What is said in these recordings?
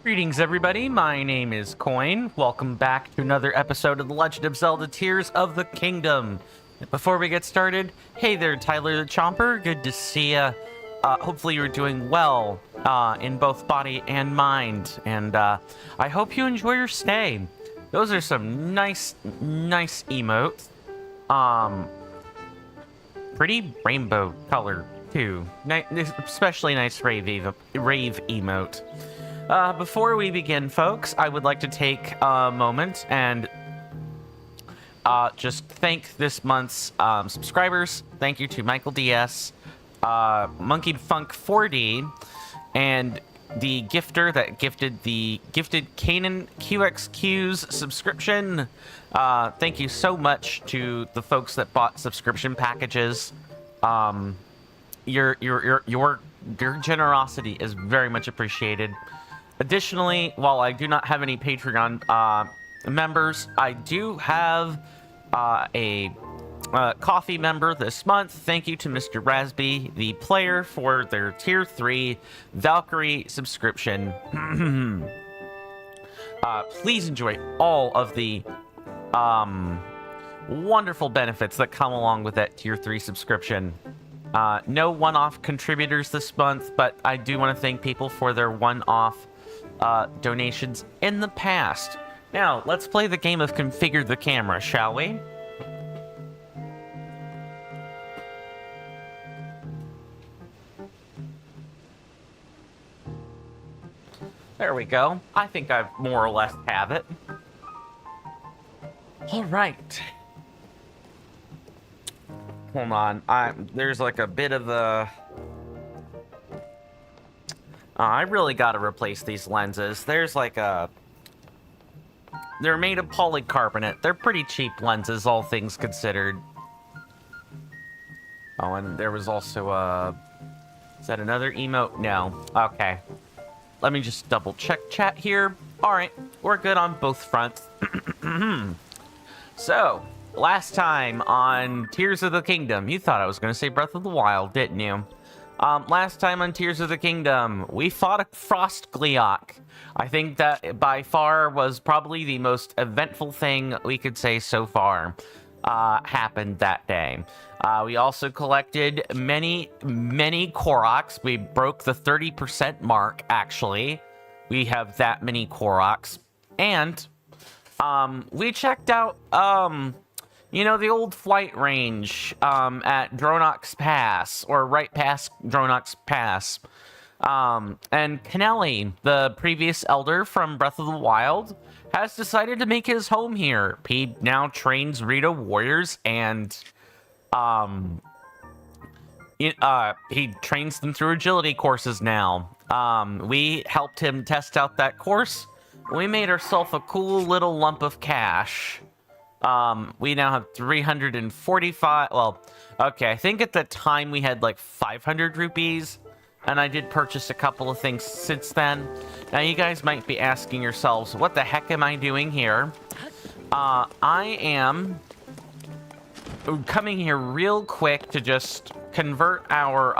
Greetings, everybody. My name is Coin. Welcome back to another episode of The Legend of Zelda Tears of the Kingdom. Before we get started, hey there, Tyler the Chomper. Good to see ya. Hopefully you're doing well in both body and mind. And I hope you enjoy your stay. Those are some nice emotes. Pretty rainbow color, too. Especially nice rave emote. Before we begin, folks, I would like to take a moment and just thank this month's subscribers. Thank you to Michael DS, Monkey Funk 4D, and the gifter that gifted Kanan QXQ's subscription. Thank you so much to the folks that bought subscription packages. Your generosity is very much appreciated. Additionally, while I do not have any Patreon members, I do have a coffee member this month. Thank you to Mr. Rasby, the player, for their Tier 3 Valkyrie subscription. Please enjoy all of the wonderful benefits that come along with that Tier 3 subscription. No one-off contributors this month, but I do want to thank people for their one-off donations in the past. Now, let's play the game of Configure the Camera, shall we? There we go. I think I more or less have it. All right. Hold on. There's like a bit of a... I really gotta replace these lenses. There's like a... They're made of polycarbonate. They're pretty cheap lenses, all things considered. Oh, and there was also a... Is that another emote? No. Okay. Let me just double check chat here. Alright, we're good on both fronts. So, last time on Tears of the Kingdom, you thought I was going to say Breath of the Wild, didn't you? Last time on Tears of the Kingdom, we fought a Frost Gleeok. I think that by far was probably the most eventful thing we could say so far happened that day. We also collected many Koroks. We broke the 30% mark, actually. We have that many Koroks. And we checked out, you know, the old flight range at Dronok's Pass, or right past Dronok's Pass. And Kaneli, the previous elder from Breath of the Wild, has decided to make his home here. He now trains Rito warriors, and he trains them through agility courses now. We helped him test out that course. We made ourselves a cool little lump of cash. We now have 345, well, okay, I think at the time we had like 500 rupees, and I did purchase a couple of things since then. Now you guys might be asking yourselves, what the heck am I doing here? I am coming here real quick to just convert our,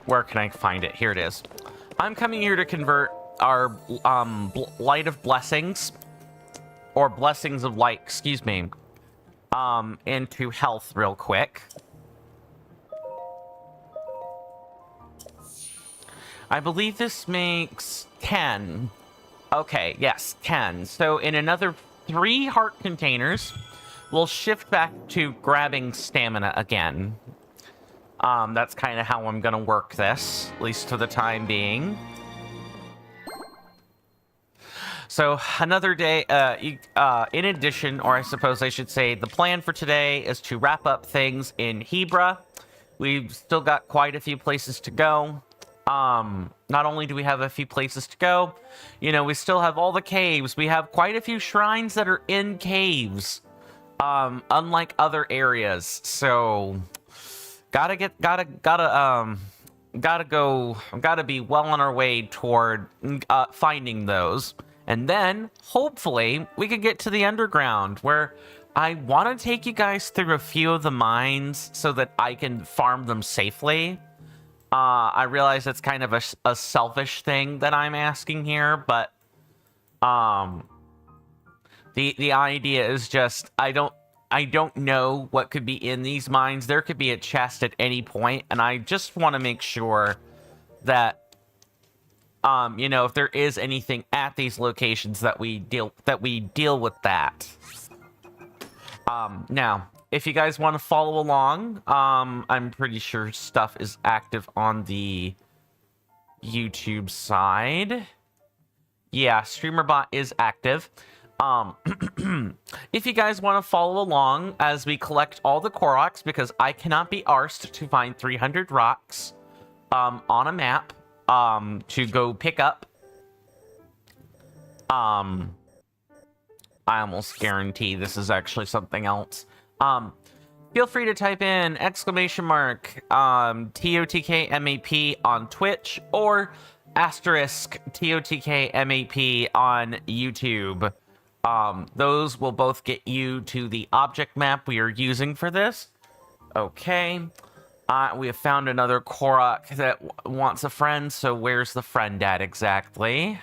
where can I find it? Here it is. I'm coming here to convert our, Light of Blessings, or Blessings of Light, excuse me, into health real quick. I believe this makes 10. Okay, yes, 10. So in another 3 heart containers, we'll shift back to grabbing stamina again. That's kind of how I'm going to work this, at least for the time being. So another day, in addition, or I suppose I should say, the plan for today is to wrap up things in Hebra. We've still got quite a few places to go. Not only do we have a few places to go, you know, we still have all the caves. We have quite a few shrines that are in caves, unlike other areas. So, gotta be well on our way toward finding those. And then, hopefully, we could get to the underground, where I want to take you guys through a few of the mines so that I can farm them safely. I realize it's kind of a selfish thing that I'm asking here, but the idea is just I don't know what could be in these mines. There could be a chest at any point, and I just want to make sure that you know, if there is anything at these locations that we deal with that. Now, if you guys want to follow along, I'm pretty sure stuff is active on the YouTube side. Yeah, StreamerBot is active. If you guys want to follow along as we collect all the Koroks, because I cannot be arsed to find 300 rocks on a map to go pick up. I almost guarantee this is actually something else. Feel free to type in ! TOTK MAP on Twitch or asterisk TOTK MAP on YouTube. Those will both get you to the object map we are using for this. Okay. We have found another Korok that wants a friend, so where's the friend at exactly?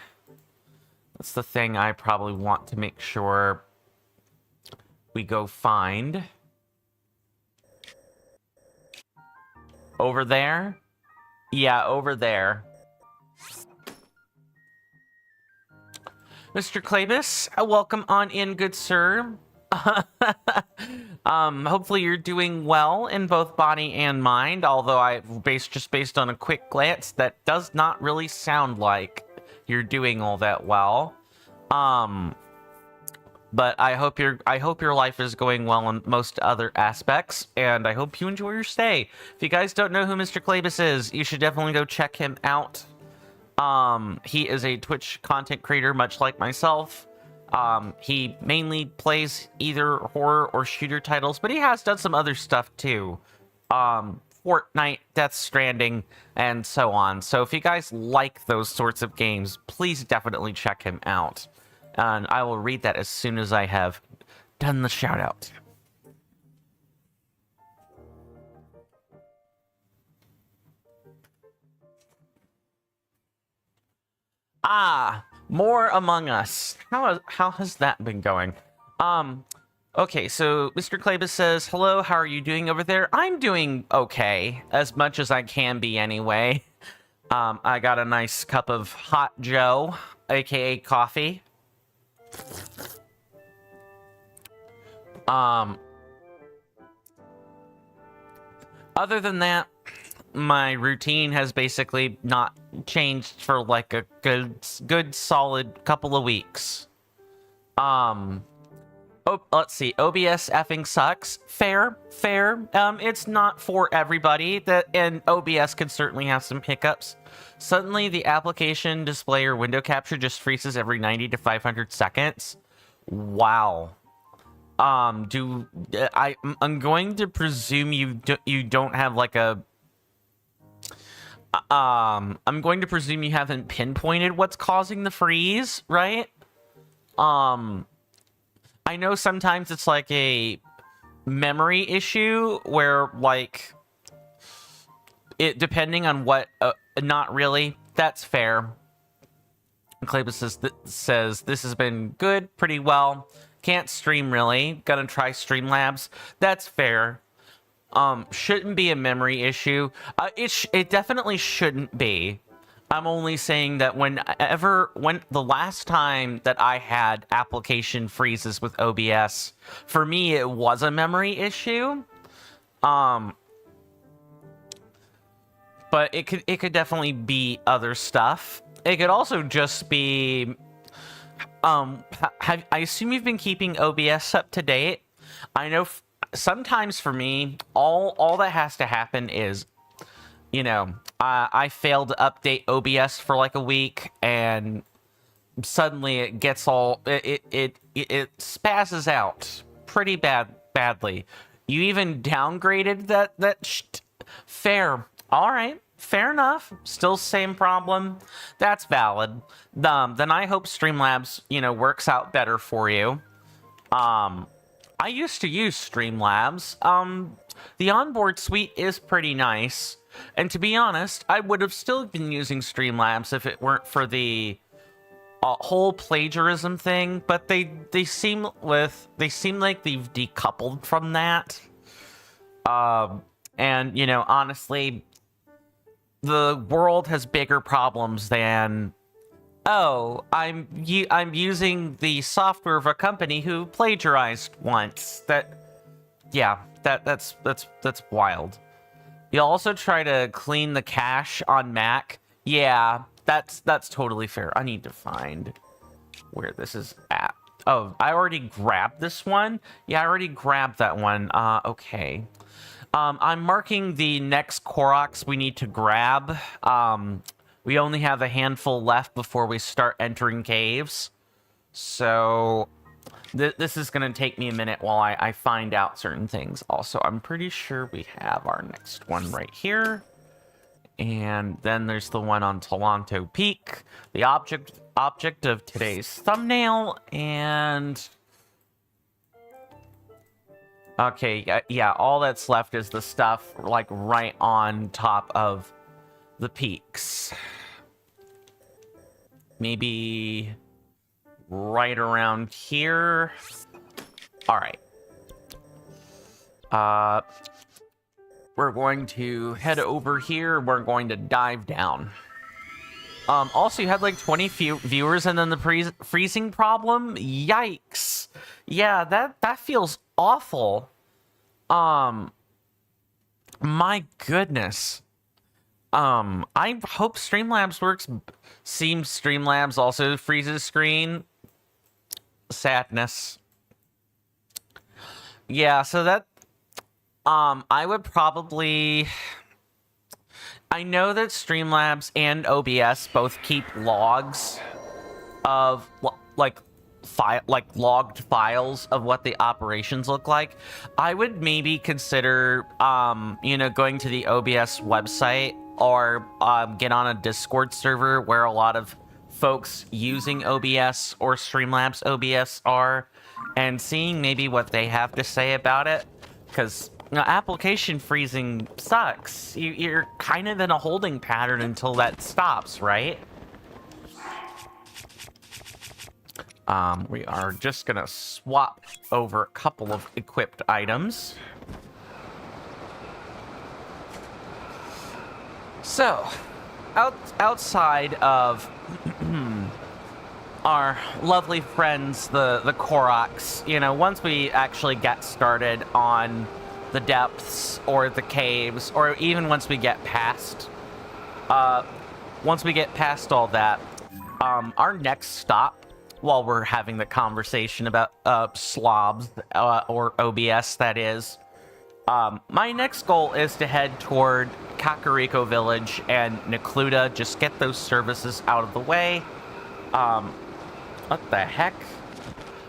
That's the thing I probably want to make sure we go find. Over there? Yeah, over there. Mr. Clabus, welcome on in, good sir. Hopefully you're doing well in both body and mind, although just based on a quick glance, that does not really sound like you're doing all that well. But I hope your life is going well in most other aspects, and I hope you enjoy your stay. If you guys don't know who Mr. Clabus is, you should definitely go check him out. He is a Twitch content creator, much like myself. He mainly plays either horror or shooter titles, but he has done some other stuff too. Fortnite, Death Stranding, and so on. So if you guys like those sorts of games, please definitely check him out. And I will read that as soon as I have done the shout out. More Among Us. How has that been going? Okay, so Mr. Clabus says, hello, how are you doing over there? I'm doing okay, as much as I can be anyway. I got a nice cup of hot Joe, aka coffee. Other than that, my routine has basically not changed for like a good solid couple of weeks. Let's see. OBS effing sucks. Fair. It's not for everybody, and OBS can certainly have some hiccups. Suddenly, the application display or window capture just freezes every 90 to 500 seconds. Wow. I'm going to presume you don't have like a. I'm going to presume you haven't pinpointed what's causing the freeze, right? I know sometimes it's like a memory issue where, like, it depending on what. Not really. That's fair. Clabus says this has been good, pretty well. Can't stream really. Gonna try Streamlabs. That's fair. Shouldn't be a memory issue. It definitely shouldn't be. I'm only saying that when the last time that I had application freezes with OBS, for me it was a memory issue. But it could definitely be other stuff. It could also just be I assume you've been keeping OBS up to date. I know sometimes for me, all that has to happen is, you know, I failed to update OBS for like a week, and suddenly it gets all it spazzes out pretty badly. You even downgraded that fair. All right, fair enough. Still same problem. That's valid. Then I hope Streamlabs, you know, works out better for you. I used to use Streamlabs. The onboard suite is pretty nice. And to be honest, I would have still been using Streamlabs if it weren't for the whole plagiarism thing, but they seem like they've decoupled from that. And you know, honestly, the world has bigger problems than, oh, I'm using the software of a company who plagiarized once. That's wild. You also try to clean the cache on Mac. Yeah, that's totally fair. I need to find where this is at. Oh, I already grabbed this one? Yeah, I already grabbed that one. Okay. I'm marking the next Koroks we need to grab. We only have a handful left before we start entering caves. So this is going to take me a minute while I find out certain things. Also, I'm pretty sure we have our next one right here. And then there's the one on Talanto Peak, the object of today's thumbnail, and okay, yeah, all that's left is the stuff like right on top of the peaks. Maybe right around here. All right. We're going to head over here. We're going to dive down. Also, you had like 20 viewers and then the freezing problem. Yikes. Yeah, that feels awful. My goodness. I hope Streamlabs works. Seems Streamlabs also freezes screen. Sadness. Yeah, so that I would probably, I know that Streamlabs and OBS both keep logs of logged files of what the operations look like. I would maybe consider going to the OBS website or get on a Discord server where a lot of folks using OBS or Streamlabs OBS are, and seeing maybe what they have to say about it, because application freezing sucks. You're kind of in a holding pattern until that stops, right? We are just gonna swap over a couple of equipped items. So, outside of our lovely friends, the Koroks, once we actually get started on the depths or the caves, or even once we get past all that, our next stop, while we're having the conversation about slobs, or OBS, that is, my next goal is to head toward Kakariko Village and Necluda. Just get those services out of the way. What the heck?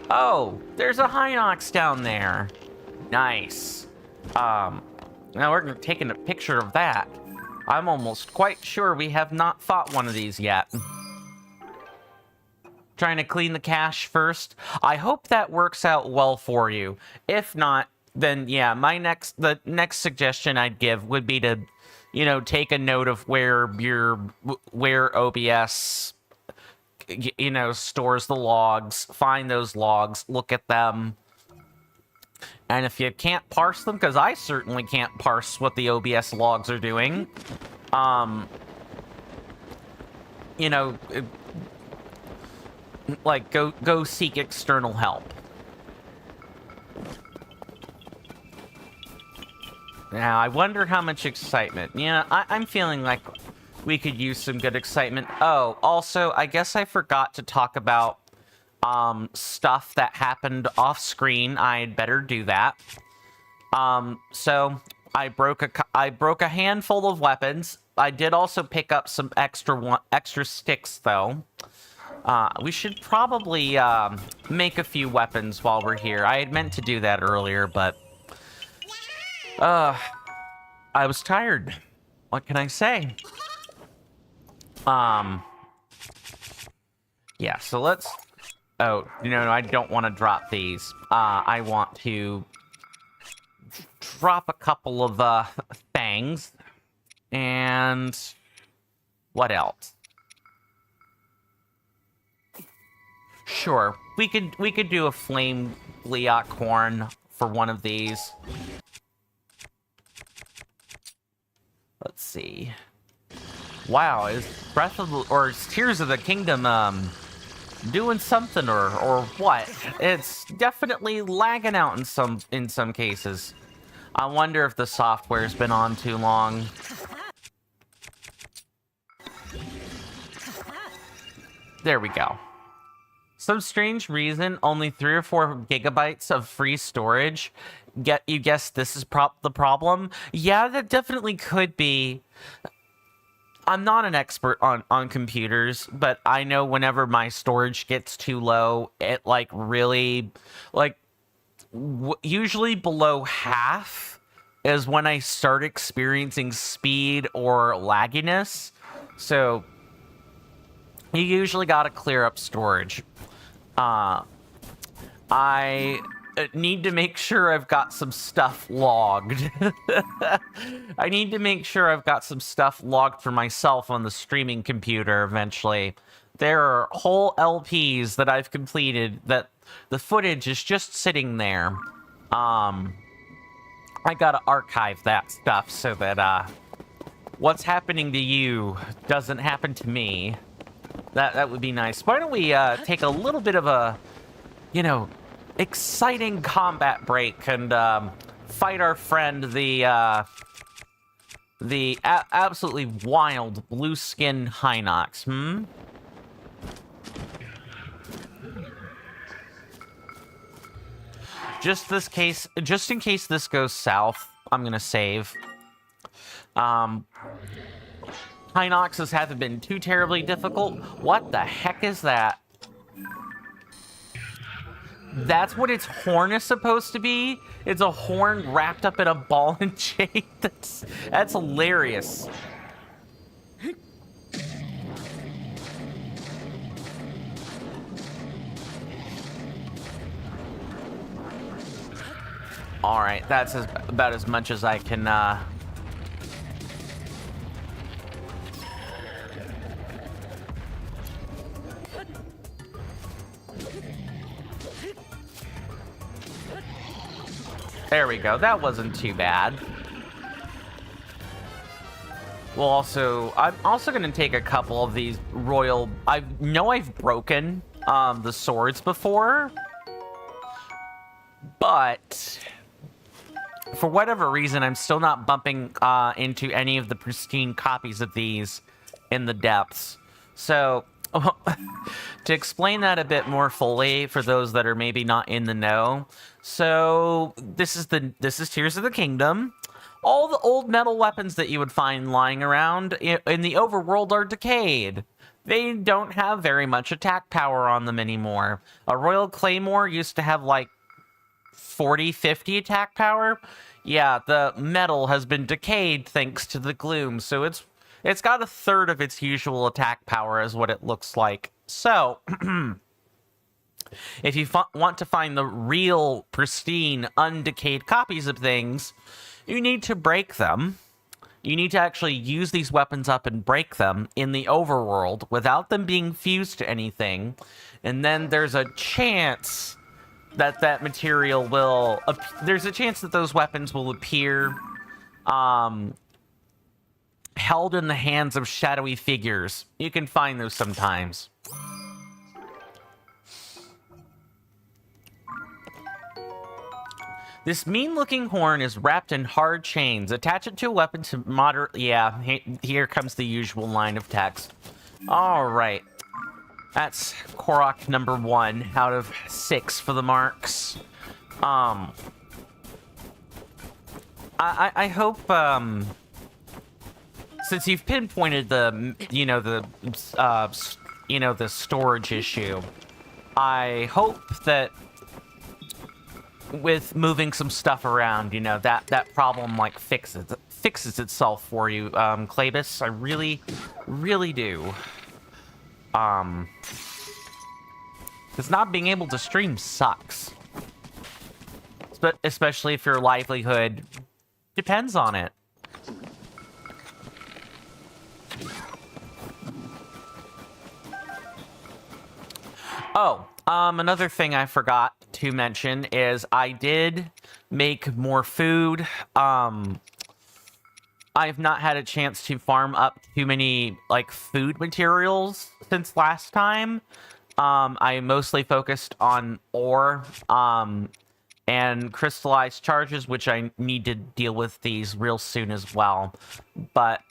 Oh, there's a Hinox down there. Nice. Now we're taking a picture of that. I'm almost quite sure we have not fought one of these yet. Trying to clean the cache first. I hope that works out well for you. If not, then yeah, the next suggestion I'd give would be to, take a note of where OBS, stores the logs. Find those logs, look at them. And if you can't parse them, because I certainly can't parse what the OBS logs are doing, go seek external help. Now, I wonder how much excitement. I'm feeling like we could use some good excitement. Oh, also, I guess I forgot to talk about stuff that happened off screen. I'd better do that. So I broke a handful of weapons. I did also pick up some extra sticks though. We should probably make a few weapons while we're here. I had meant to do that earlier, but I was tired. What can I say? Yeah, so let's... Oh, no, I don't want to drop these. I want to drop a couple of things. And what else? Sure, we could do a flame gliok horn for one of these. Let's see. Wow, is Tears of the Kingdom doing something or what? It's definitely lagging out in some cases. I wonder if the software's been on too long. There we go. Some strange reason, only 3 or 4 gigabytes of free storage. You guess this is the problem? Yeah, that definitely could be. I'm not an expert on computers, but I know whenever my storage gets too low, it really usually below half is when I start experiencing speed or lagginess. So you usually got to clear up storage. I need to make sure I've got some stuff logged. I need to make sure I've got some stuff logged for myself on the streaming computer eventually. There are whole LPs that I've completed that the footage is just sitting there. I gotta archive that stuff so that what's happening to you doesn't happen to me. That would be nice. Why don't we take a little bit of a, exciting combat break and fight our friend, the absolutely wild blue skin Hinox, Just in case this goes south, I'm gonna save. Hinoxes haven't been too terribly difficult. What the heck is that? That's what its horn is supposed to be? It's a horn wrapped up in a ball and chain? That's hilarious. Alright, that's about as much as I can, There we go. That wasn't too bad. I'm also going to take a couple of these royal... I know I've broken the swords before, but for whatever reason, I'm still not bumping into any of the pristine copies of these in the depths. So, to explain that a bit more fully for those that are maybe not in the know, so this is Tears of the Kingdom. All the old metal weapons that you would find lying around in the overworld are decayed. They don't have very much attack power on them anymore. A Royal Claymore used to have like 40, 50 attack power. Yeah, the metal has been decayed thanks to the gloom, so it's got a third of its usual attack power is what it looks like. So, if you want to find the real, pristine, undecayed copies of things, you need to break them. You need to actually use these weapons up and break them in the overworld without them being fused to anything. And then there's a chance that material will... There's a chance that those weapons will appear held in the hands of shadowy figures. You can find those sometimes. This mean-looking horn is wrapped in hard chains. Attach it to a weapon to moderate... Yeah, here comes the usual line of text. Alright. That's Korok number 1 out of 6 for the marks. I hope, since you've pinpointed the storage issue, I hope that with moving some stuff around, that problem fixes itself for you, Klebus. I really, really do. Because not being able to stream sucks. Especially if your livelihood depends on it. Oh, another thing I forgot to mention is I did make more food. I've not had a chance to farm up too many, like, food materials since last time. I mostly focused on ore, and crystallized charges, which I need to deal with these real soon as well. But,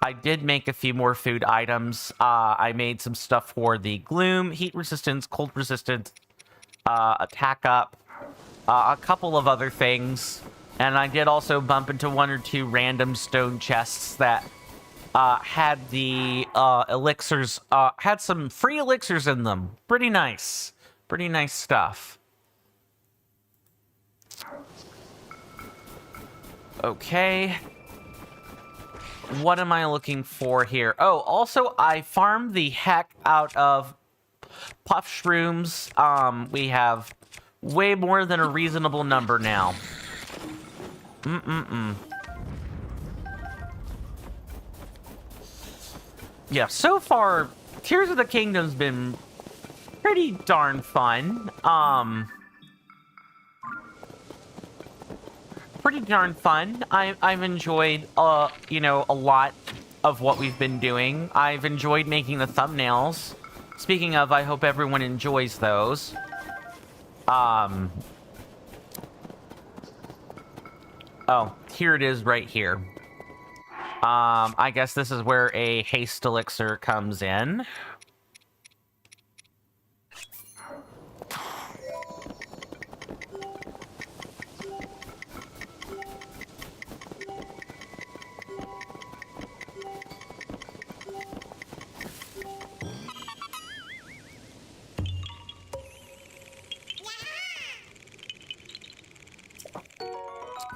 I did make a few more food items. I made some stuff for the gloom, heat resistance, cold resistance, attack up, a couple of other things. And I did also bump into 1 or 2 random stone chests that had the elixirs, had some free elixirs in them. Pretty nice. Pretty nice stuff. Okay. What am I looking for here? Oh, also, I farmed the heck out of puff shrooms. We have way more than a reasonable number now. Yeah, so far, Tears of the Kingdom's been pretty darn fun. Pretty darn fun. I've enjoyed, you know, a lot of what we've been doing. I've enjoyed making the thumbnails. Speaking of, I hope everyone enjoys those. Oh, here it is right here. I guess this is where a haste elixir comes in.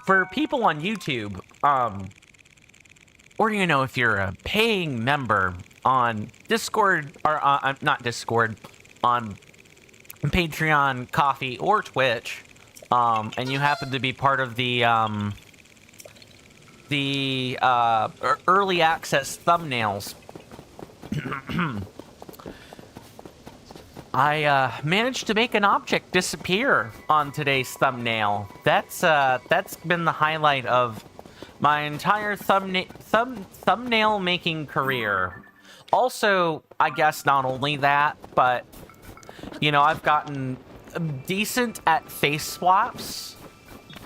For people on YouTube, or you know, if you're a paying member on Discord, or not Discord, on Patreon, Coffee, or Twitch, and you happen to be part of the early access thumbnails, I managed to make an object disappear on today's thumbnail. That's been the highlight of my entire thumbnail making career. Also, I guess not only that, but you know, I've gotten decent at face swaps,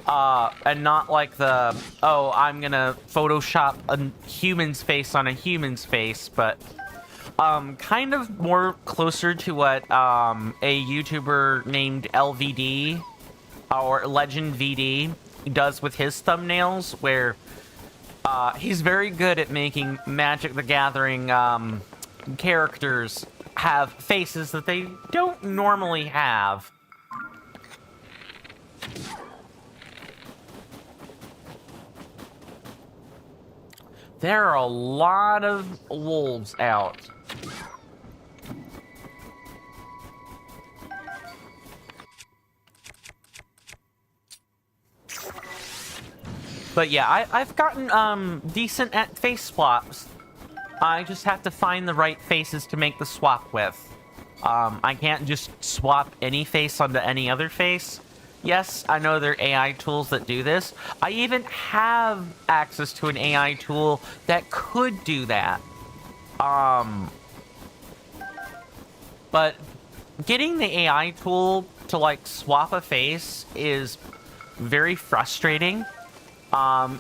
and not like the, oh, I'm gonna Photoshop a human's face on a human's face, but kind of more closer to what a YouTuber named LVD or Legend VD does with his thumbnails, where he's very good at making Magic the Gathering characters have faces that they don't normally have. There are a lot of wolves out. But yeah, I've gotten decent at face swaps. I just have to find the right faces to make the swap with. I can't just swap any face onto any other face. Yes, I know there are AI tools that do this. I even have access to an AI tool that could do that. But getting the AI tool to, like, swap a face is very frustrating.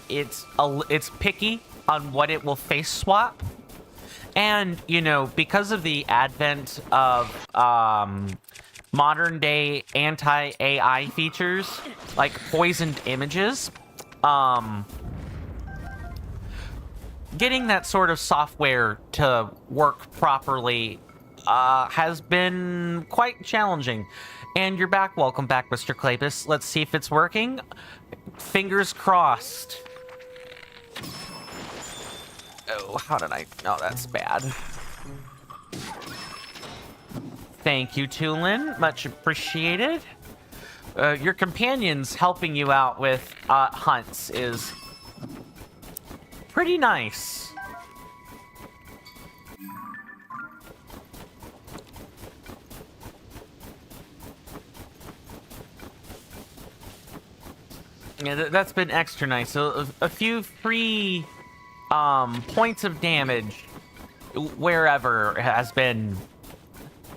It's picky on what it will face swap. And, you know, because of the advent of modern day anti-AI features, like poisoned images, getting that sort of software to work properly has been quite challenging. And you're back. Welcome back, Mr. Clapus. Let's see if it's working. Fingers crossed. Oh, how did I... Oh, that's bad. Thank you, Tulin. Much appreciated. Your companions helping you out with hunts is pretty nice. Yeah, that's been extra nice. So a few free points of damage wherever has been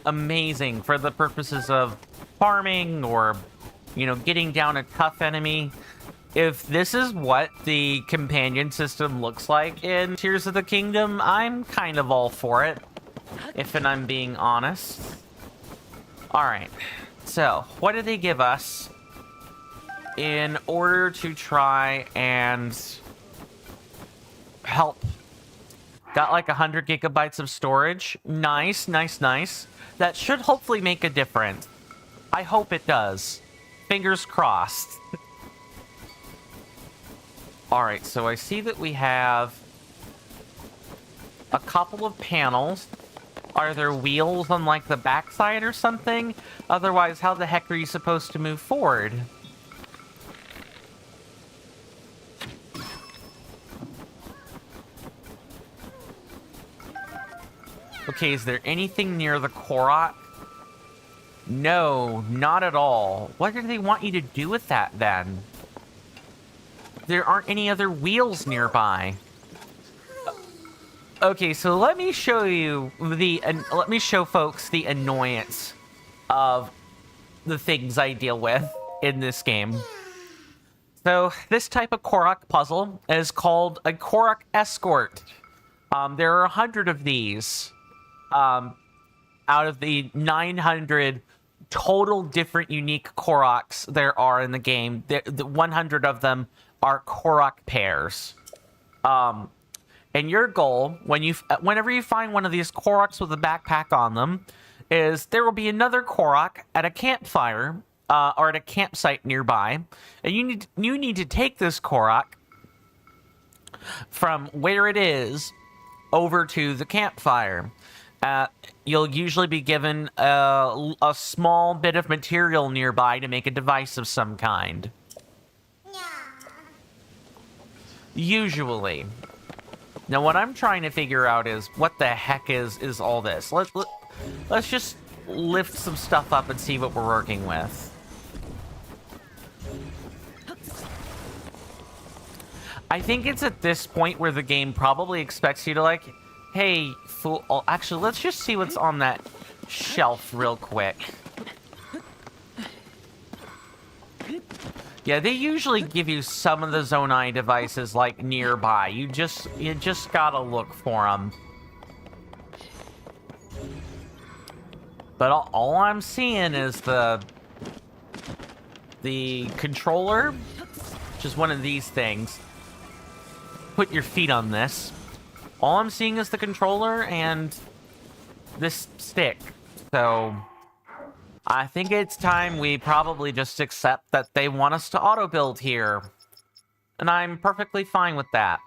amazing for the purposes of farming or, you know, getting down a tough enemy. If this is what the companion system looks like in Tears of the Kingdom, I'm kind of all for it, if I'm being honest. Alright, so what did they give us in order to try and help? Got like 100 gigabytes of storage. Nice, nice, nice. That should hopefully make a difference. I hope it does. Fingers crossed. Alright, so I see that we have a couple of panels. Are there wheels on, like, the backside or something? Otherwise, how the heck are you supposed to move forward? Okay, is there anything near the Korok? No, not at all. What do they want you to do with that, then? There aren't any other wheels nearby. Okay, so let me show you let me show folks the annoyance of the things I deal with in this game. So this type of Korok puzzle is called a Korok escort. There are 100 of these out of the 900 total different unique Koroks there are in the game. The 100 of them are Korok pairs. And your goal, whenever you find one of these Koroks with a backpack on them, is there will be another Korok at a campfire or at a campsite nearby, and you need to take this Korok from where it is over to the campfire. You'll usually be given a small bit of material nearby to make a device of some kind. Usually. Now, what I'm trying to figure out is what the heck is all this. Let's just lift some stuff up and see what we're working with. I think it's at this point where the game probably expects you to, like, hey, fool. Oh, actually, let's just see what's on that shelf real quick. Yeah, they usually give you some of the Zonai devices, like, nearby. You just gotta look for them. But all I'm seeing is the controller, which is one of these things. Put your feet on this. All I'm seeing is the controller and this stick. So I think it's time we probably just accept that they want us to auto-build here. And I'm perfectly fine with that.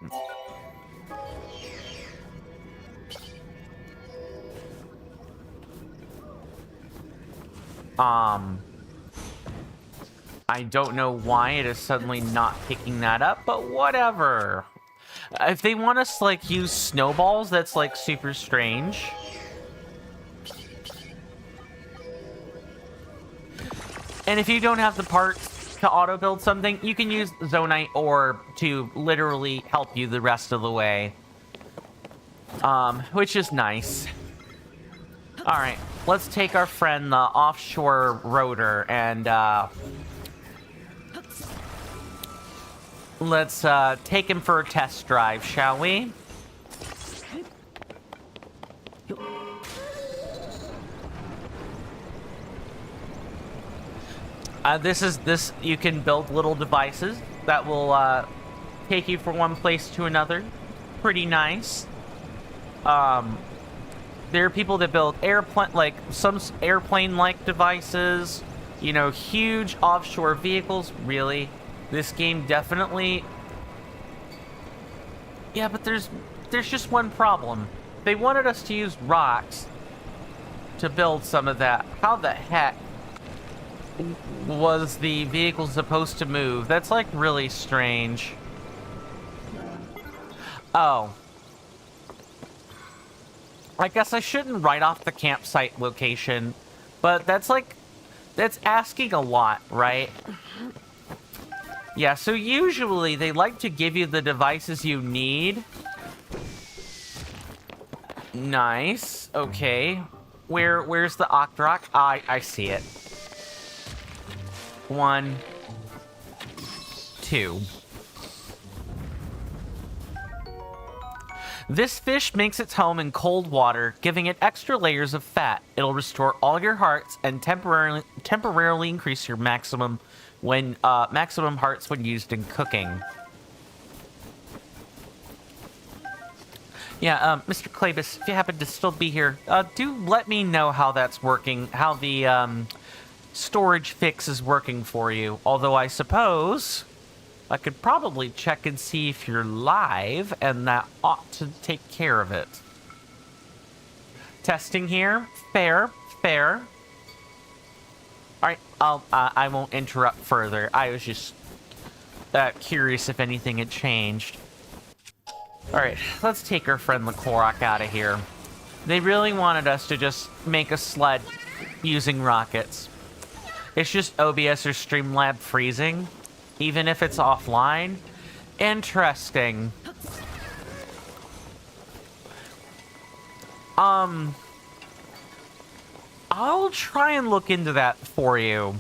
I don't know why it is suddenly not picking that up, but whatever. If they want us to, like, use snowballs, that's, like, super strange. And if you don't have the parts to auto-build something, you can use Zonite Ore to literally help you the rest of the way. Which is nice. Alright, let's take our friend, the offshore rotor, and, let's, take him for a test drive, shall we? You can build little devices that will, take you from one place to another. Pretty nice. There are people that build some airplane-like devices, you know, huge offshore vehicles. Really? This game definitely... Yeah, but there's just one problem. They wanted us to use rocks to build some of that. How the heck was the vehicle supposed to move? That's, like, really strange. Oh. I guess I shouldn't write off the campsite location, but that's asking a lot, right? Yeah, so usually they like to give you the devices you need. Nice. Okay. Where's the Octrock? I see it. 1, 2. This fish makes its home in cold water, giving it extra layers of fat. It'll restore all your hearts and temporarily increase your maximum hearts when used in cooking. Yeah, Mr. Klebus, if you happen to still be here, do let me know how that's working, how the storage fix is working for you. Although I suppose I could probably check and see if you're live, and that ought to take care of it. Testing here. Fair. All right, I won't interrupt further. I was just curious if anything had changed. All right, let's take our friend the Korok out of here. They really wanted us to just make a sled using rockets. It's just OBS or Streamlab freezing, even if it's offline. Interesting. I'll try and look into that for you.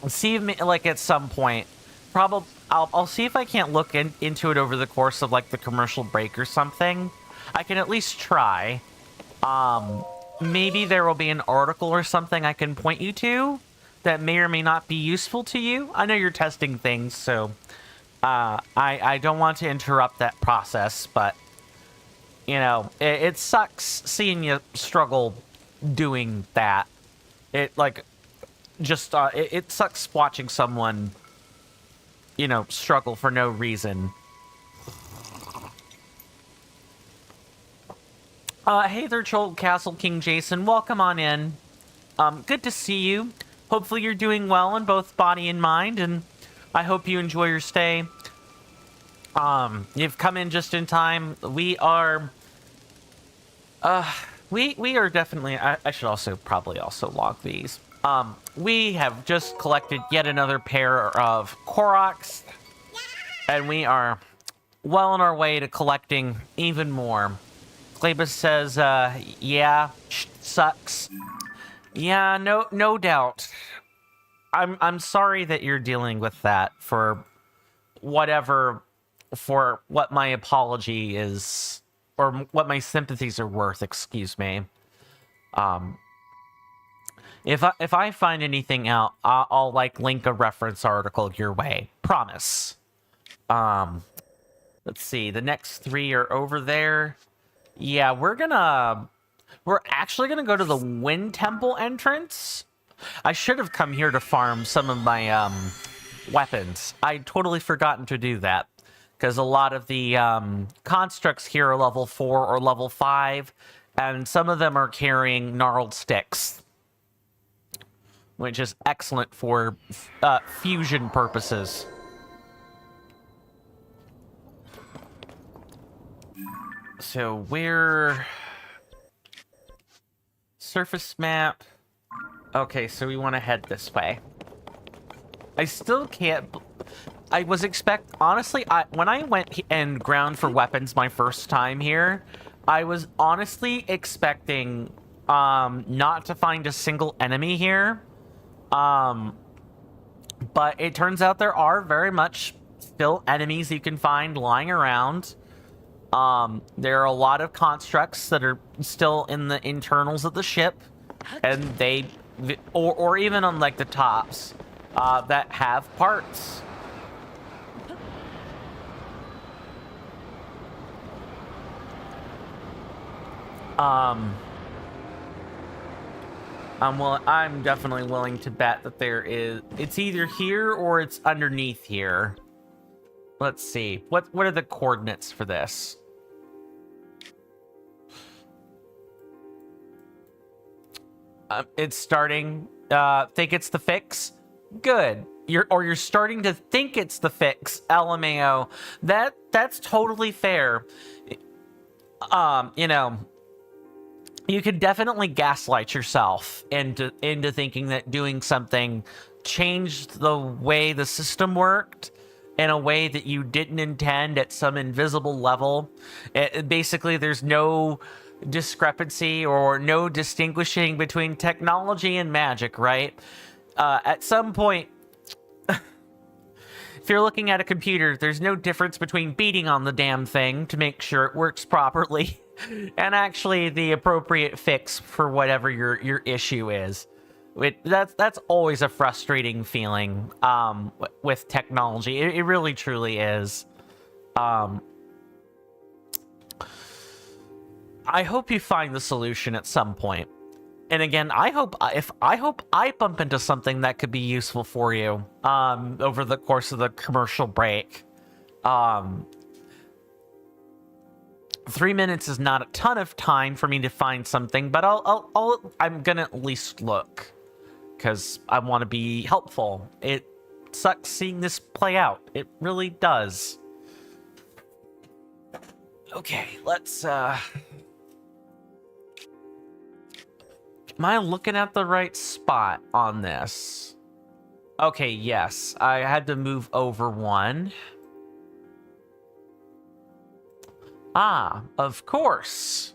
See if, like, at some point, probably I'll see if I can't look into it over the course of, like, the commercial break or something. I can at least try. Maybe there will be an article or something I can point you to that may or may not be useful to you. I know you're testing things, so I don't want to interrupt that process, but, you know, it sucks seeing you struggle doing that. It, like, just, it sucks watching someone, you know, struggle for no reason. Hey there, Troll Castle King Jason. Welcome on in. Good to see you. Hopefully you're doing well in both body and mind, and I hope you enjoy your stay. You've come in just in time. We are... we are definitely... I should also probably also log these. We have just collected yet another pair of Koroks, and we are well on our way to collecting even more. Klebus says, yeah, sucks. Yeah, no doubt. I'm sorry that you're dealing with that for what my apology is, or what my sympathies are worth, excuse me. If I find anything out, I'll like link a reference article your way. Promise. Let's see. The next 3 are over there. Yeah, we're actually gonna go to the Wind Temple entrance. I should have come here to farm some of my weapons. I'd totally forgotten to do that, because a lot of the constructs here are level 4 or level 5, and some of them are carrying gnarled sticks, which is excellent for fusion purposes. So where... Surface map. Okay, so we want to head this way. I still can't... I was honestly, when I went and ground for weapons my first time here, I was honestly expecting not to find a single enemy here. But it turns out there are very much still enemies you can find lying around. There are a lot of constructs that are still in the internals of the ship, and they, or even on like the tops, that have parts. I'm definitely willing to bet that it's either here or it's underneath here. Let's see. What are the coordinates for this? It's starting, think it's the fix? Good. You're starting to think it's the fix, LMAO. That's totally fair. You know, you could definitely gaslight yourself into thinking that doing something changed the way the system worked in a way that you didn't intend at some invisible level. Basically, there's no discrepancy or no distinguishing between technology and magic, right? At some point, if you're looking at a computer, there's no difference between beating on the damn thing to make sure it works properly and actually the appropriate fix for whatever your issue is. That's always a frustrating feeling with technology. It really truly is. I hope you find the solution at some point. And again, I hope I bump into something that could be useful for you over the course of the commercial break. 3 minutes is not a ton of time for me to find something, but I'm gonna at least look because I want to be helpful. It sucks seeing this play out. It really does. Okay, let's Am I looking at the right spot on this? Okay, yes. I had to move over one. Ah, of course.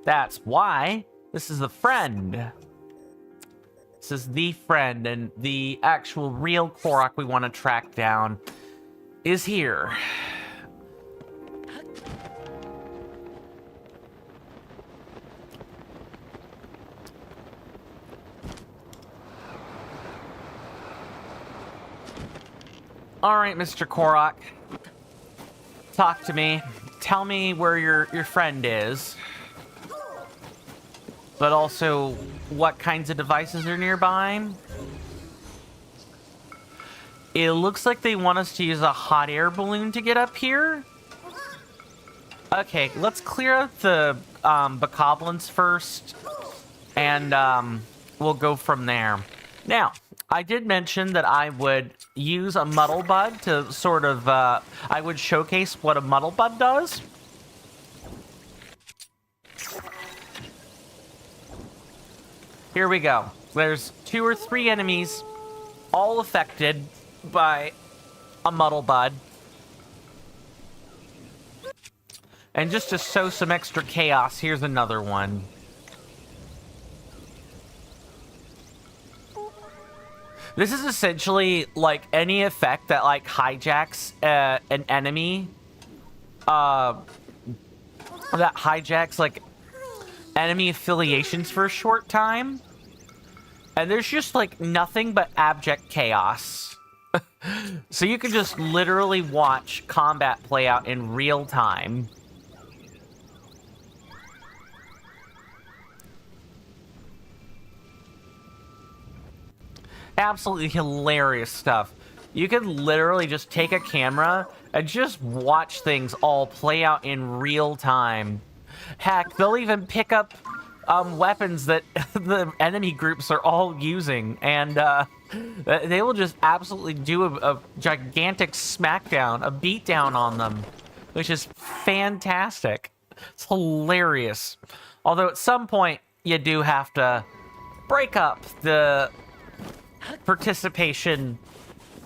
That's why. This is the friend. This is the friend, and the actual real Korok we want to track down is here. All right, Mr. Korok. Talk to me. Tell me where your friend is. But also, what kinds of devices are nearby? It looks like they want us to use a hot air balloon to get up here. Okay, let's clear out the bokoblins first. And we'll go from there. Now, I did mention that I would use a muddle bud to sort of, I would showcase what a muddle bud does. Here we go. There's 2 or 3 enemies, all affected by a muddle bud. And just to sow some extra chaos, here's another one. This is essentially like any effect that like hijacks an enemy. That hijacks like enemy affiliations for a short time. And there's just like nothing but abject chaos. So you can just literally watch combat play out in real time. Absolutely hilarious stuff. You could literally just take a camera and just watch things all play out in real time. Heck, they'll even pick up weapons that the enemy groups are all using, and they will just absolutely do a gigantic smackdown, a beatdown on them, which is fantastic. It's hilarious. Although at some point, you do have to break up the participation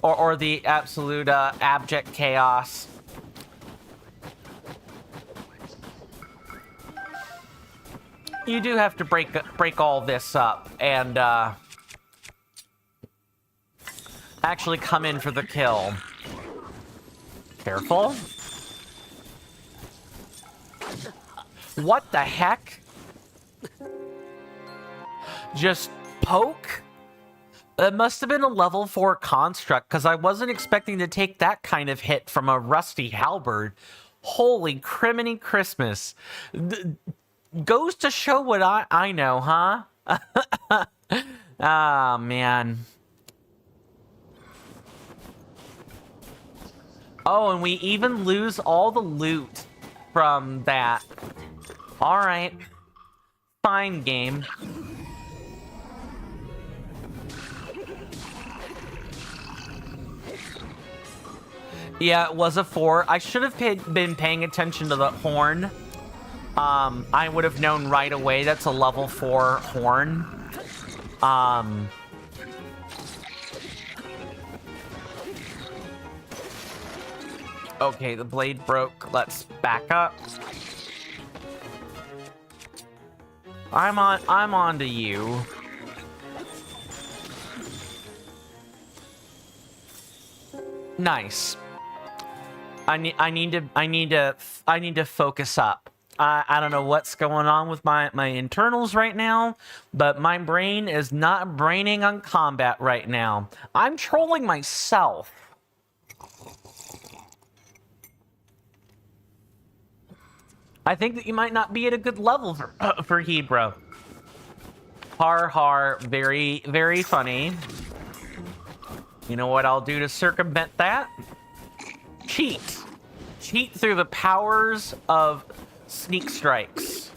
or the absolute abject chaos. You do have to break all this up and actually come in for the kill. Careful. What the heck? Just poke? It must have been a level 4 construct, because I wasn't expecting to take that kind of hit from a rusty halberd. Holy criminy Christmas. Goes to show what I know, huh? Ah, man. Oh, and we even lose all the loot from that. Alright. Fine, game. Yeah, it was a 4. I should have been paying attention to the horn. I would have known right away that's a level 4 horn. Okay, the blade broke. Let's back up. I'm on to you. Nice. I need to focus up. I don't know what's going on with my internals right now, but my brain is not braining on combat right now. I'm trolling myself. I think that you might not be at a good level for Hebra. Har har, very, very funny. You know what I'll do to circumvent that? Cheat. Cheat through the powers of sneak strikes.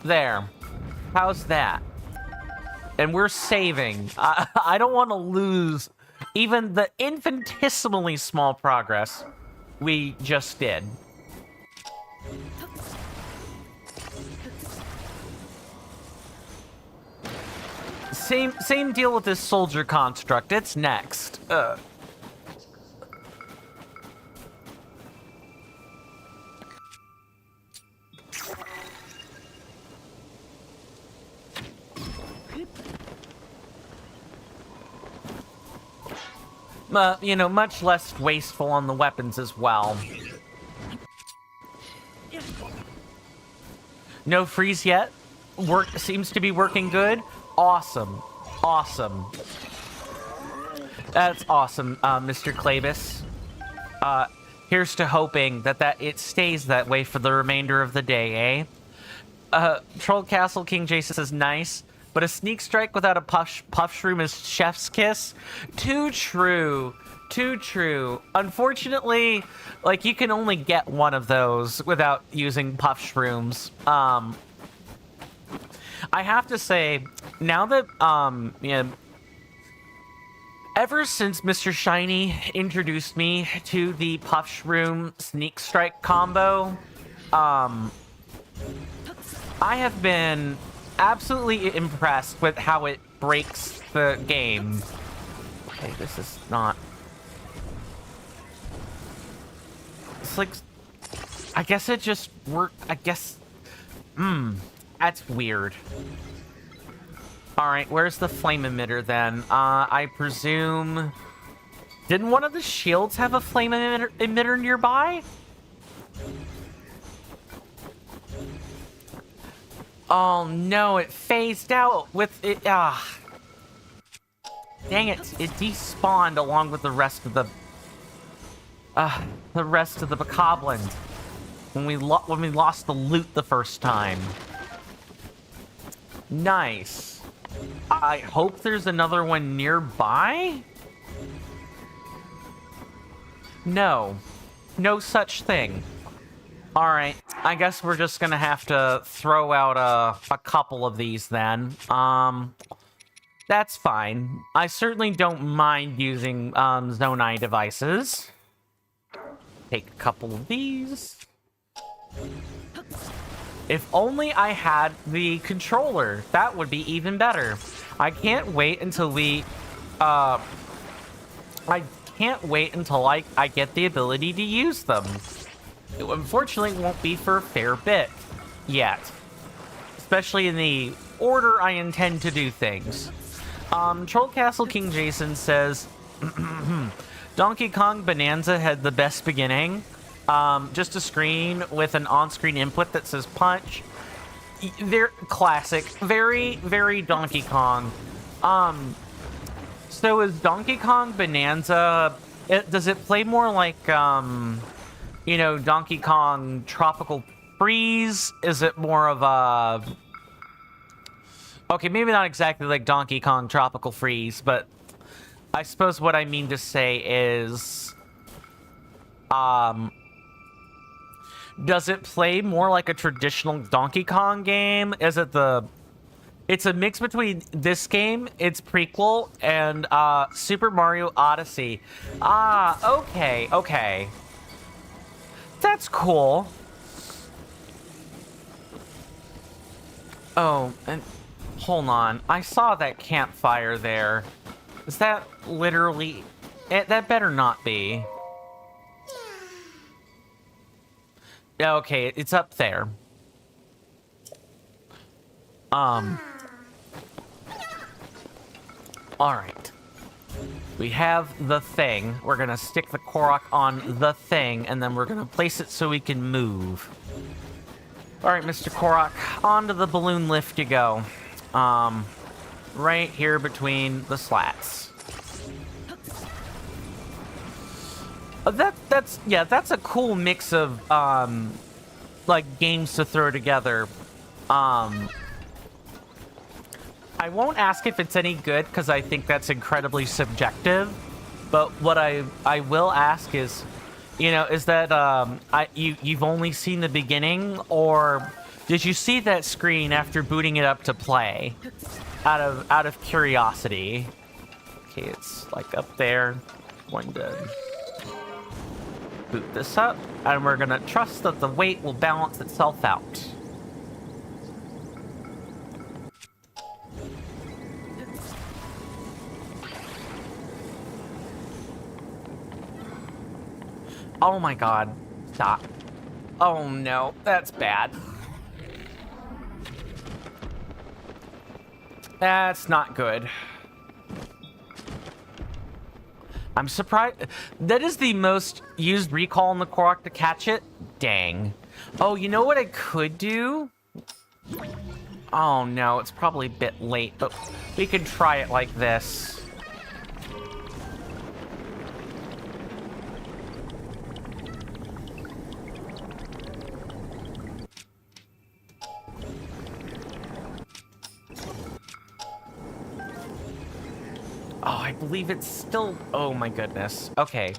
There. How's that? And we're saving. I don't want to lose even the infinitesimally small progress we just did. Same deal with this soldier construct. It's next. You know, much less wasteful on the weapons as well. No freeze yet. Seems to be working good. Awesome. Awesome. That's awesome, Mr. Clavis. Here's to hoping that it stays that way for the remainder of the day, eh? Troll Castle King Jason says nice, but a sneak strike without a puff shroom is chef's kiss. Too true. Too true. Unfortunately, like, you can only get one of those without using puff shrooms. I have to say, now that, yeah, ever since Mr. Shiny introduced me to the puff shroom sneak strike combo, I have been absolutely impressed with how it breaks the game. Okay, this is not... It's like... I guess it just worked... I guess... That's weird. Alright, where's the flame emitter then? I presume... Didn't one of the shields have a flame emitter nearby? Oh no, it phased out with it. Dang it! It despawned along with the rest of the bokoblins when we lost the loot the first time. Nice. I hope there's another one nearby. No, no such thing. Alright, I guess we're just gonna have to throw out a couple of these then. That's fine. I certainly don't mind using Zonai devices. Take a couple of these. If only I had the controller, that would be even better. I can't wait until we, I can't wait until I get the ability to use them. It unfortunately won't be for a fair bit yet, especially in the order I intend to do things. Troll Castle King Jason says, Donkey Kong Bonanza had the best beginning. Just a screen with an on-screen input that says punch. They're classic. Very, very Donkey Kong. So is Donkey Kong Bonanza... does it play more like, you know, Donkey Kong Tropical Freeze? Is it more of a... Okay, maybe not exactly like Donkey Kong Tropical Freeze, but I suppose what I mean to say is... does it play more like a traditional Donkey Kong game? Is it the... It's a mix between this game, its prequel, and Super Mario Odyssey. Ah, okay, okay. That's cool. Oh, and hold on. I saw that campfire there. Is that literally... that better not be. Okay, it's up there. Alright. We have the thing. We're gonna stick the Korok on the thing, and then we're gonna place it so we can move. Alright, Mr. Korok, onto the balloon lift you go. Right here between the slats. That's a cool mix of, like, games to throw together. I won't ask if it's any good, because I think that's incredibly subjective. But what I will ask is, you know, is that, you've only seen the beginning, or did you see that screen after booting it up to play? Out of curiosity. Okay, it's, like, up there. Going to boot this up, and we're gonna trust that the weight will balance itself out. Oh my god. Stop. Oh no, that's bad. That's not good. I'm surprised. That is the most used recall in the Korok to catch it? Dang. Oh, you know what I could do? Oh no, it's probably a bit late, but we could try it like this. Oh, I believe it's still... Oh my goodness. Okay.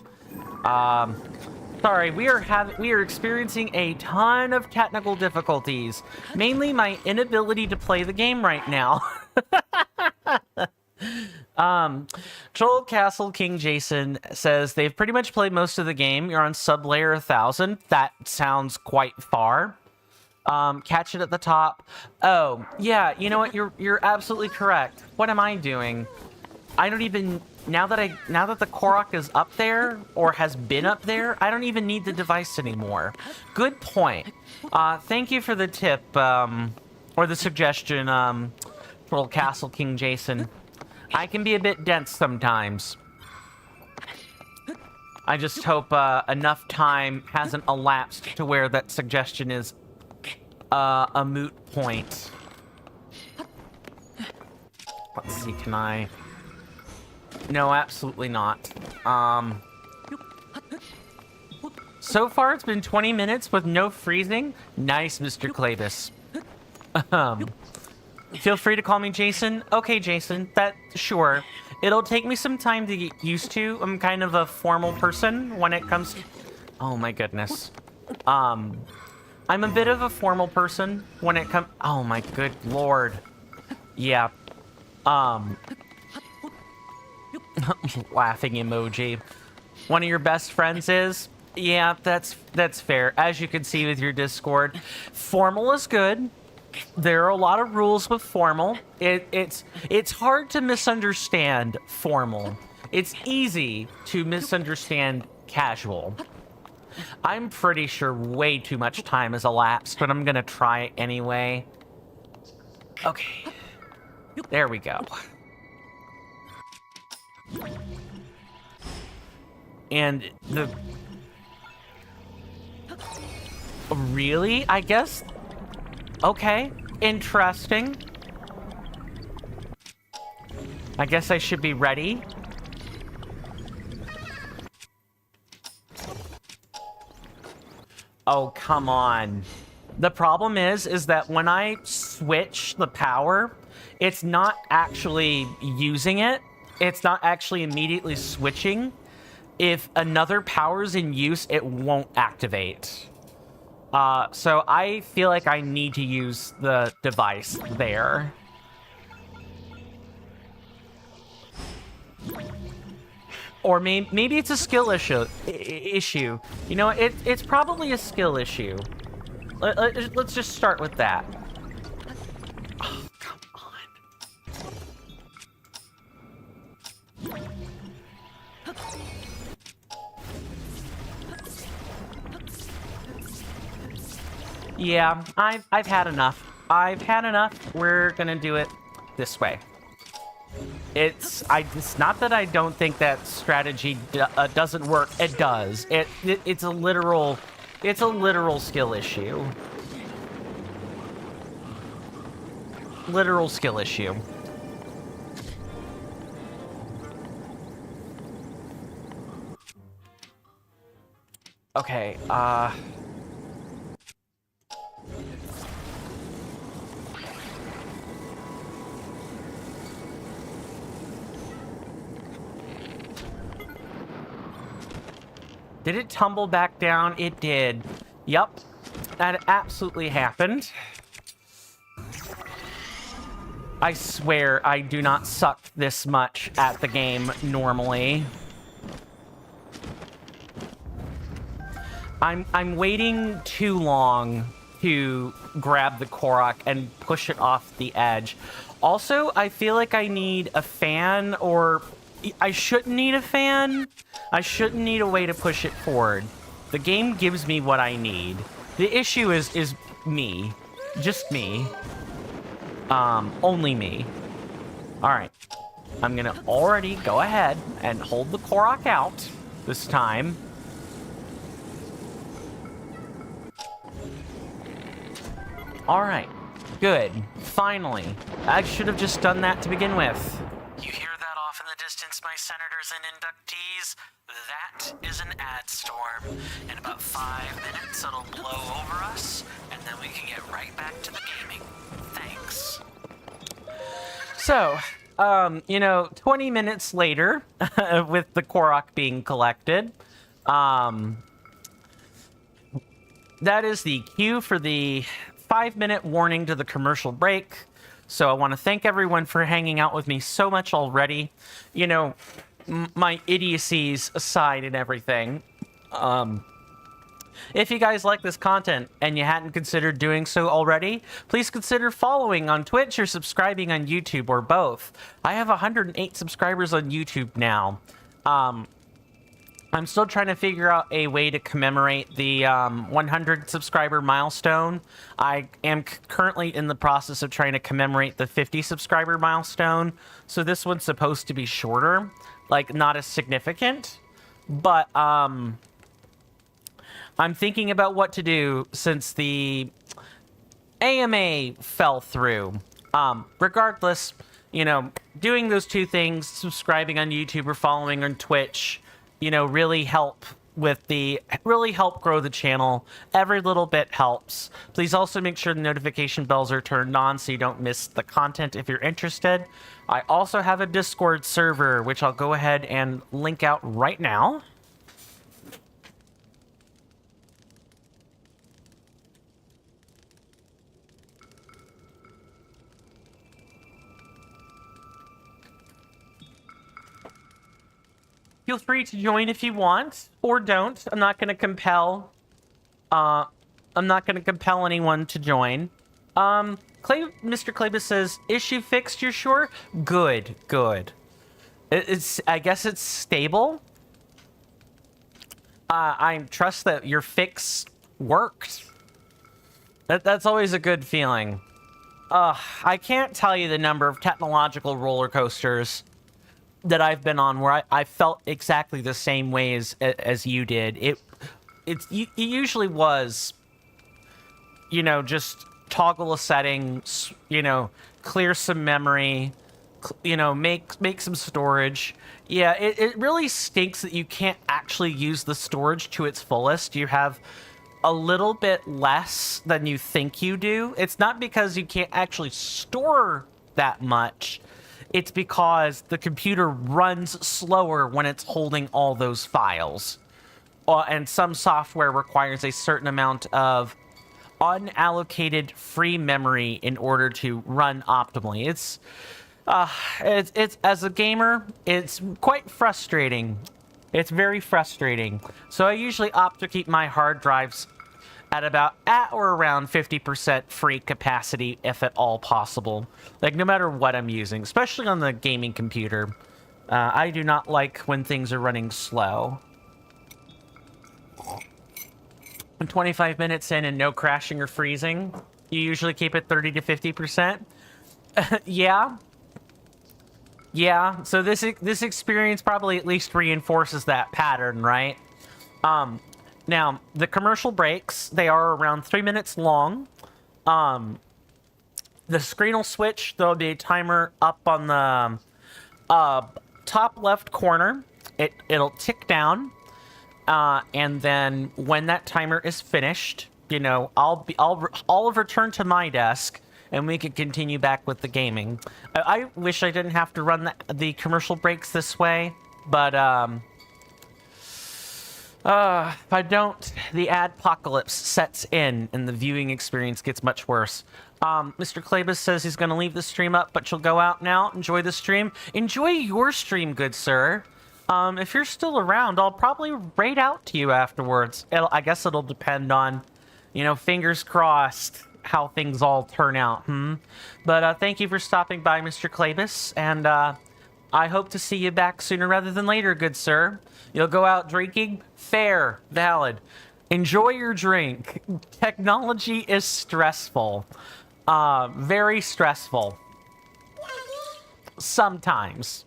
Sorry, we are experiencing a ton of technical difficulties. Mainly my inability to play the game right now. Troll Castle King Jason says they've pretty much played most of the game. You're on sub layer 1000. That sounds quite far. Catch it at the top. Oh, yeah, you know what? You're absolutely correct. What am I doing? I don't even, now that the Korok is up there, or has been up there, I don't even need the device anymore. Good point. Thank you for the tip, or the suggestion, Troll Castle King Jason. I can be a bit dense sometimes. I just hope, enough time hasn't elapsed to where that suggestion is, a moot point. Let's see, can I... No, absolutely not. So far, it's been 20 minutes with no freezing. Nice, Mr. Clavis. Feel free to call me Jason. Okay, Jason. Sure. It'll take me some time to get used to. I'm kind of a formal person when it comes to... Oh, my goodness. I'm a bit of a formal person when it comes... Oh, my good lord. Yeah. Laughing emoji. One of your best friends is? Yeah, that's fair. As you can see with your Discord, formal is good. There are a lot of rules with formal. It's hard to misunderstand formal. It's easy to misunderstand casual. I'm pretty sure way too much time has elapsed, but I'm gonna try it anyway. Okay. There we go. And the... Really? I guess... Okay. Interesting. I guess I should be ready. Oh, come on. The problem is that when I switch the power, it's not actually using it. It's not actually immediately switching. If another power's in use, it won't activate. So I feel like I need to use the device there. Or maybe it's a skill issue. You know, it's probably a skill issue. Let's just start with that. Oh, come on. Yeah, I've had enough. I've had enough. We're gonna do it this way. It's not that I don't think that strategy doesn't work. It does. It's a literal skill issue. Literal skill issue. Okay, did it tumble back down? It did. Yup. That absolutely happened. I swear I do not suck this much at the game normally. I'm waiting too long to grab the Korok and push it off the edge. Also, I feel like I need a fan, or I shouldn't need a fan. I shouldn't need a way to push it forward. The game gives me what I need. The issue is me. Just me. Only me. Alright. I'm gonna already go ahead and hold the Korok out this time. Alright. Good. Finally. I should have just done that to begin with. You hear that off in the distance, my senators and inductees? That is an ad storm. In about 5 minutes, it'll blow over us, and then we can get right back to the gaming. Thanks. So, 20 minutes later, with the Korok being collected, that is the cue for the 5-minute warning to the commercial break. So I want to thank everyone for hanging out with me so much already. You know, my idiocies aside and everything. If you guys like this content and you hadn't considered doing so already, please consider following on Twitch or subscribing on YouTube, or both. I have 108 subscribers on YouTube now. I'm still trying to figure out a way to commemorate the 100 subscriber milestone. I am currently in the process of trying to commemorate the 50 subscriber milestone. So this one's supposed to be shorter, like not as significant. But I'm thinking about what to do since the AMA fell through. Regardless, you know, doing those two things, subscribing on YouTube or following on Twitch, you know, really help grow the channel. Every little bit helps. Please also make sure the notification bells are turned on so you don't miss the content if you're interested. I also have a Discord server, which I'll go ahead and link out right now. Feel free to join if you want, or don't. I'm not going to compel. I'm not going to compel anyone to join. Mr. Claybus says, issue fixed, you're sure? Good, good. I guess it's stable. I trust that your fix worked. That's always a good feeling. I can't tell you the number of technological roller coasters that I've been on where I felt exactly the same way as you did. It usually was, you know, just toggle a setting, you know, clear some memory, you know, make some storage. Yeah, it really stinks that you can't actually use the storage to its fullest. You have a little bit less than you think you do. It's not because you can't actually store that much. It's because the computer runs slower when it's holding all those files. And some software requires a certain amount of unallocated free memory in order to run optimally. Uh, it's as a gamer, it's quite frustrating. It's very frustrating. So I usually opt to keep my hard drives at or around 50% free capacity, if at all possible. Like, no matter what I'm using, especially on the gaming computer. I do not like when things are running slow. 25 minutes in and no crashing or freezing, you usually keep it 30 to 50%. Yeah. Yeah, so this experience probably at least reinforces that pattern, right? Now, the commercial breaks, they are around 3 minutes long. The screen will switch. There'll be a timer up on the top left corner. It'll tick down, and then when that timer is finished, I'll return to my desk, and we can continue back with the gaming. I wish I didn't have to run the commercial breaks this way, but if I don't, the adpocalypse sets in, and the viewing experience gets much worse. Mr. Klebus says he's going to leave the stream up, but you'll go out now. Enjoy the stream. Enjoy your stream, good sir. If you're still around, I'll probably raid out to you afterwards. I guess it'll depend on, fingers crossed, how things all turn out. But thank you for stopping by, Mr. Klebus, and I hope to see you back sooner rather than later, good sir. You'll go out drinking? Fair. Valid. Enjoy your drink. Technology is stressful. Very stressful. Sometimes.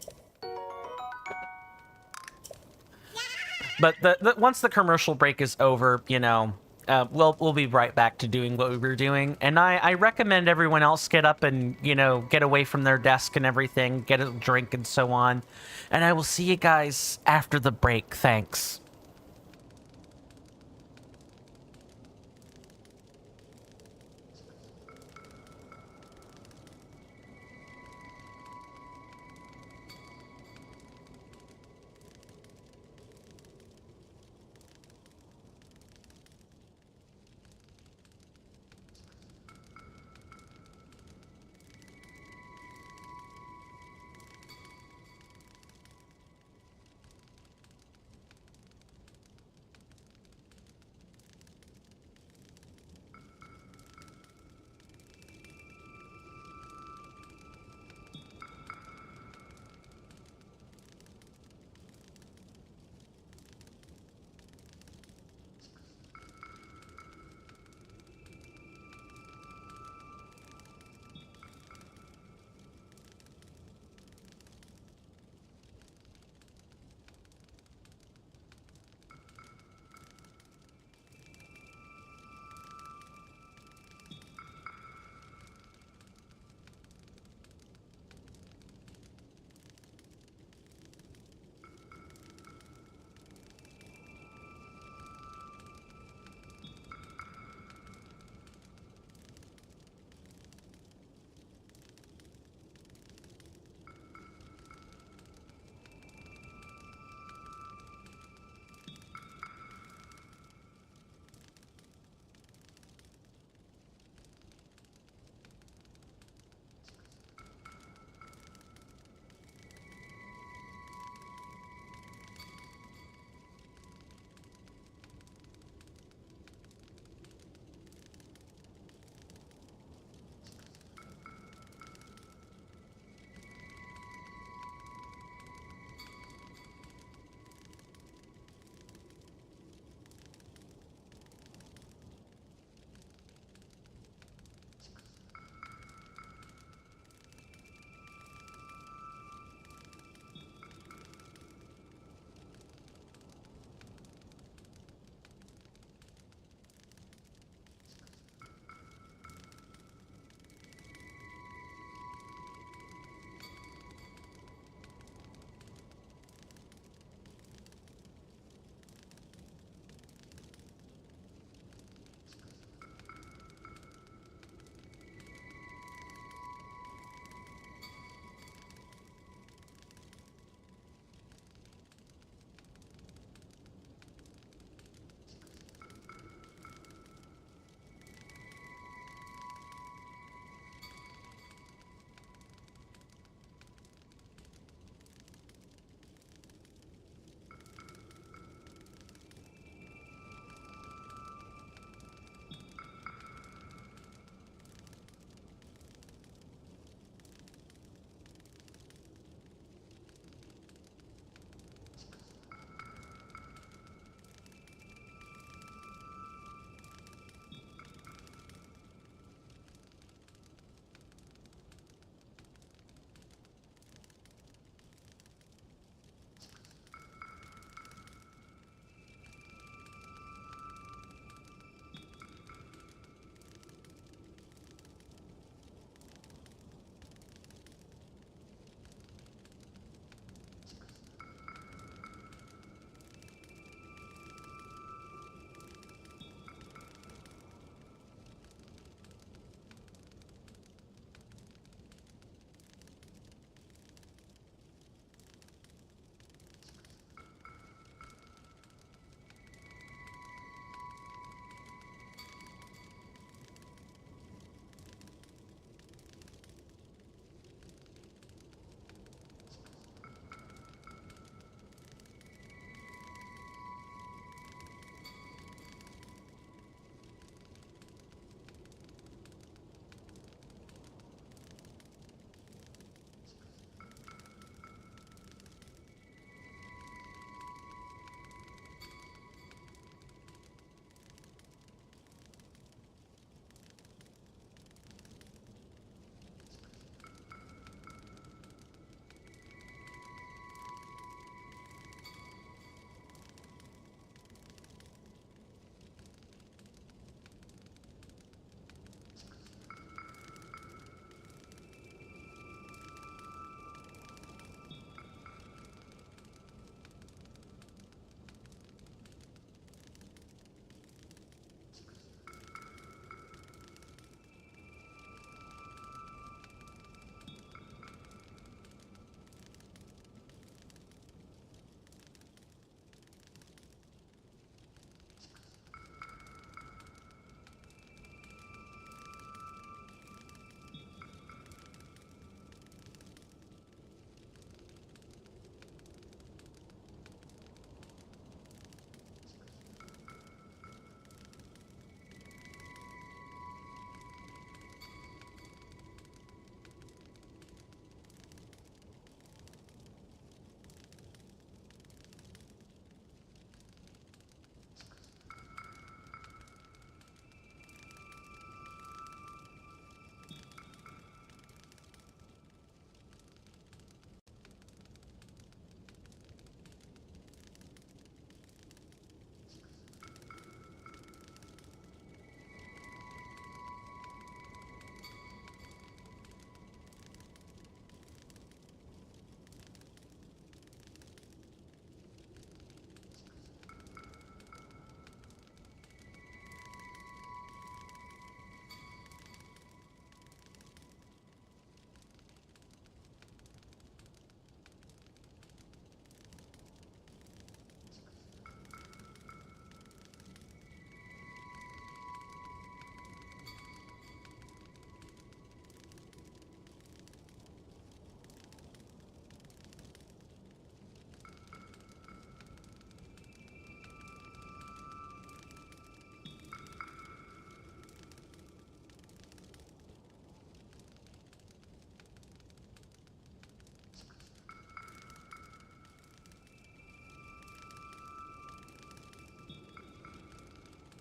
But once the commercial break is over, we'll be right back to doing what we were doing. And I recommend everyone else get up and, get away from their desk and everything, get a drink and so on. And I will see you guys after the break. Thanks.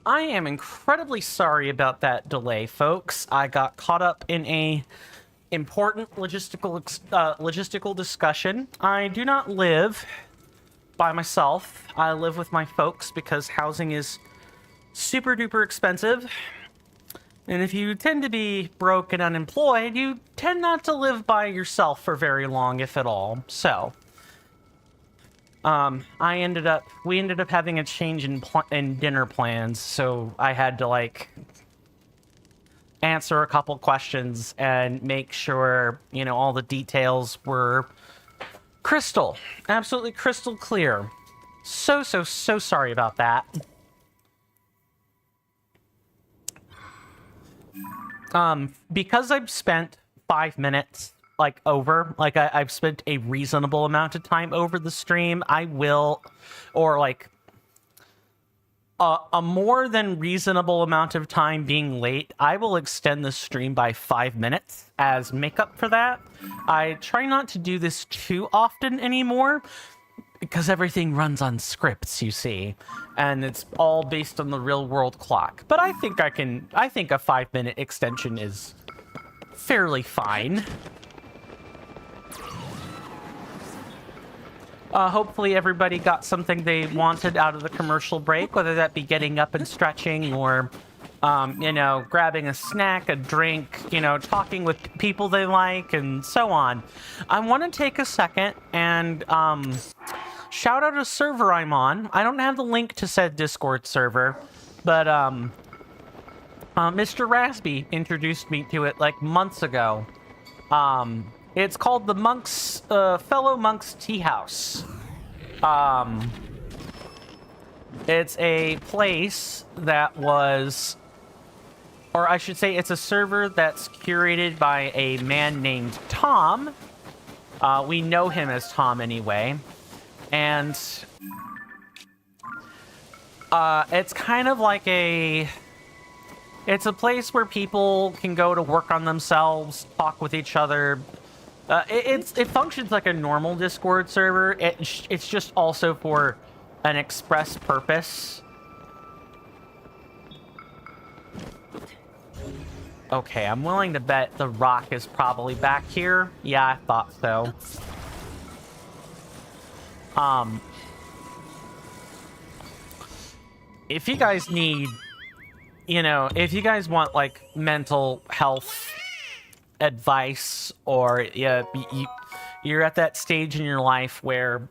I am incredibly sorry about that delay, folks. I got caught up in a important logistical discussion. I do not live by myself. I live with my folks because housing is super duper expensive. And if you tend to be broke and unemployed, you tend not to live by yourself for very long, if at all. So, we ended up having a change in dinner plans, so I had to, like, answer a couple questions and make sure, you know, all the details were absolutely crystal clear. So sorry about that. Because I've spent 5 minutes, like, over, like, I've spent a reasonable amount of time over the stream, I will, or, like, a more than reasonable amount of time being late, I will extend the stream by 5 minutes as makeup for that. I try not to do this too often anymore, because everything runs on scripts, you see, and it's all based on the real world clock. But I think I think a 5-minute extension is fairly fine. Hopefully everybody got something they wanted out of the commercial break, whether that be getting up and stretching or, you know, grabbing a snack, a drink, you know, talking with people they like, and so on. I want to take a second and, shout out a server I'm on. I don't have the link to said Discord server, but, Mr. Rasby introduced me to it, like, months ago. It's called the Fellow Monks Tea House. It's a place that was, or I should say, it's a server that's curated by a man named Tom. We know him as Tom anyway. And it's kind of like it's a place where people can go to work on themselves, talk with each other. It functions like a normal Discord server. It's just also for an express purpose. Okay, I'm willing to bet the rock is probably back here. Yeah, I thought so. If you guys need, you know, if you guys want, like, mental health advice, or you're at that stage in your life where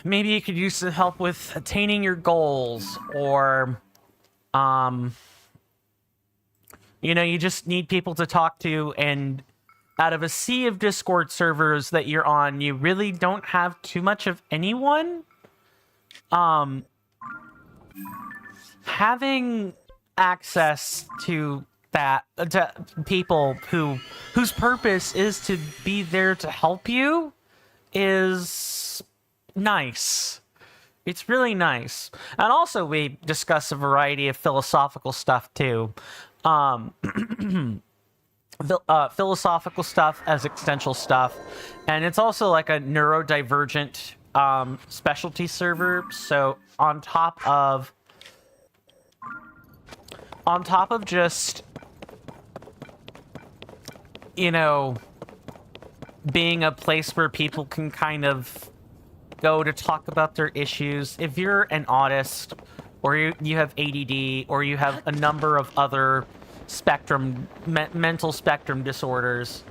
maybe you could use some help with attaining your goals, or, you know, you just need people to talk to, and out of a sea of Discord servers that you're on, you really don't have too much of anyone. Having access to that, to people whose purpose is to be there to help you, is nice. It's really nice. And also, we discuss a variety of philosophical stuff too. Philosophical stuff as existential stuff, and it's also like a neurodivergent specialty server. So on top of just, you know, being a place where people can kind of go to talk about their issues, if you're an autist, or you have ADD, or you have a number of other mental spectrum disorders,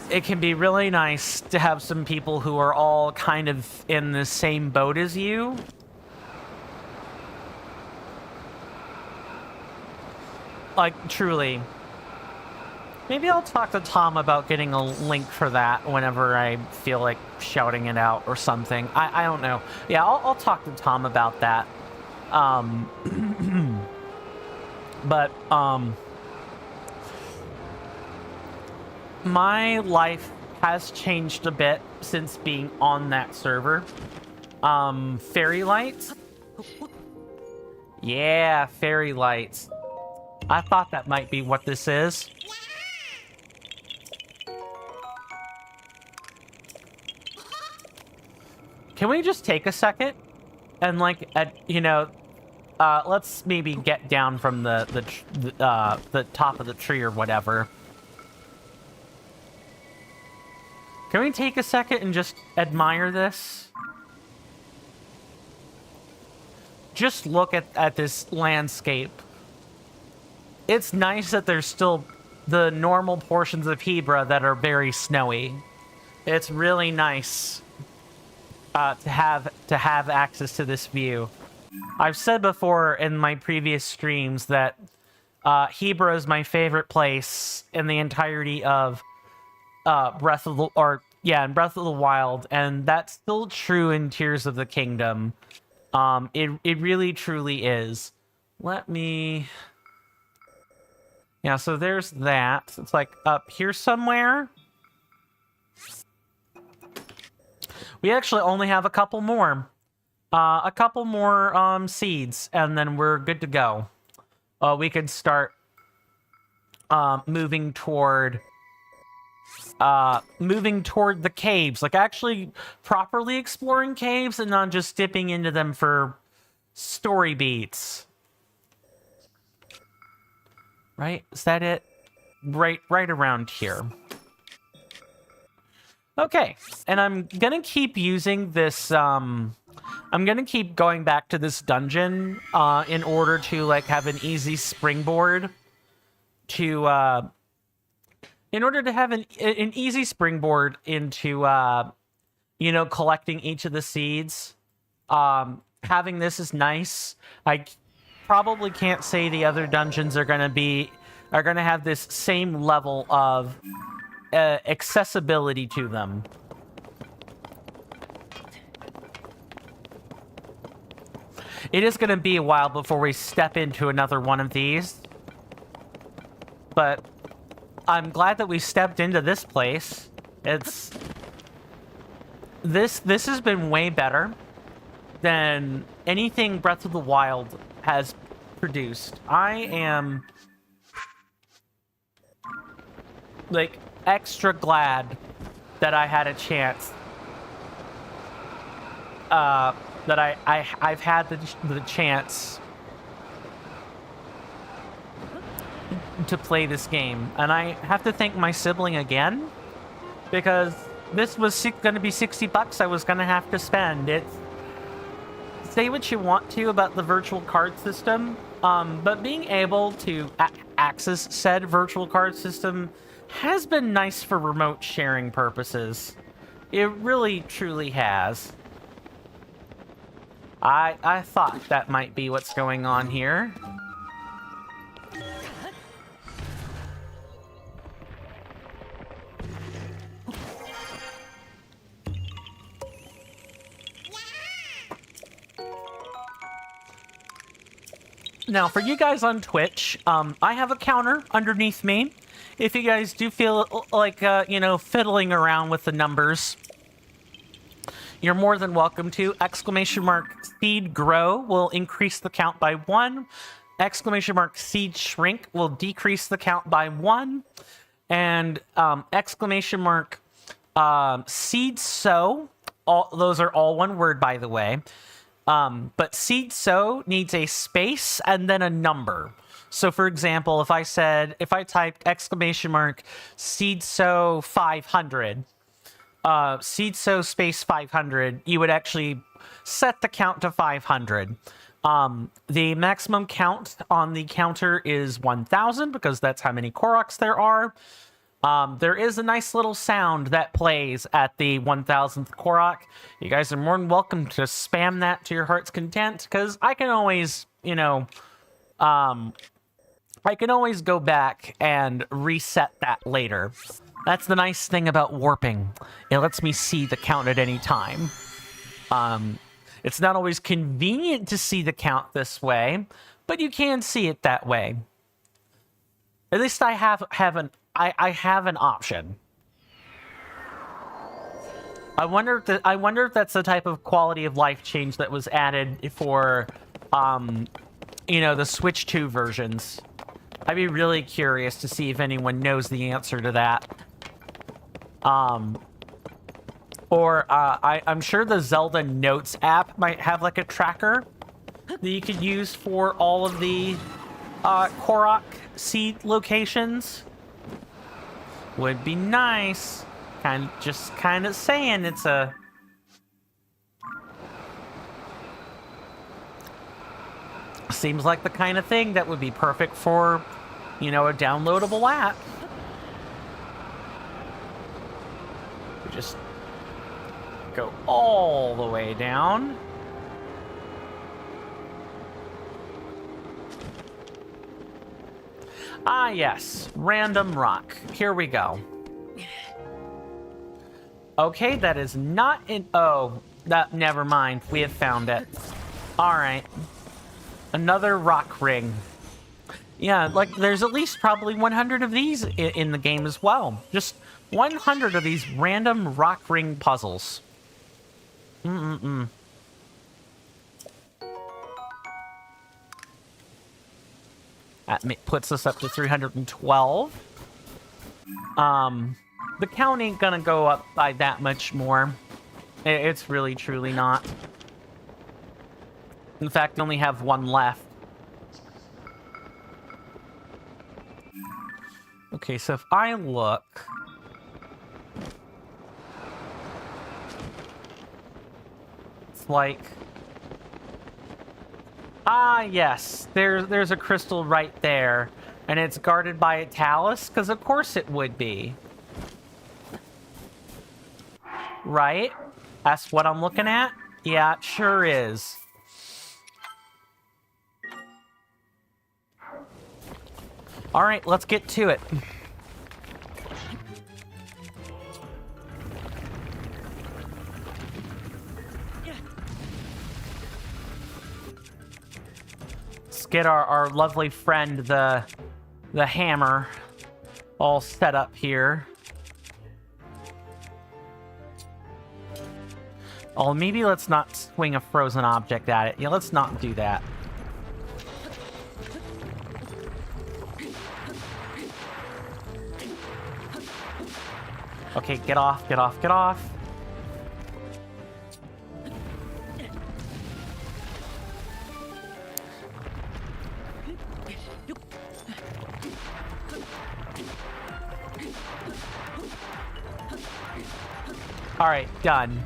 it can be really nice to have some people who are all kind of in the same boat as you. Like, truly. Maybe I'll talk to Tom about getting a link for that whenever I feel like shouting it out or something. I don't know. Yeah, I'll talk to Tom about that. But, my life has changed a bit since being on that server. Fairy lights? Yeah, fairy lights. I thought that might be what this is. Can we just take a second and, like, let's maybe get down from the top of the tree or whatever. Can we take a second and just admire this? Just look at this landscape. It's nice that there's still the normal portions of Hebra that are very snowy. It's really nice to have access to this view. I've said before in my previous streams that Hebra is my favorite place in the entirety of Breath of the Wild, and that's still true in Tears of the Kingdom. It really truly is. Yeah, so there's that. It's like up here somewhere. We actually only have a couple more. Seeds, and then we're good to go. We can start moving toward the caves, like actually properly exploring caves and not just dipping into them for story beats. Right? Is that it? Right around here. Okay, and I'm gonna keep using this, I'm gonna keep going back to this dungeon, in order to, like, have an easy springboard to, in order to have an easy springboard into, you know, collecting each of the seeds. Having this is nice. I probably can't say the other dungeons are gonna have this same level of accessibility to them. It is going to be a while before we step into another one of these, but I'm glad that we stepped into this place. This has been way better than anything Breath of the Wild has produced. I am, like, extra glad that I had a chance, that I've had the chance to play this game. And I have to thank my sibling again, because this was going to be $60 I was going to have to spend. Say what you want to about the virtual card system, but being able to access said virtual card system has been nice for remote sharing purposes. It really, truly has. I thought that might be what's going on here. Now, for you guys on Twitch, I have a counter underneath me. If you guys do feel like, you know, fiddling around with the numbers, you're more than welcome to. !seed grow will increase the count by 1. !seed shrink will decrease the count by 1. And !seed sow, those are all one word, by the way. But seed sow needs a space and then a number. So, for example, if I typed !seed sow 500, seed sow space 500, you would actually set the count to 500. The maximum count on the counter is 1,000 because that's how many Koroks there are. There is a nice little sound that plays at the 1,000th Korok. You guys are more than welcome to spam that to your heart's content, because I can always, you know, I can always go back and reset that later. That's the nice thing about warping. It lets me see the count at any time. It's not always convenient to see the count this way, but you can see it that way. At least I have an option. I wonder if that's the type of quality of life change that was added for, you know, the Switch 2 versions. I'd be really curious to see if anyone knows the answer to that. Or I'm sure the Zelda Notes app might have like a tracker that you could use for all of the Korok seed locations. Would be nice. Just kind of saying it's a... Seems like the kind of thing that would be perfect for, you know, a downloadable app. We just go all the way down. Ah, yes. Random rock. Here we go. Okay, that is not in... Oh, never mind. We have found it. Alright. Another rock ring. Yeah, like, there's at least probably 100 of these in the game as well. Just 100 of these random rock ring puzzles. That puts us up to 312. The count ain't gonna go up by that much more. It's really, truly not. In fact, I only have one left. Okay, so if I look... It's like... Ah, yes. There's a crystal right there. And it's guarded by a talus, because of course it would be. Right? That's what I'm looking at? Yeah, it sure is. Alright, let's get to it. Let's get our lovely friend, the hammer, all set up here. Oh, maybe let's not swing a frozen object at it. Yeah, let's not do that. Okay, get off, get off, get off. All right, done.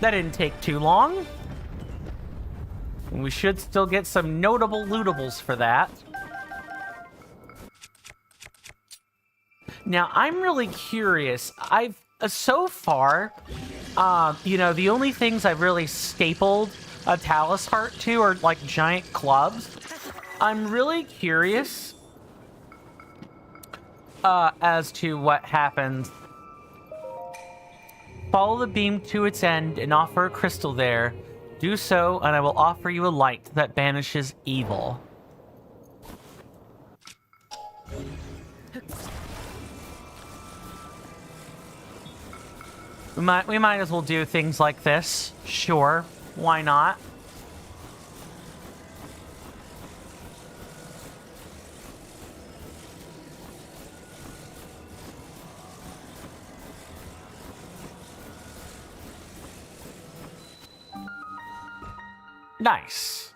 That didn't take too long. We should still get some notable lootables for that. Now, I'm really curious. I've, so far, you know, the only things I've really stapled a Talus Heart to are, like, giant clubs. I'm really curious as to what happens. Follow the beam to its end and offer a crystal there. Do so, and I will offer you a light that banishes evil. We might as well do things like this. Sure, why not? Nice.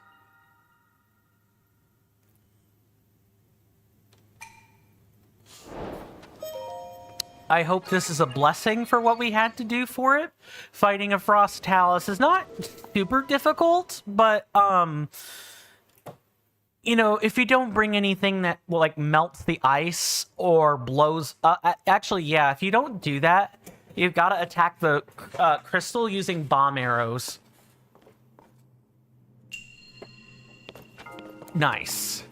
I hope this is a blessing for what we had to do for it. Fighting a Frost Talus is not super difficult, but, you know, if you don't bring anything that, well, like, melts the ice or blows... actually, yeah, if you don't do that, you've got to attack the crystal using bomb arrows. Nice.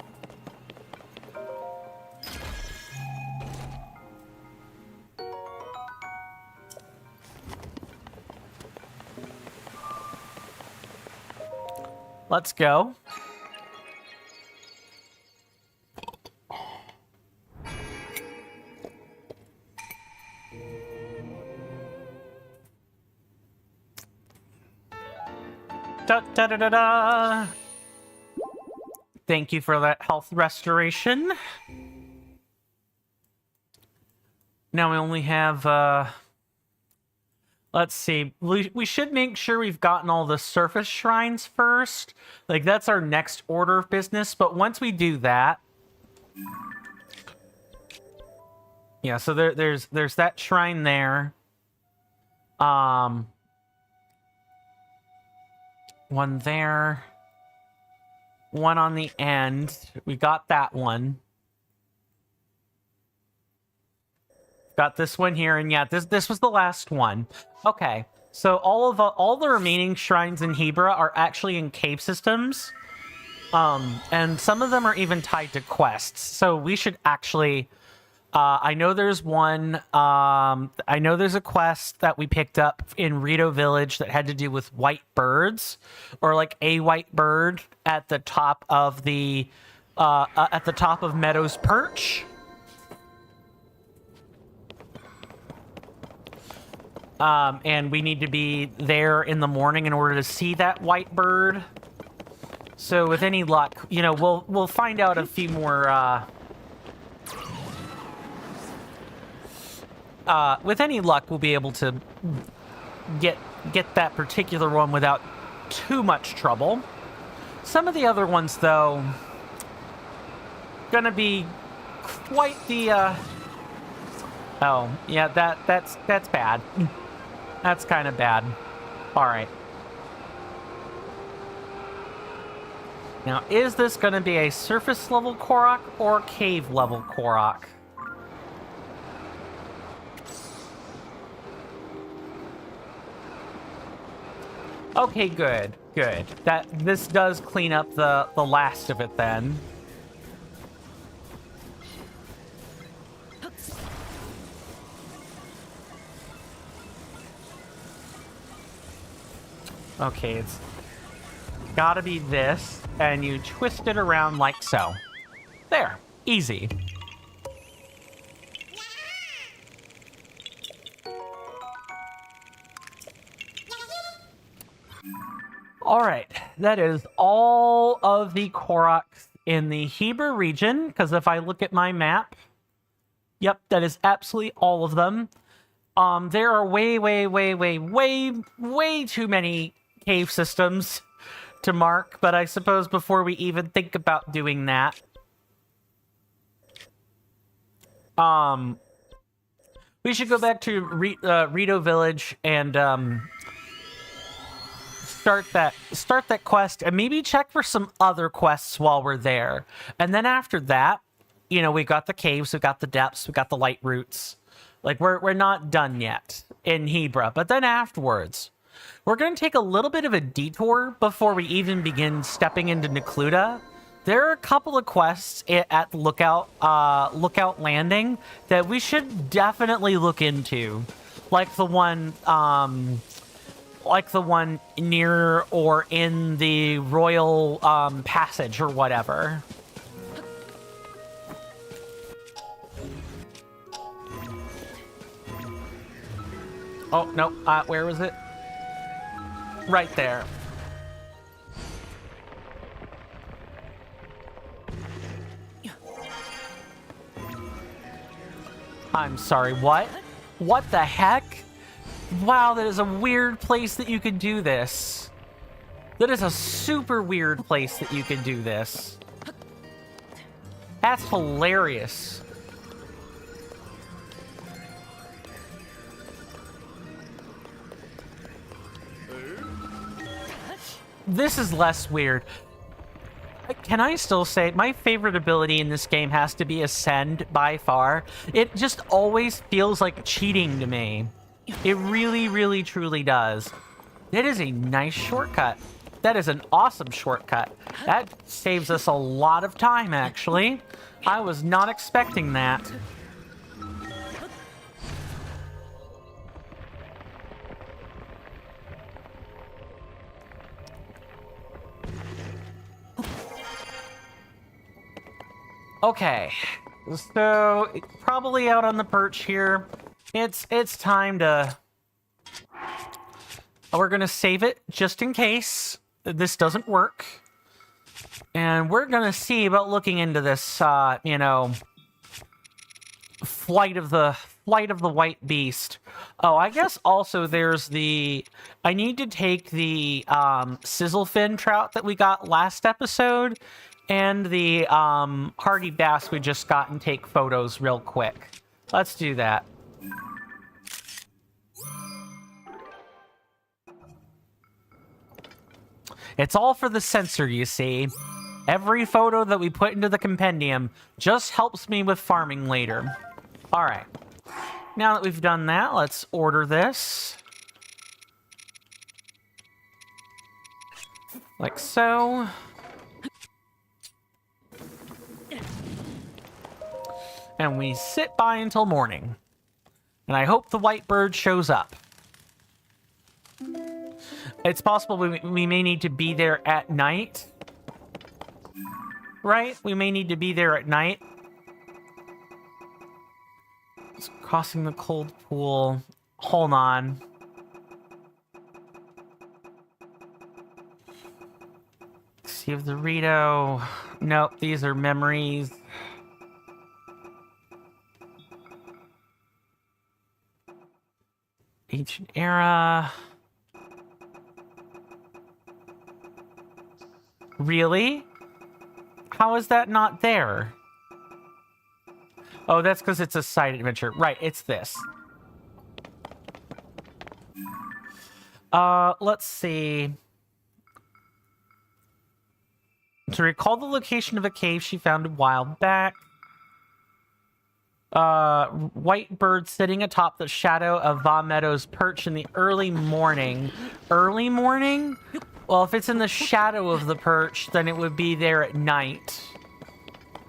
Let's go. Da da da da da. Thank you for that health restoration. Now we only have Let's see. We should make sure we've gotten all the surface shrines first. Like, that's our next order of business. But once we do that... Yeah, so there's that shrine there. One there. One on the end. We got that one. Got this one here, and yeah, this was the last one. Okay, so all the remaining shrines in Hebra are actually in cave systems, and some of them are even tied to quests. So we should actually. I know there's one. I know there's a quest that we picked up in Rito Village that had to do with white birds, or like a white bird at the top of the Meadow's Perch. And we need to be there in the morning in order to see that white bird. So with any luck, you know, we'll find out a few more. With any luck, we'll be able to get that particular one without too much trouble. Some of the other ones, though, gonna be quite the. Oh, yeah, that's bad. That's kind of bad. All right. Now, is this going to be a surface level Korok or cave level Korok? Okay, good. This does clean up the last of it then. Okay, it's gotta be this, and you twist it around like so. There, easy. All right, that is all of the Koroks in the Hebra region, because if I look at my map, yep, that is absolutely all of them. There are way too many cave systems to mark, but I suppose before we even think about doing that, we should go back to Rito Village and start that quest, and maybe check for some other quests while we're there. And then after that, you know, we got the caves, we got the depths, we got the light roots. Like, we're not done yet in Hebra, but then afterwards, we're going to take a little bit of a detour before we even begin stepping into Necluda. There are a couple of quests at Lookout Landing that we should definitely look into, like the one near or in the Royal Passage or whatever. Oh, no, where was it? Right there. I'm sorry, what? What the heck? Wow, that is a weird place that you could do this. That is a super weird place that you could do this. That's hilarious. This is less weird. Can I still say my favorite ability in this game has to be Ascend by far? It just always feels like cheating to me. It really, really, truly does. It is a nice shortcut. That is an awesome shortcut. That saves us a lot of time, actually. I was not expecting that. Okay, so probably out on the perch here. It's time to... We're gonna save it just in case this doesn't work. And we're gonna see about looking into this, you know, flight of the Flight of the White Beast. Oh, I guess also there's the... I need to take the sizzlefin trout that we got last episode and the hardy bass we just got and take photos real quick. Let's do that. It's all for the sensor, you see. Every photo that we put into the compendium just helps me with farming later. All right. Now that we've done that, let's order this. Like so. And we sit by until morning. And I hope the white bird shows up. It's possible we may need to be there at night. Right? We may need to be there at night. It's crossing the cold pool. Hold on. See if the Rito... Nope, these are memories. Ancient era... Really? How is that not there? Oh, that's because it's a side adventure. Right, it's this. Let's see. To recall the location of a cave she found a while back. White bird sitting atop the shadow of Va Meadow's perch in the early morning. Early morning? Well, if it's in the shadow of the perch, then it would be there at night,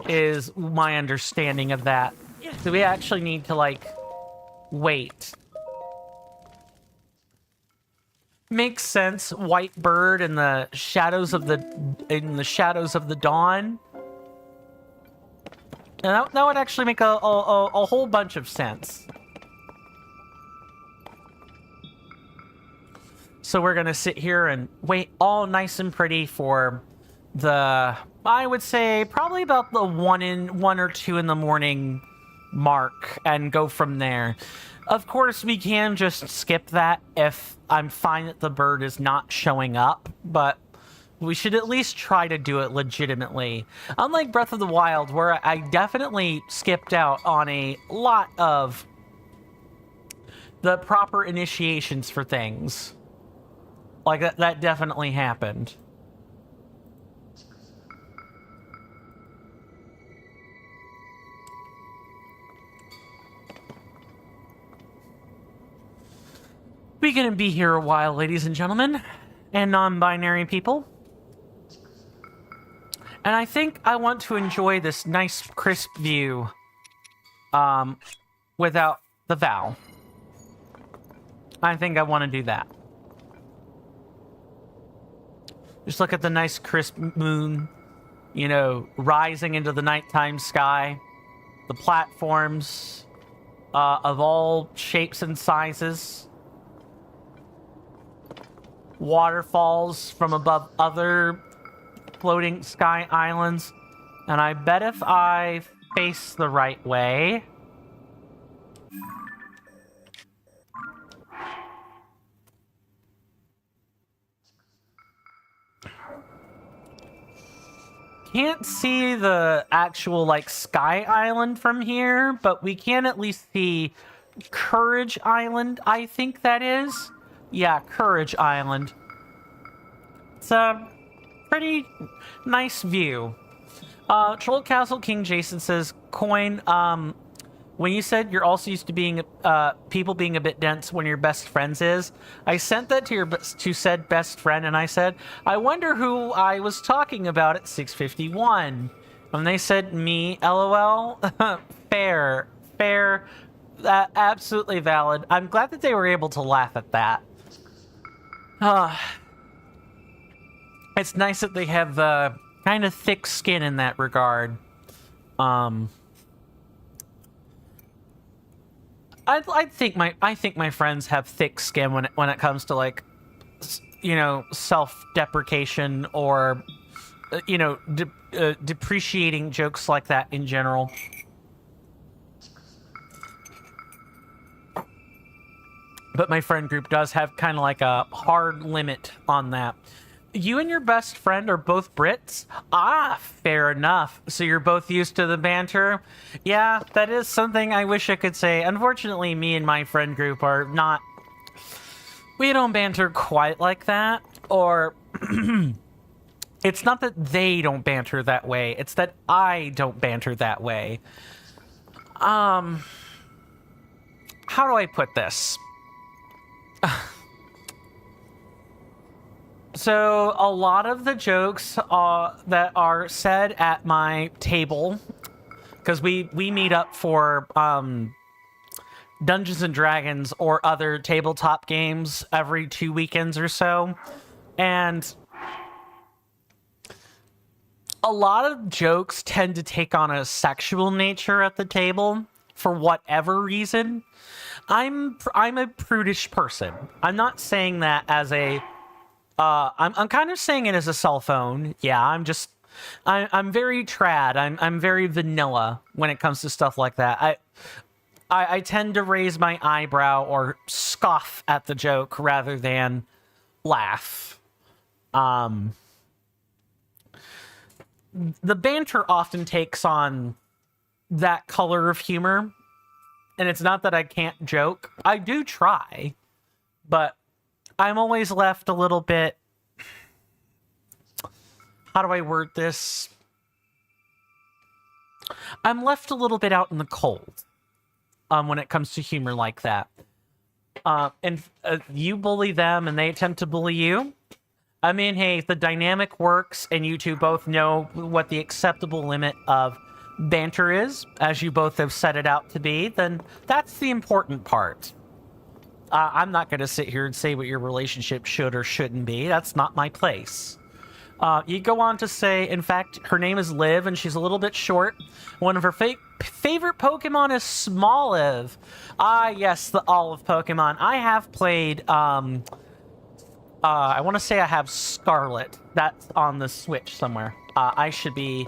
is my understanding of that. So we actually need to, like, wait. Makes sense. White bird in the shadows of the dawn. And that would actually make a whole bunch of sense. So we're gonna sit here and wait all nice and pretty for the, I would say probably about the 1 or 2 in the morning mark and go from there. Of course, we can just skip that if I'm fine that the bird is not showing up, but we should at least try to do it legitimately. Unlike Breath of the Wild, where I definitely skipped out on a lot of the proper initiations for things. Like, that definitely happened. We're gonna be here a while, ladies and gentlemen, and non-binary people. And I think I want to enjoy this nice, crisp view, without the vow. I think I want to do that. Just look at the nice crisp moon, you know, rising into the nighttime sky. The platforms of all shapes and sizes. Waterfalls from above other floating sky islands. And I bet if I face the right way... Can't see the actual, like, Sky Island from here, but we can at least see Courage Island, I think that is. Yeah, Courage Island. It's a pretty nice view. Troll Castle King Jason says, Coin, when you said you're also used to being, people being a bit dense when your best friends is, I sent that to said best friend, and I said, I wonder who I was talking about at 6:51. And they said, me, LOL. Fair. Absolutely valid. I'm glad that they were able to laugh at that. It's nice that they have, kind of thick skin in that regard. I think my friends have thick skin when it comes to, like, you know, self-deprecation or, you know, depreciating jokes like that in general. but my friend group does have kind of like a hard limit on that. You and your best friend are both Brits? Ah, fair enough. So you're both used to the banter? Yeah, that is something I wish I could say. Unfortunately, me and my friend group are not... We don't banter quite like that. Or... It's not that they don't banter that way. It's that I don't banter that way. How do I put this? So a lot of the jokes that are said at my table, because we meet up for Dungeons and Dragons or other tabletop games every 2 weekends or so, and a lot of jokes tend to take on a sexual nature at the table for whatever reason. I'm a prudish person. I'm not saying that as a I'm kind of saying it as a cell phone. Yeah, I'm very trad. I'm very vanilla when it comes to stuff like that. I tend to raise my eyebrow or scoff at the joke rather than laugh. The banter often takes on that color of humor, and it's not that I can't joke. I do try, but I'm always left a little bit... How do I word this? I'm left a little bit out in the cold when it comes to humor like that. And you bully them and they attempt to bully you. I mean, hey, if the dynamic works and you two both know what the acceptable limit of banter is, as you both have set it out to be, then that's the important part. I'm not going to sit here and say what your relationship should or shouldn't be. That's not my place. You go on to say, in fact, her name is Liv, and she's a little bit short. One of her favorite Pokemon is Smoliv. Ah, yes, the olive Pokemon. I have played, I want to say I have Scarlet. That's on the Switch somewhere. I should be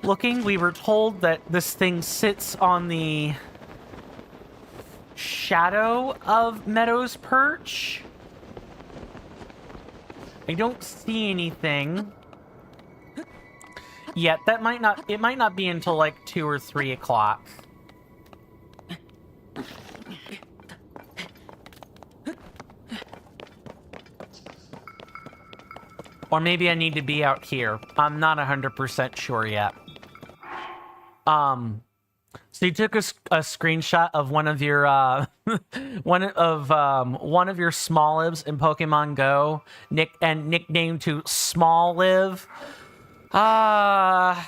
looking. We were told that this thing sits on the shadow of Meadow's Perch. I don't see anything yet. It might not be until like 2 or 3 o'clock. Or maybe I need to be out here. I'm not 100% sure yet. So you took a screenshot of one of your one of your Smolivs in Pokemon Go, nicknamed to Smalliv. I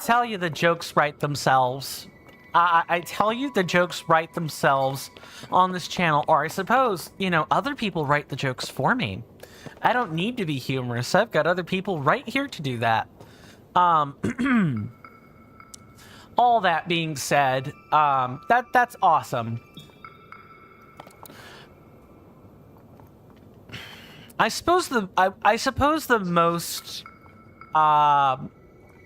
tell you, the jokes write themselves. I tell you, the jokes write themselves on this channel, or I suppose, other people write the jokes for me. I don't need to be humorous. I've got other people right here to do that. All that being said, that's awesome. I suppose the most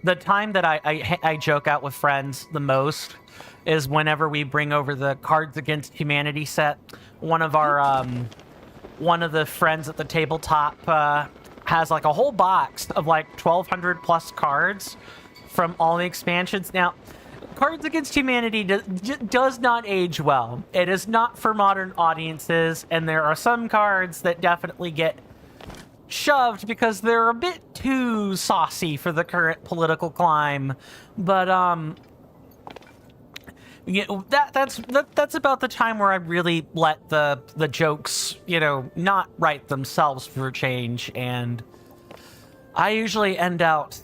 the time that I joke out with friends the most is whenever we bring over the Cards Against Humanity set. One of the friends at the tabletop has like a whole box of like 1,200 plus cards from all the expansions. Now, Cards Against Humanity does not age well. It is not for modern audiences, and there are some cards that definitely get shoved because they're a bit too saucy for the current political climb. But that's about the time where I really let the jokes, not write themselves for a change, and I usually end out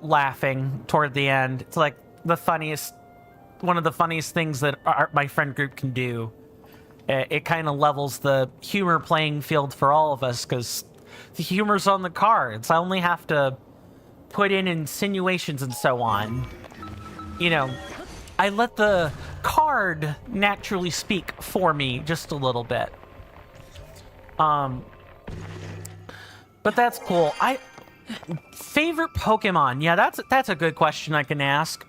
laughing toward the end. It's like one of the funniest things that my friend group can do. It kind of levels the humor playing field for all of us because the humor's on the cards. I only have to put in insinuations and so on. I let the card naturally speak for me just a little bit. But that's cool. Favorite Pokemon? Yeah, that's a good question I can ask.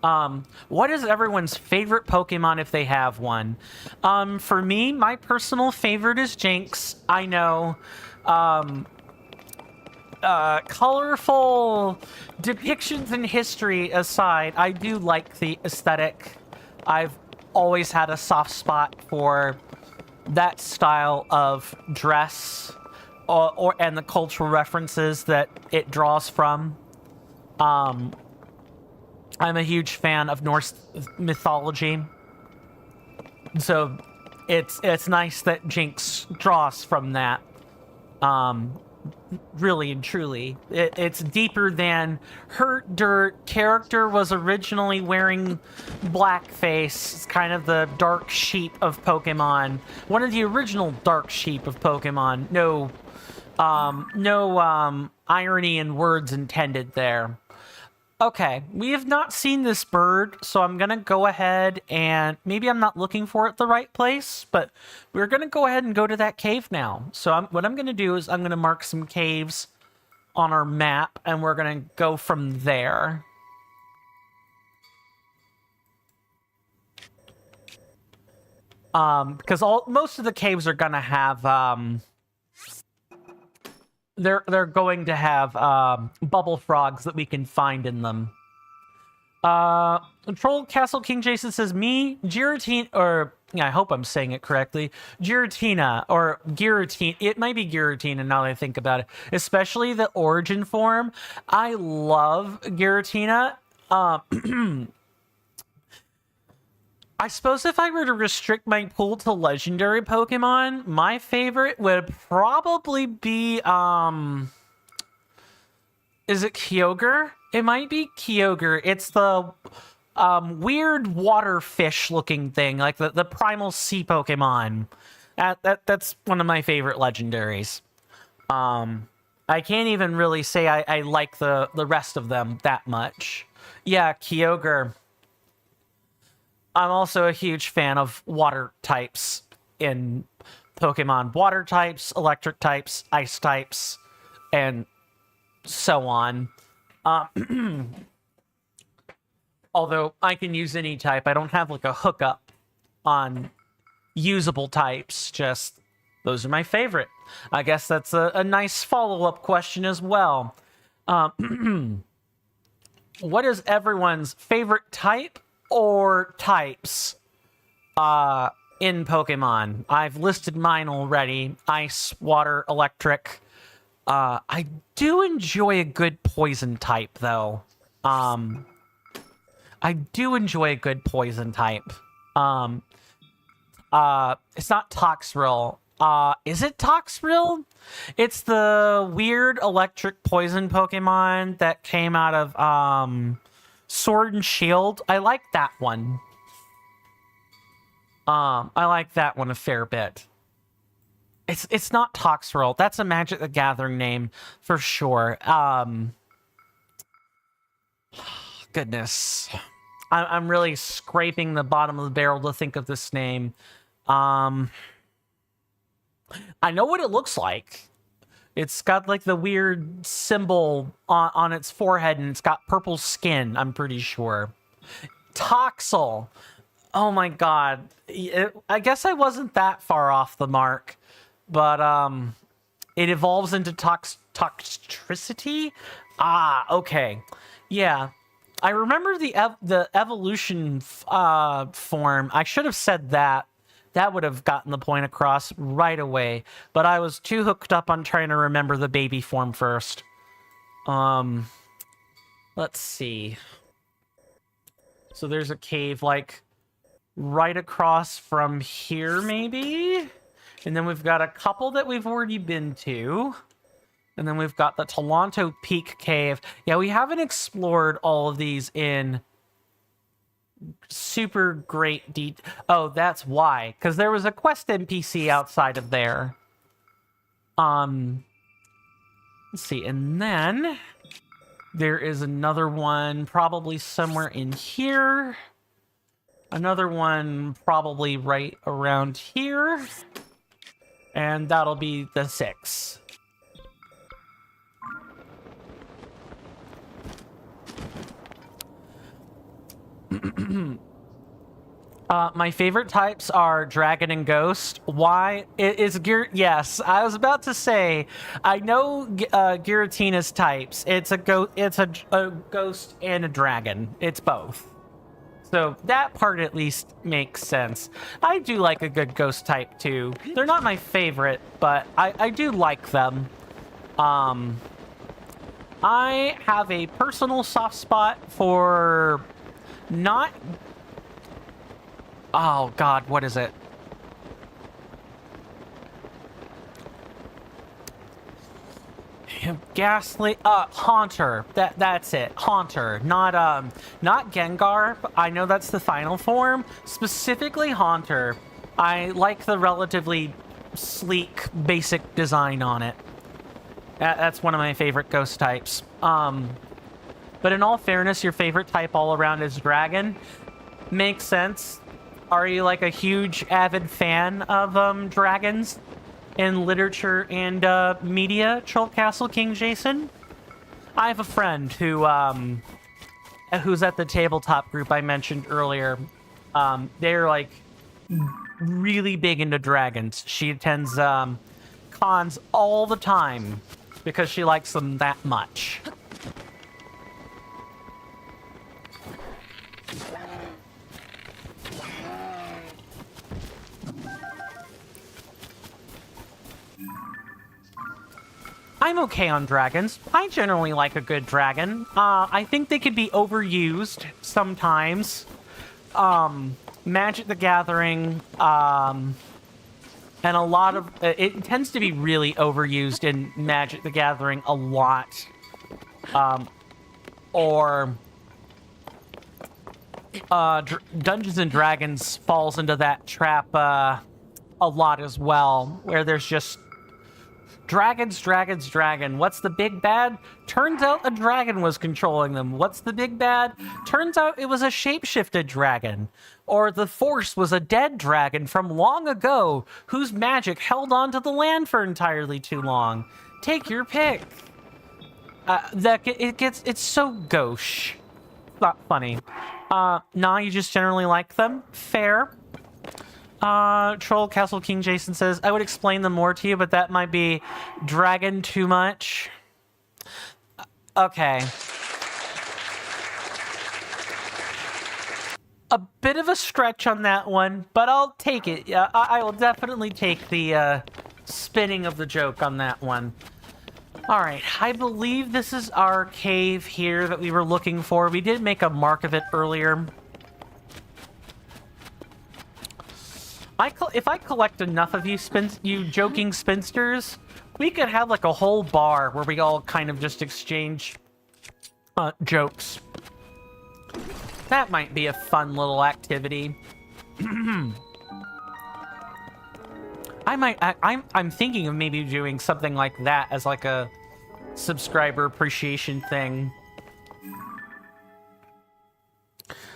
What is everyone's favorite Pokemon if they have one? For me, my personal favorite is Jinx. I know. Colorful depictions in history aside, I do like the aesthetic. I've always had a soft spot for that style of dress and the cultural references that it draws from. I'm a huge fan of Norse mythology, so it's nice that Jinx draws from that. Really and truly, it's deeper than her dirt character was originally wearing blackface. It's kind of the dark sheep of Pokemon, one of the original dark sheep of Pokemon. No irony in words intended there. Okay, we have not seen this bird, so I'm gonna go ahead and maybe I'm not looking for it the right place, but we're gonna go ahead and go to that cave now. So what I'm gonna do is I'm gonna mark some caves on our map, and we're gonna go from there. Because most of the caves are gonna have they're going to have bubble frogs that we can find in them. Troll Castle King Jason says, me, Giratina, or yeah, I hope I'm saying it correctly. Giratina, or Giratina. It might be Giratina now that I think about it. Especially the origin form. I love Giratina. I suppose if I were to restrict my pool to legendary Pokemon, my favorite would probably be, is it Kyogre? It might be Kyogre. It's the weird water fish looking thing, like the primal sea Pokemon. That's one of my favorite legendaries. I can't even really say I like the rest of them that much. Yeah, Kyogre. I'm also a huge fan of water types in Pokemon. Water types, electric types, ice types, and so on. Although I can use any type. I don't have like a hookup on usable types. Just those are my favorite. I guess that's a nice follow-up question as well. What is everyone's favorite type or types in Pokemon? I've listed mine already. Ice, water, electric. I do enjoy a good poison type, though. I do enjoy a good poison type. It's not Toxrill. Is it Toxrill? It's the weird electric poison Pokemon that came out of, Sword and Shield. I like that one. I like that one a fair bit. It's not Toxrill. That's a Magic the Gathering name for sure. Goodness. I'm really scraping the bottom of the barrel to think of this name. I know what it looks like. It's got like the weird symbol on its forehead, and it's got purple skin, I'm pretty sure. Toxel. Oh my god. I guess I wasn't that far off the mark. But it evolves into toxicity? Ah, okay. Yeah. I remember the evolution form. I should have said that. That would have gotten the point across right away. But I was too hooked up on trying to remember the baby form first. Let's see. So there's a cave, like, right across from here, maybe? And then we've got a couple that we've already been to. And then we've got the Toronto Peak Cave. Yeah, we haven't explored all of these in super great detail. Oh, that's why. Because there was a quest NPC outside of there. Let's see. And then there is another one probably somewhere in here. Another one probably right around here. And that'll be the 6. My favorite types are Dragon and Ghost. Why? It is Yes, I was about to say. I know Giratina's types. It's a ghost and a dragon. It's both. So that part at least makes sense. I do like a good ghost type too. They're not my favorite, but I do like them. I have a personal soft spot for not... Oh, God, what is it? Ghastly, Haunter. That's it. Haunter. Not Gengar. But I know that's the final form. Specifically Haunter. I like the relatively sleek, basic design on it. That's one of my favorite ghost types. But in all fairness, your favorite type all around is Dragon. Makes sense. Are you like a huge avid fan of dragons in literature and media, Troll Castle King Jason? I have a friend who who's at the tabletop group I mentioned earlier. They're like really big into dragons. She attends cons all the time because she likes them that much. I'm okay on dragons. I generally like a good dragon. I think they could be overused sometimes. Magic the Gathering, and a lot of... it tends to be really overused in Magic the Gathering a lot. Dungeons and Dragons falls into that trap a lot as well, where there's just... Dragon. What's the big bad? Turns out a dragon was controlling them. What's the big bad? Turns out it was a shapeshifted dragon. Or the Force was a dead dragon from long ago whose magic held on to the land for entirely too long. Take your pick. It's so gauche. Not funny. Nah, you just generally like them. Fair. Troll Castle King Jason says, I would explain them more to you, but that might be dragon too much. Okay. A bit of a stretch on that one, but I'll take it. Yeah, I will definitely take the spinning of the joke on that one. All right, I believe this is our cave here that we were looking for. We did make a mark of it earlier. If I collect enough of you joking spinsters, we could have like a whole bar where we all kind of just exchange jokes. That might be a fun little activity. I'm thinking of maybe doing something like that as like a subscriber appreciation thing.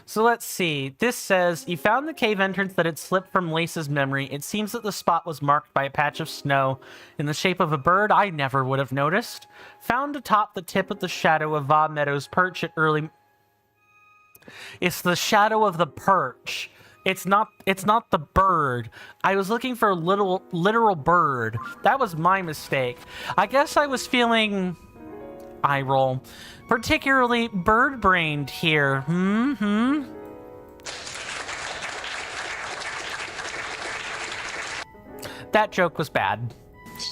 So let's see. This says, you found the cave entrance that had slipped from Lace's memory. It seems that the spot was marked by a patch of snow in the shape of a bird I never would have noticed. Found atop the tip of the shadow of Va Meadow's perch at early... It's the shadow of the perch. It's not the bird. I was looking for a literal bird. That was my mistake. I guess I was feeling... eye roll. Particularly bird-brained here. That joke was bad.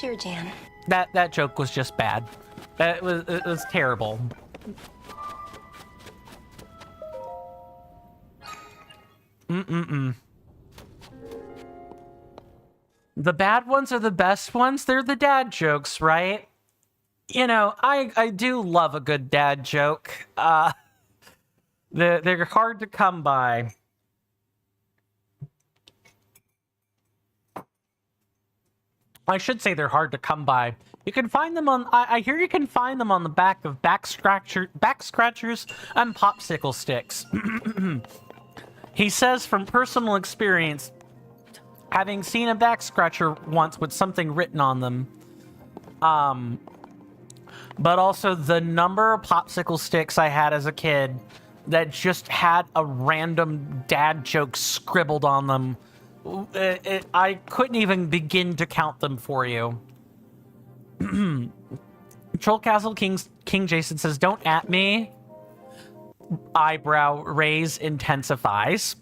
Sure, Jan. That joke was just bad. It was terrible. The bad ones are the best ones. They're the dad jokes, right? You know, I do love a good dad joke. They're hard to come by. I should say they're hard to come by. You can find them on... I hear you can find them on the back of back scratchers and popsicle sticks. He says from personal experience, having seen a back scratcher once with something written on them, but also the number of popsicle sticks I had as a kid that just had a random dad joke scribbled on them. I couldn't even begin to count them for you. Troll Castle King Jason says, "Don't at me." Eyebrow raise intensifies.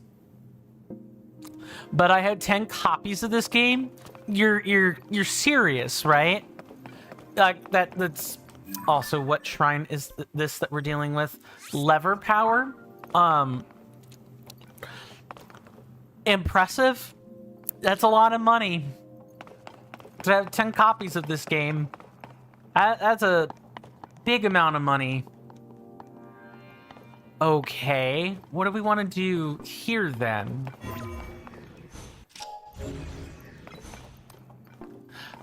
But I had 10 copies of this game. You're serious, right? Like that's also what shrine is this that we're dealing with? Lever power. Impressive. That's a lot of money to have 10 copies of this game. That's a big amount of money. Okay, what do we want to do here then?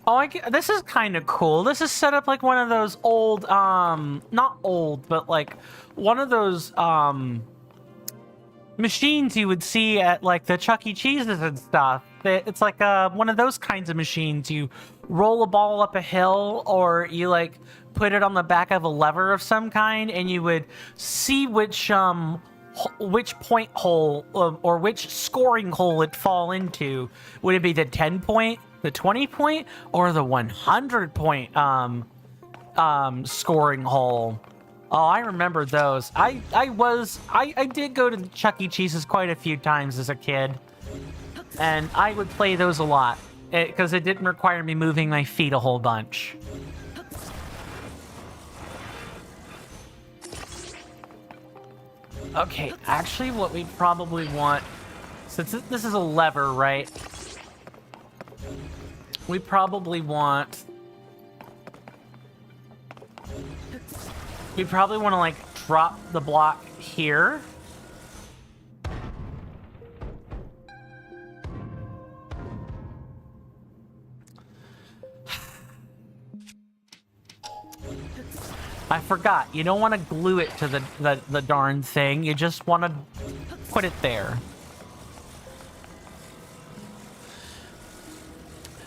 Oh, this is kind of cool. This is set up like one of those old, not old, but like one of those, machines you would see at like the Chuck E. Cheese's and stuff. It's like one of those kinds of machines. You roll a ball up a hill, or you like put it on the back of a lever of some kind, and you would see which point hole or which scoring hole it'd fall into. Would it be the 10 point, the 20 point, or the 100 point scoring hole? Oh, I remember those. I did go to Chuck E. Cheese's quite a few times as a kid, and I would play those a lot because it didn't require me moving my feet a whole bunch. Okay, actually what we probably want, since this is a lever, right? We probably want... We probably want to, like, drop the block here. I forgot. You don't want to glue it to the darn thing. You just want to put it there.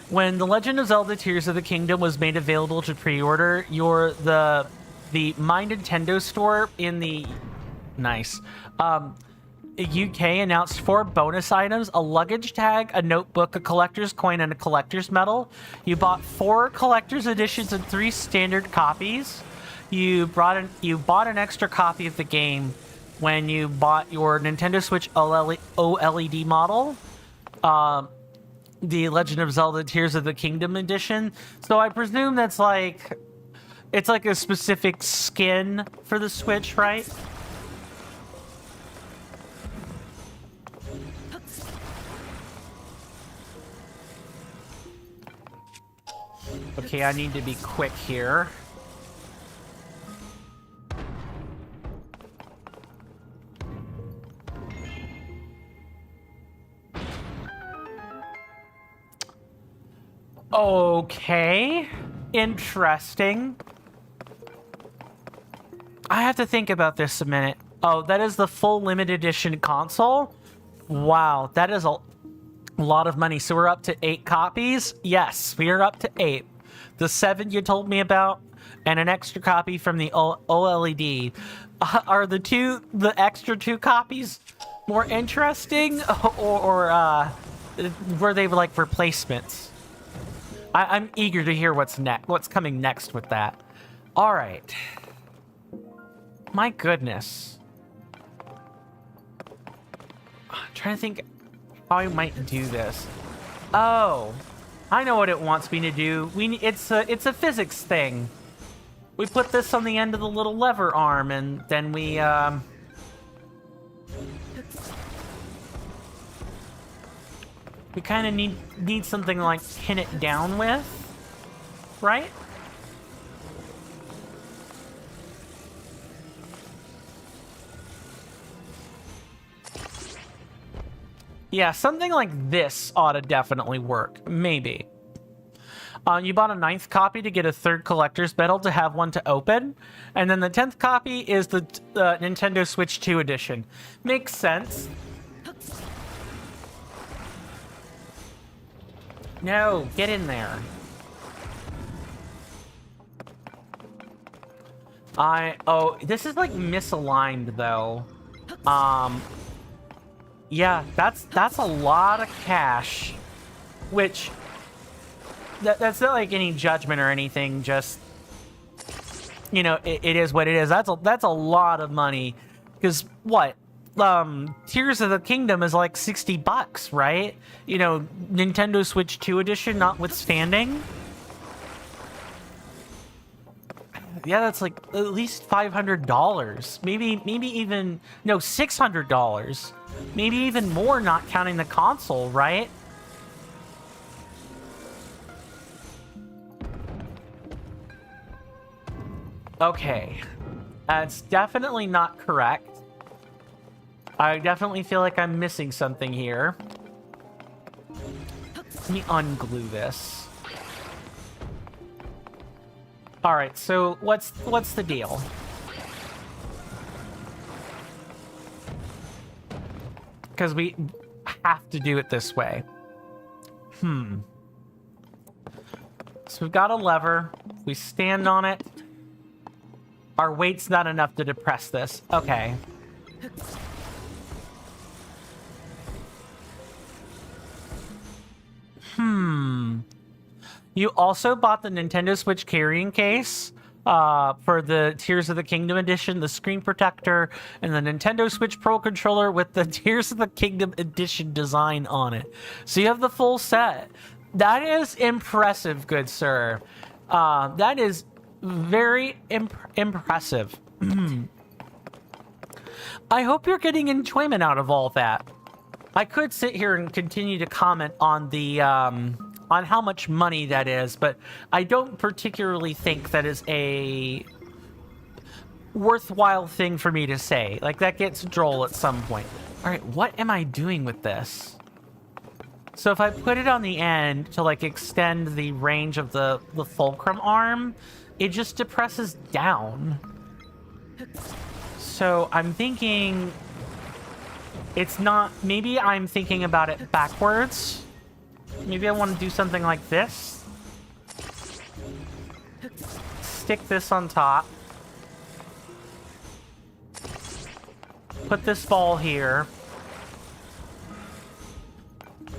When The Legend of Zelda Tears of the Kingdom was made available to pre-order, the My Nintendo store in the UK announced 4 bonus items: a luggage tag, a notebook, a collector's coin, and a collector's medal. You bought 4 collector's editions and 3 standard copies. You bought an extra copy of the game when you bought your Nintendo Switch OLED model, the Legend of Zelda Tears of the Kingdom edition. So I presume that's like, it's like a specific skin for the Switch, right? Okay, I need to be quick here. Okay, interesting. I have to think about this a minute. Oh, that is the full limited edition console? Wow, that is a lot of money. So we're up to 8 copies? Yes, we are up to 8. The 7 you told me about, and an extra copy from the OLED. Are the extra 2 copies more interesting, or were they like replacements? I'm eager to hear what's coming next with that. All right. My goodness. I'm trying to think how I might do this. Oh, I know what it wants me to do. It's a physics thing. We put this on the end of the little lever arm, and then we kind of need something to, like, pin it down with, right? Yeah, something like this ought to definitely work. Maybe. You bought a 9th copy to get a 3rd collector's medal to have one to open. And then the 10th copy is the Nintendo Switch 2 edition. Makes sense. No, get in there. Oh, this is like misaligned though. Yeah, that's a lot of cash, which that's not like any judgment or anything, just, you know, it is what it is. That's a lot of money, because what, Tears of the Kingdom is like $60, right? You know, Nintendo Switch 2 edition notwithstanding. Yeah, that's like at least $500. Maybe even, no, $600. Maybe even more, not counting the console, right? Okay. That's definitely not correct. I definitely feel like I'm missing something here. Let me unglue this. All right, so what's the deal? Because we have to do it this way. So we've got a lever. We stand on it. Our weight's not enough to depress this. Okay. You also bought the Nintendo Switch carrying case for the Tears of the Kingdom edition, the screen protector, and the Nintendo Switch Pro controller with the Tears of the Kingdom edition design on it. So you have the full set. That is impressive, good sir. That is very impressive. I hope you're getting enjoyment out of all that. I could sit here and continue to comment on the on how much money that is, but I don't particularly think that is a worthwhile thing for me to say. Like, that gets droll at some point. All right, what am I doing with this? So if I put it on the end to like extend the range of the fulcrum arm, it just depresses down. So I'm thinking it's not, maybe I'm thinking about it backwards. Maybe I want to do something like this. Stick this on top. Put this ball here.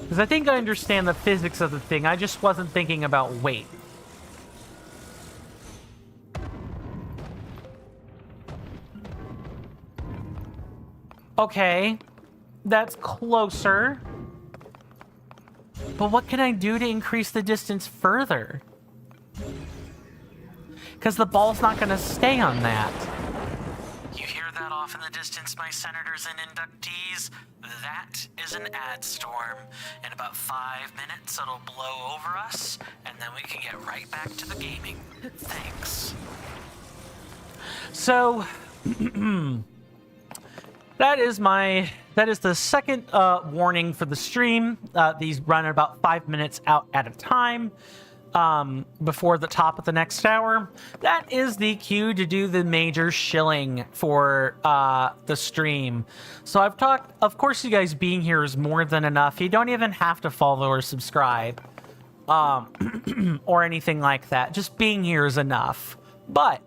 Because I think I understand the physics of the thing. I just wasn't thinking about weight. Okay. That's closer. But what can I do to increase the distance further? Because the ball's not going to stay on that. You hear that off in the distance, my senators and inductees? That is an ad storm. In about 5 minutes, it'll blow over us, and then we can get right back to the gaming. Thanks. So, that is the second warning for the stream. These run about 5 minutes out at a time. Before the top of the next hour. That is the cue to do the major shilling for the stream. So I've talked, of course you guys being here is more than enough. You don't even have to follow or subscribe or anything like that. Just being here is enough. But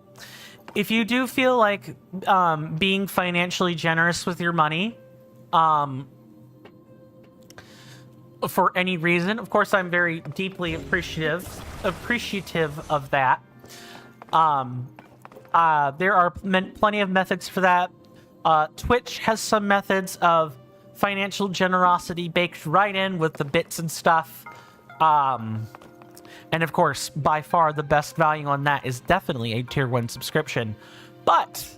if you do feel like being financially generous with your money, for any reason, of course, I'm very deeply appreciative of that. There are plenty of methods for that. Twitch has some methods of financial generosity baked right in with the bits and stuff. And of course, by far the best value on that is definitely a tier 1 subscription. But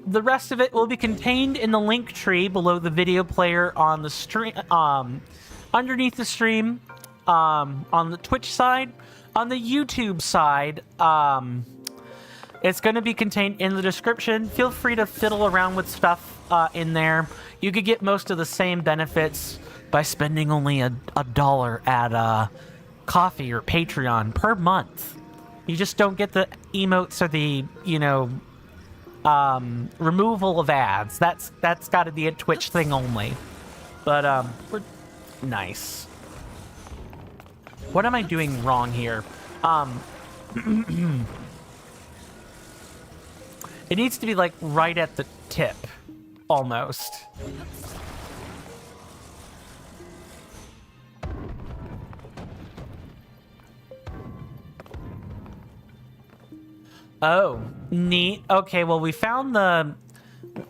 the rest of it will be contained in the link tree below the video player on the stream, underneath the stream, on the Twitch side. On the YouTube side, it's going to be contained in the description. Feel free to fiddle around with stuff in there. You could get most of the same benefits by spending only a dollar at Coffee or Patreon per month. You just don't get the emotes or the, you know, removal of ads. That's got to be a Twitch thing only. But we're nice. What am I doing wrong here? It needs to be like right at the tip. almost. Oh, neat. Okay, well, we found the...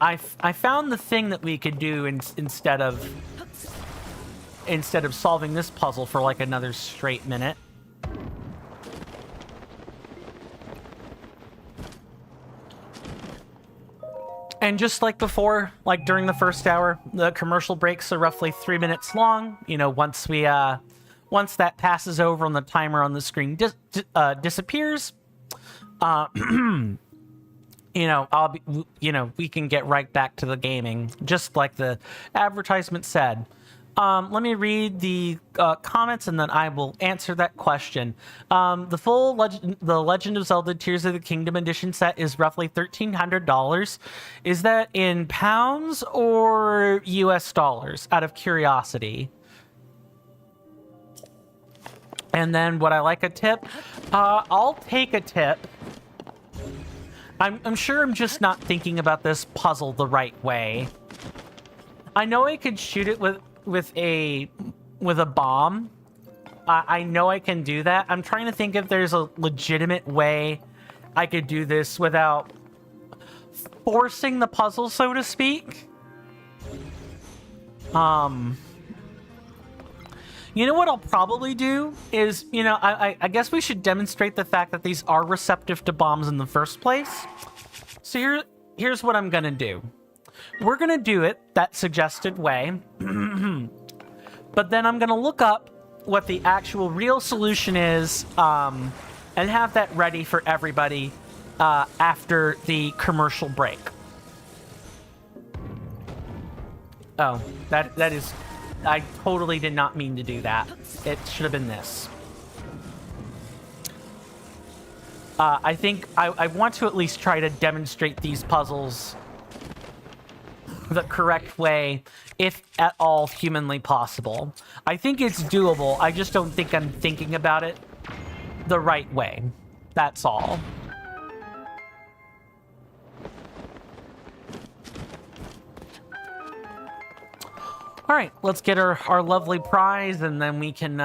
I found the thing that we could do instead of solving this puzzle for like another straight minute. And just like before, like during the first hour, the commercial breaks are roughly 3 minutes long. You know, once that passes over and the timer on the screen disappears, you know, we can get right back to the gaming, just like the advertisement said. Let me read the comments and then I will answer that question. The full The Legend of Zelda Tears of the Kingdom edition set is roughly $1,300. Is that in pounds or US dollars, out of curiosity? And then would I like a tip? I'll take a tip. I'm sure I'm just not thinking about this puzzle the right way. I know I could shoot it with a bomb. I know I can do that. I'm trying to think if there's a legitimate way I could do this without forcing the puzzle, so to speak. You know what I'll probably do is, you know, I guess we should demonstrate the fact that these are receptive to bombs in the first place. So here's what I'm gonna do. We're gonna do it that suggested way, but then I'm gonna look up what the actual real solution is, and have that ready for everybody after the commercial break. Oh, that is... I totally did not mean to do that. It should have been this. I think I want to at least try to demonstrate these puzzles the correct way, if at all humanly possible. I think it's doable. I just don't think I'm thinking about it the right way. That's all. All right, let's get our lovely prize, and then we can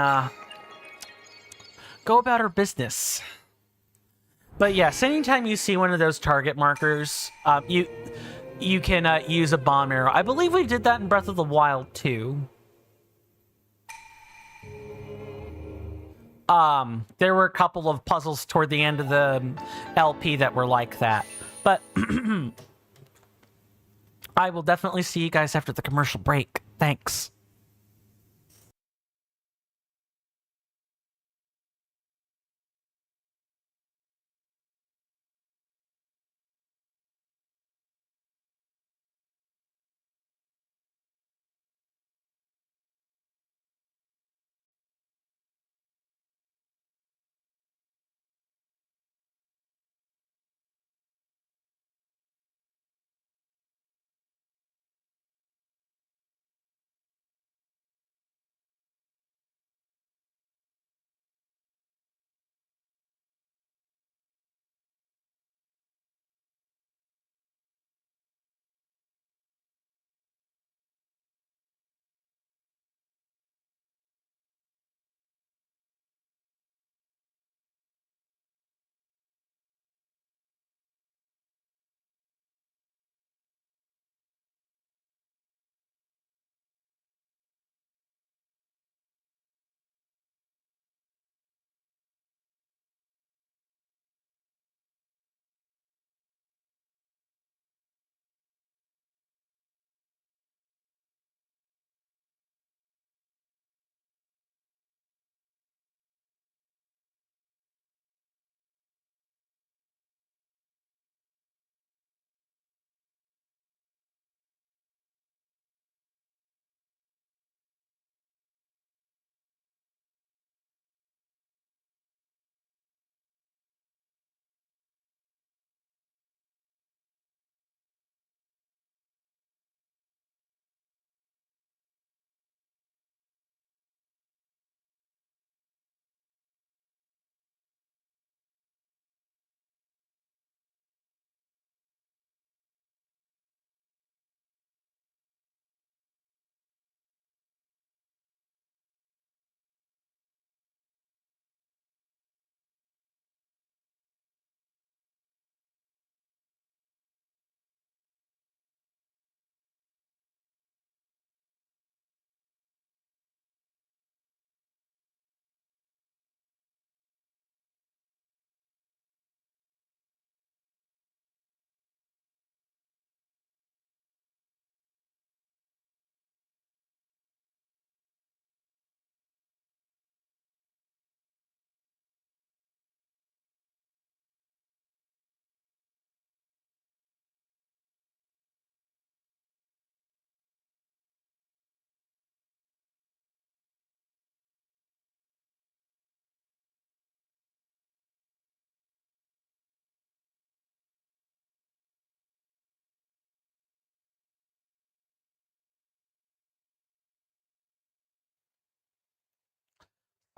go about our business. But yes, anytime you see one of those target markers, you can use a bomb arrow. I believe we did that in Breath of the Wild too. There were a couple of puzzles toward the end of the LP that were like that. But I will definitely see you guys after the commercial break. Thanks.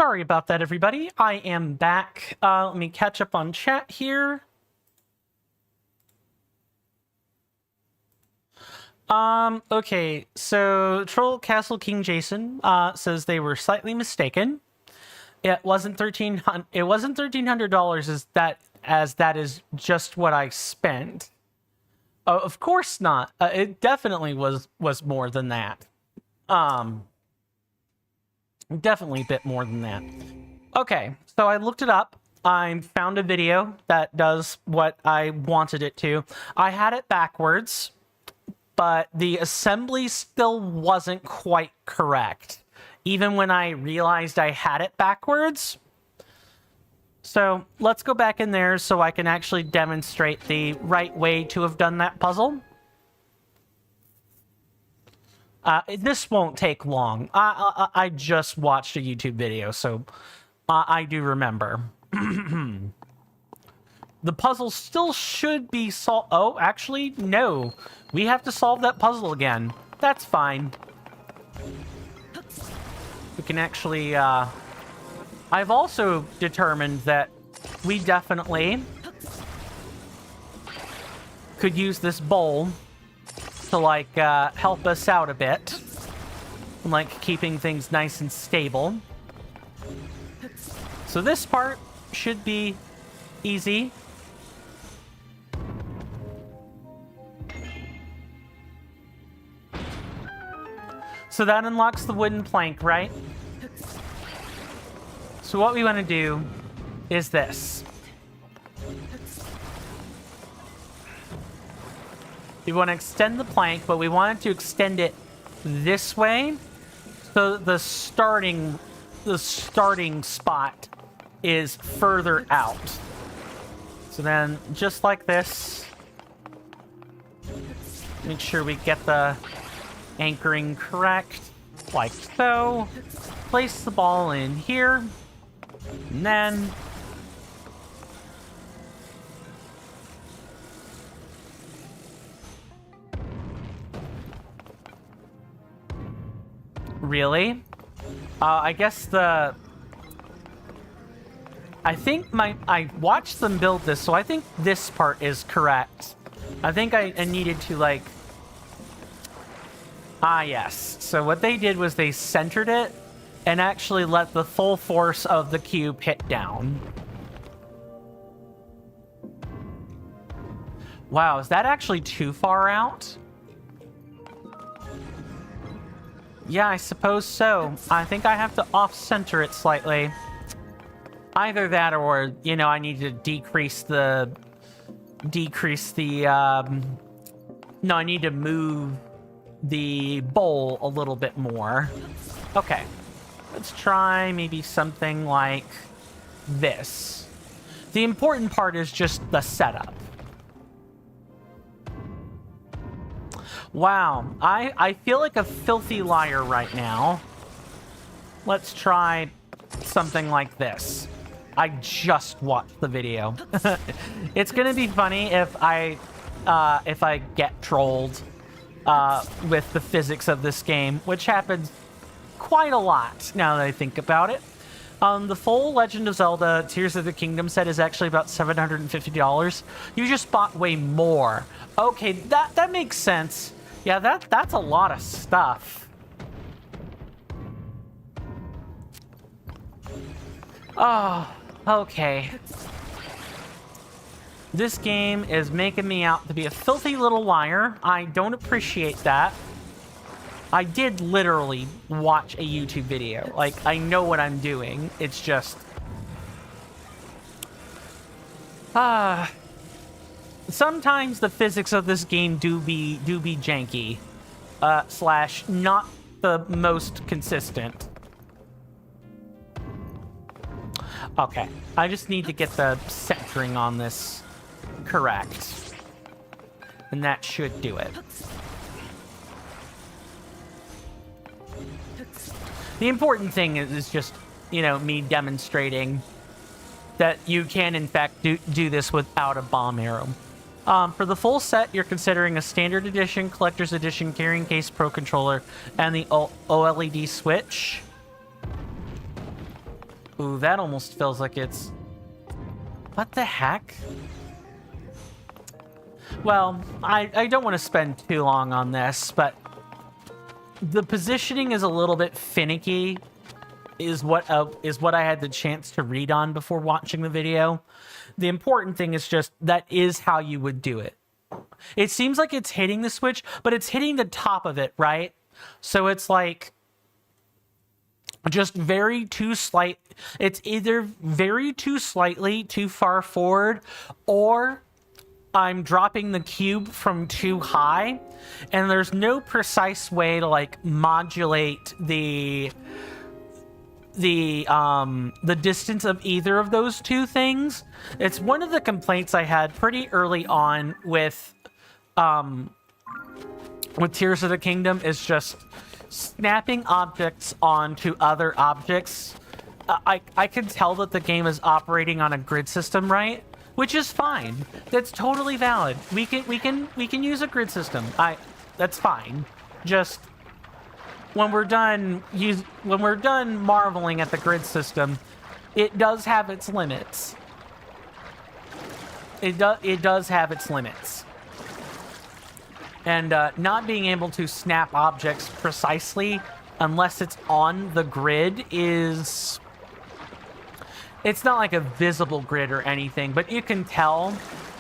Sorry about that, everybody. I am back. Let me catch up on chat here. Okay, so Troll Castle King Jason says they were slightly mistaken. It wasn't $1,300 as that is just what I spent. Oh, of course not. It definitely was more than that. Definitely a bit more than that. Okay, so I looked it up. I found a video that does what I wanted it to. I had it backwards, but the assembly still wasn't quite correct, even when I realized I had it backwards. So let's go back in there so I can actually demonstrate the right way to have done that puzzle. This won't take long. I just watched a YouTube video, so I do remember. The puzzle still should be solved. Oh, actually, no. We have to solve that puzzle again. That's fine. We can actually... I've also determined that we definitely could use this bowl to, like, help us out a bit. Like, keeping things nice and stable. So this part should be easy. So that unlocks the wooden plank, right? So what we want to do is this. We want to extend the plank, but we want to extend it this way, so the starting spot is further out. So then, just like this, make sure we get the anchoring correct, like so. Place the ball in here, and then really? I guess I watched them build this, so I think this part is correct. I think I needed to, like... Ah, yes. So what they did was they centered it and actually let the full force of the cube hit down. Wow, is that actually too far out? Yeah, I suppose so. I think I have to off-center it slightly. Either that or, you know, I need to decrease the... No, I need to move the bowl a little bit more. Okay. Let's try maybe something like this. The important part is just the setup. Wow, I feel like a filthy liar right now. Let's try something like this. I just watched the video. It's gonna be funny if I get trolled with the physics of this game, which happens quite a lot now that I think about it. The full Legend of Zelda Tears of the Kingdom set is actually about $750. You just bought way more. Okay, that makes sense. Yeah, that's a lot of stuff. Oh, okay. This game is making me out to be a filthy little liar. I don't appreciate that. I did literally watch a YouTube video. Like, I know what I'm doing. It's just... sometimes the physics of this game do be janky. Slash not the most consistent. Okay, I just need to get the centering on this correct. And that should do it. The important thing is just, you know, me demonstrating that you can, in fact, do this without a bomb arrow. For the full set, you're considering a Standard Edition, Collector's Edition, Carrying Case, Pro Controller, and the OLED switch. Ooh, that almost feels like it's... What the heck? Well, I don't want to spend too long on this, but the positioning is a little bit finicky, is what I had the chance to read on before watching the video. The important thing is just that is how you would do it. It seems like it's hitting the switch, but it's hitting the top of it, right? So it's like just very too slight. It's either very too slightly too far forward, or I'm dropping the cube from too high, and there's no precise way to like modulate the distance of either of those two things. It's one of the complaints I had pretty early on with Tears of the Kingdom, is just snapping objects onto other objects. I can tell that the game is operating on a grid system, right? Which is fine. That's totally valid. We can use a grid system. That's fine. Just when we're done marveling at the grid system, it does have its limits. It does have its limits. And not being able to snap objects precisely unless it's on the grid is... It's not like a visible grid or anything, but you can tell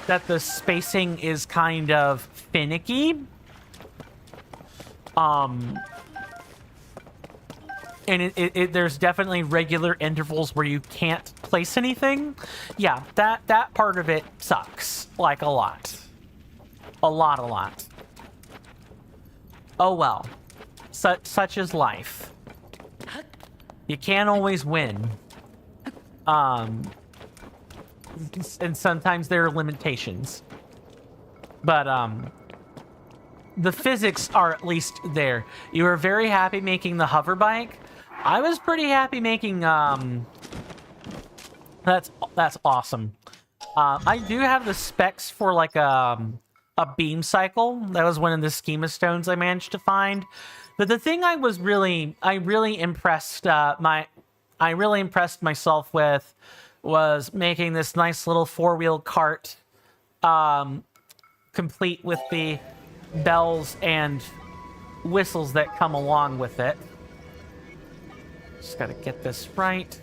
that the spacing is kind of finicky. And there's definitely regular intervals where you can't place anything. Yeah, that part of it sucks. Like a lot. A lot. Oh well. Such is life. You can't always win. And sometimes there are limitations. But the physics are at least there. You were very happy making the hover bike. I was pretty happy making that's awesome. I do have the specs for like a beam cycle. That was one of the schema stones I managed to find. But the thing I really impressed myself with was making this nice little four-wheel cart, complete with the bells and whistles that come along with it. Just gotta get this right.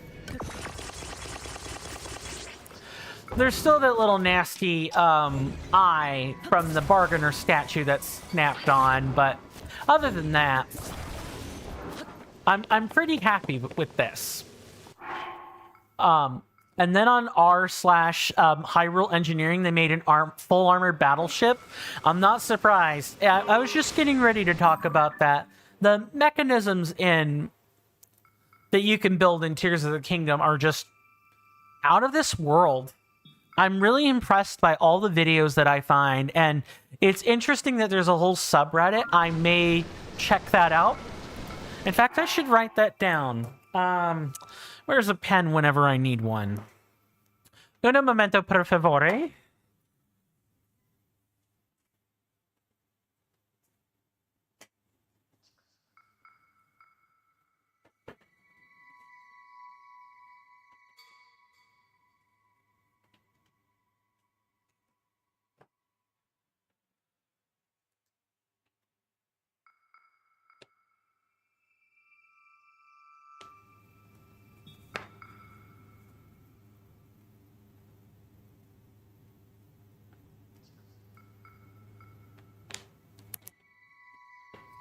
There's still that little nasty eye from the bargainer statue that's snapped on, but other than that, I'm pretty happy with this. And then on r/Hyrule Engineering, they made an full armor battleship. I'm not surprised. I was just getting ready to talk about that. The mechanisms that you can build in Tears of the Kingdom are just out of this world. I'm really impressed by all the videos that I find, and it's interesting that there's a whole subreddit. I may check that out. In fact, I should write that down. Where's a pen whenever I need one? Un momento, per favore.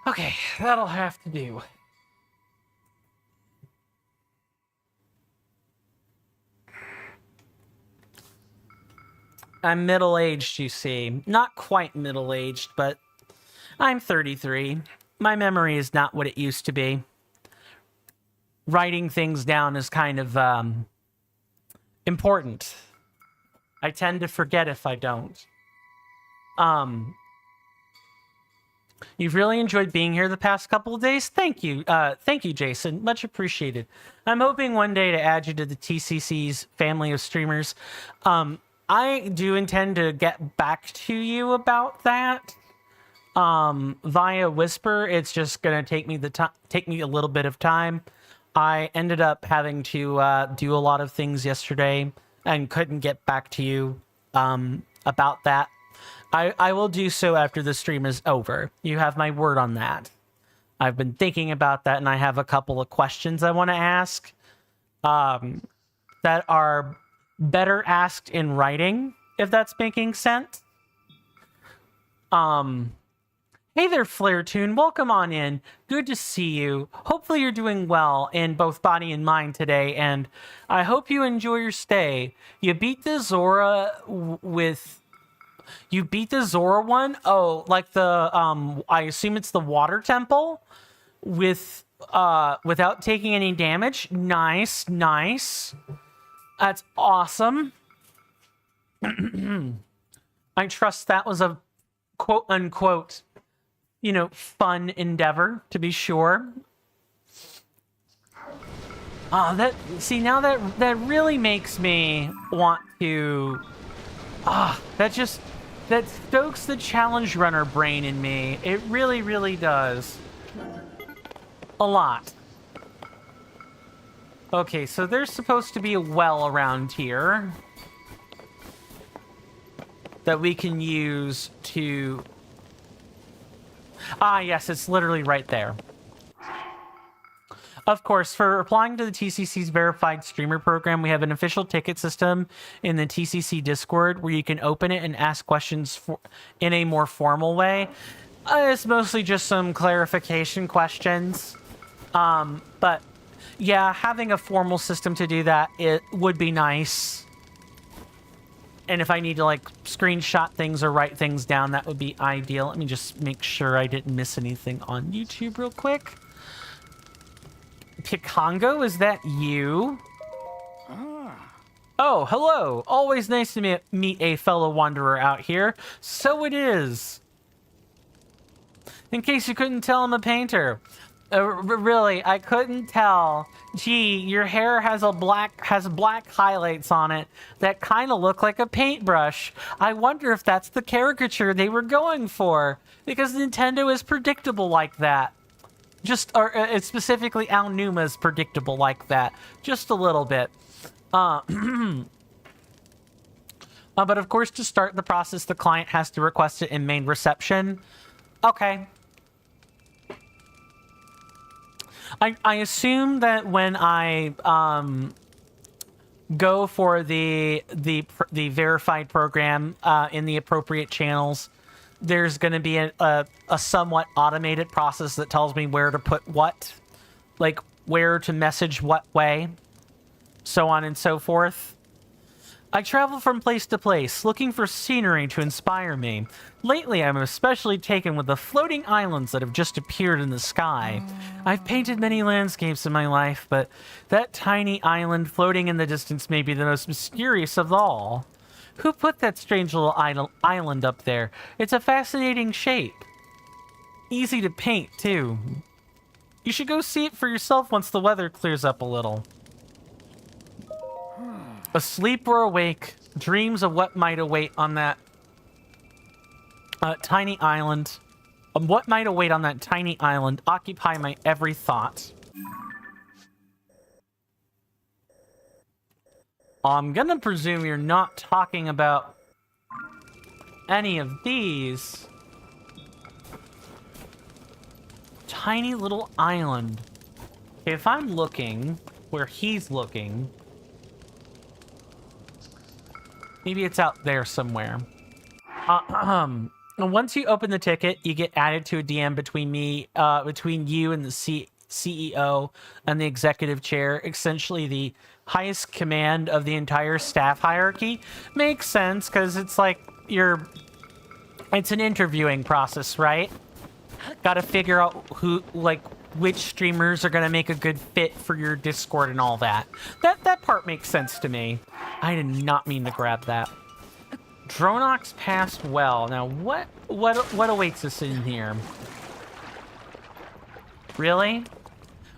Okay, that'll have to do. I'm middle-aged, you see. Not quite middle-aged, but I'm 33. My memory is not what it used to be. Writing things down is kind of important. I tend to forget if I don't. You've really enjoyed being here the past couple of days? Thank you. Thank you, Jason. Much appreciated. I'm hoping one day to add you to the TCC's family of streamers. I do intend to get back to you about that via Whisper. It's just going to take me a little bit of time. I ended up having to do a lot of things yesterday and couldn't get back to you about that. I will do so after the stream is over. You have my word on that. I've been thinking about that, and I have a couple of questions I want to ask that are better asked in writing, if that's making sense. Hey there, Flairtoon. Welcome on in. Good to see you. Hopefully you're doing well in both body and mind today, and I hope you enjoy your stay. You beat the Zora with... You beat the Zora one? Oh, like the, I assume it's the water temple with, without taking any damage? Nice, nice. That's awesome. I trust that was a quote-unquote, you know, fun endeavor, to be sure. Now that really makes me want to... that stokes the challenge runner brain in me. It really, really does. A lot. Okay, so there's supposed to be a well around here that we can use to... Ah, yes, it's literally right there. Of course, for applying to the TCC's verified streamer program, we have an official ticket system in the TCC Discord where you can open it and ask questions in a more formal way. It's mostly just some clarification questions. But yeah, having a formal system to do that, it would be nice. And if I need to like screenshot things or write things down, that would be ideal. Let me just make sure I didn't miss anything on YouTube real quick. Picongo, is that you? Oh, hello. Always nice to meet a fellow wanderer out here. So it is. In case you couldn't tell, I'm a painter. Really, I couldn't tell. Gee, your hair has black highlights on it that kind of look like a paintbrush. I wonder if that's the caricature they were going for, because Nintendo is predictable like that. Specifically Al Numa is predictable like that. Just a little bit. But of course, to start the process, the client has to request it in main reception. Okay. I assume that when I go for the verified program in the appropriate channels, there's going to be a somewhat automated process that tells me where to put what, like where to message what way, so on and so forth. I travel from place to place, looking for scenery to inspire me. Lately, I'm especially taken with the floating islands that have just appeared in the sky. I've painted many landscapes in my life, but that tiny island floating in the distance may be the most mysterious of all. Who put that strange little island up there? It's a fascinating shape. Easy to paint, too. You should go see it for yourself once the weather clears up a little. Asleep or awake, dreams of what might await on that tiny island. What might await on that tiny island occupy my every thought. I'm gonna presume you're not talking about any of these. Tiny little island. Okay, if I'm looking where he's looking, maybe it's out there somewhere. Once you open the ticket, you get added to a DM between you and the CEO and the executive chair, essentially the highest command of the entire staff hierarchy. Makes sense, because it's like it's an interviewing process, right? Gotta figure out which streamers are gonna make a good fit for your Discord and all that. That part makes sense to me. I did not mean to grab that. Dronox passed well. Now what awaits us in here? Really?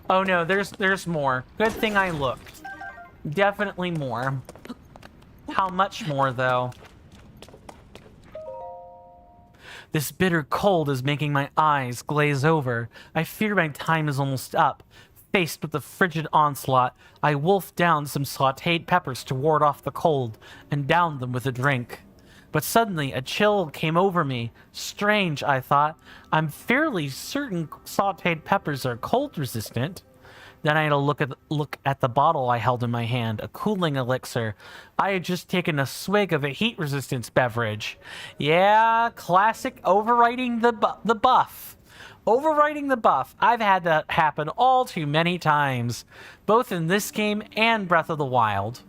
Oh no, there's more. Good thing I looked. Definitely more. How much more though? This bitter cold is making my eyes glaze over. I fear my time is almost up. Faced with the frigid onslaught, I wolfed down some sautéed peppers to ward off the cold and downed them with a drink. But suddenly a chill came over me. Strange, I thought. I'm fairly certain sautéed peppers are cold resistant. Then I had a look at the bottle I held in my hand, a cooling elixir. I had just taken a swig of a heat resistance beverage. Yeah, classic overwriting the buff. Overwriting the buff. I've had that happen all too many times, both in this game and Breath of the Wild.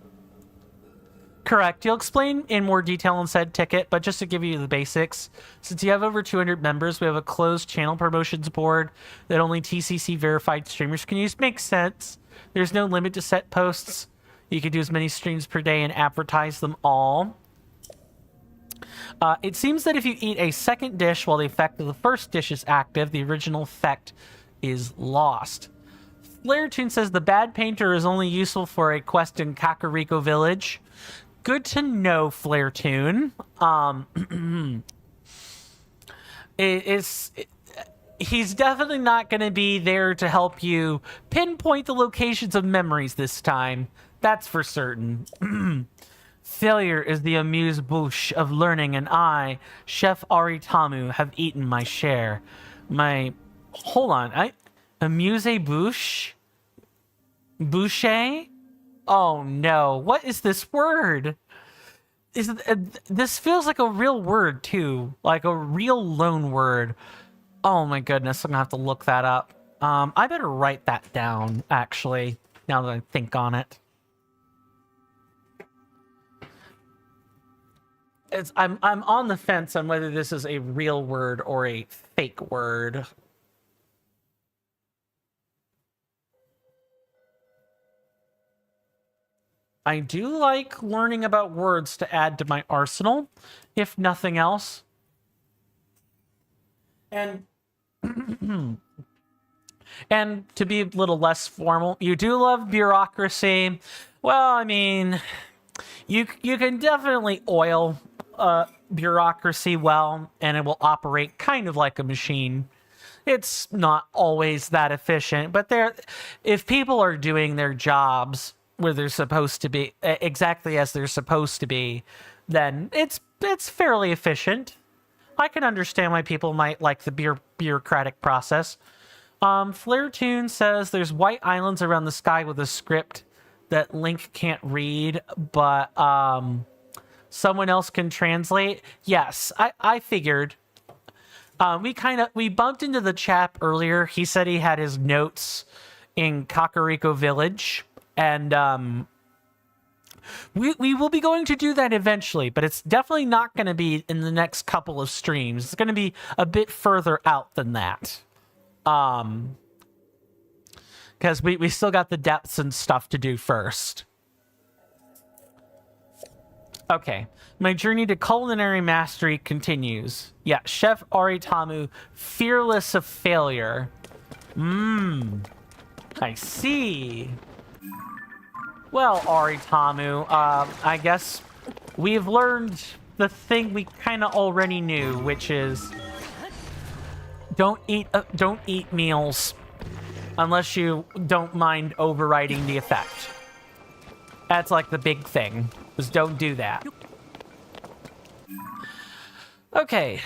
Correct. You'll explain in more detail in said ticket, but just to give you the basics, since you have over 200 members, we have a closed channel promotions board that only TCC verified streamers can use. Makes sense. There's no limit to set posts. You can do as many streams per day and advertise them all. It seems that if you eat a second dish while the effect of the first dish is active, the original effect is lost. Flaretune says the bad painter is only useful for a quest in Kakariko Village. Good to know, Flaretune. He's definitely not going to be there to help you pinpoint the locations of memories this time. That's for certain. Failure is the amuse-bouche of learning, and I, Chef Aritamu, have eaten my share. Hold on. Amuse-bouche? Boucher? Oh no, what is this word? This feels like a real word too, like a real loan word. Oh my goodness, I'm gonna have to look that up. I better write that down, actually, now that I think on it. I'm on the fence on whether this is a real word or a fake word. I do like learning about words to add to my arsenal, if nothing else. And and to be a little less formal, you do love bureaucracy. Well, I mean, you can definitely oil bureaucracy well, and it will operate kind of like a machine. It's not always that efficient, but if people are doing their jobs where they're supposed to be, exactly as they're supposed to be, then it's fairly efficient. I can understand why people might like the bureaucratic process. Flaretune says there's white islands around the sky with a script that Link can't read, but someone else can translate. Yes, I figured. We bumped into the chap earlier. He said he had his notes in Kakariko Village. And we will be going to do that eventually, but it's definitely not going to be in the next couple of streams. It's going to be a bit further out than that. Because we still got the depths and stuff to do first. Okay. My journey to culinary mastery continues. Yeah, Chef Aritamu, fearless of failure. I see. Well, Aritamu, I guess we've learned the thing we kind of already knew, which is don't eat meals unless you don't mind overriding the effect. That's like the big thing, is don't do that. Okay,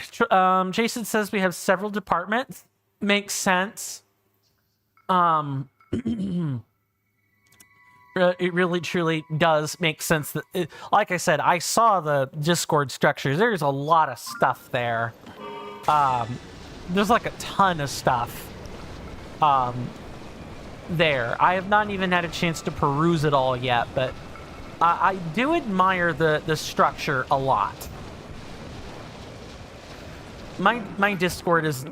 Jason says we have several departments. Makes sense. It really truly does make sense that, like I said, I saw the Discord structures. There's a lot of stuff there. There's like a ton of stuff there. I have not even had a chance to peruse it all yet, but I do admire the structure a lot. My Discord is,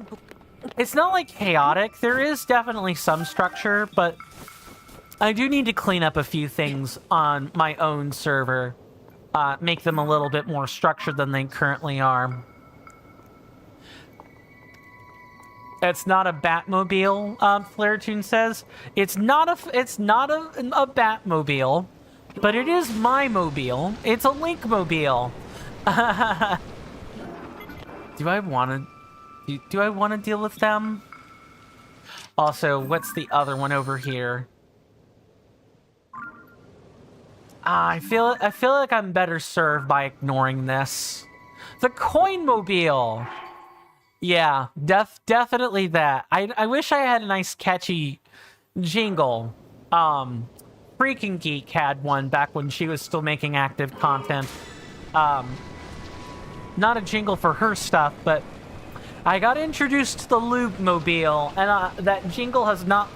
it's not like chaotic. There is definitely some structure, but I do need to clean up a few things on my own server, make them a little bit more structured than they currently are. It's not a Batmobile, Flaretune says. It's not a Batmobile, but it is my mobile. It's a Link-mobile. Do I want to deal with them? Also, what's the other one over here? I feel like I'm better served by ignoring this. The coin mobile. Yeah, definitely that. I wish I had a nice catchy jingle. Freaking Geek had one back when she was still making active content. Not a jingle for her stuff, but I got introduced to the Lube Mobile, and that jingle has not...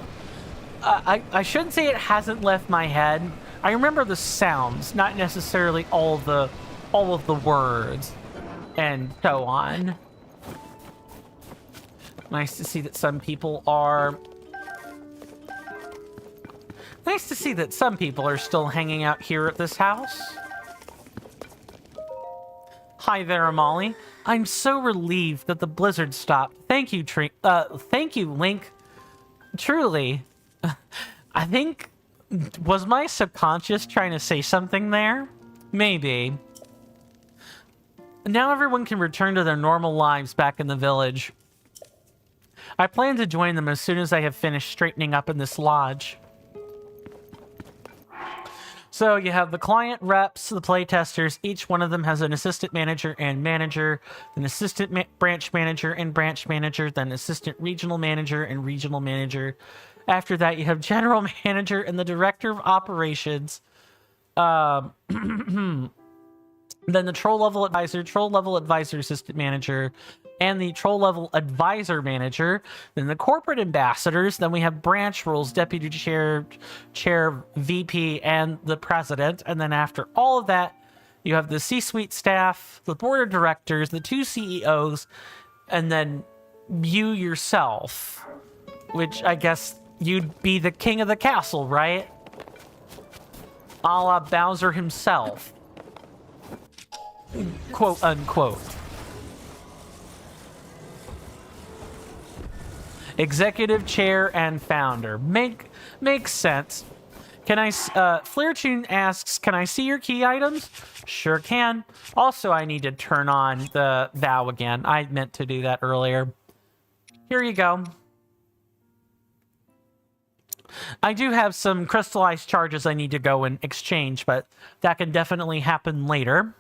I shouldn't say it hasn't left my head. I remember the sounds, not necessarily all of the words, and so on. Nice to see that some people are... Nice to see that some people are still hanging out here at this house. Hi there, Molly. I'm so relieved that the blizzard stopped. Thank you, thank you, Link. Truly. I think... Was my subconscious trying to say something there? Maybe. Now everyone can return to their normal lives back in the village. I plan to join them as soon as I have finished straightening up in this lodge. So you have the client reps, the playtesters. Each one of them has an assistant manager and manager, an assistant branch manager and branch manager, then assistant regional manager and regional manager. After that, you have general manager and the director of operations. Then the troll level advisor, assistant manager, and the troll level advisor manager. Then the corporate ambassadors. Then we have branch roles, deputy chair, VP, and the president. And then after all of that, you have the C-suite staff, the board of directors, the 2 CEOs, and then you yourself, which I guess you'd be the king of the castle, right? A la Bowser himself. Quote unquote. Executive chair and founder. Makes sense. Can I, Flaretune asks, can I see your key items? Sure can. Also, I need to turn on the vow again. I meant to do that earlier. Here you go. I do have some crystallized charges I need to go and exchange, but that can definitely happen later.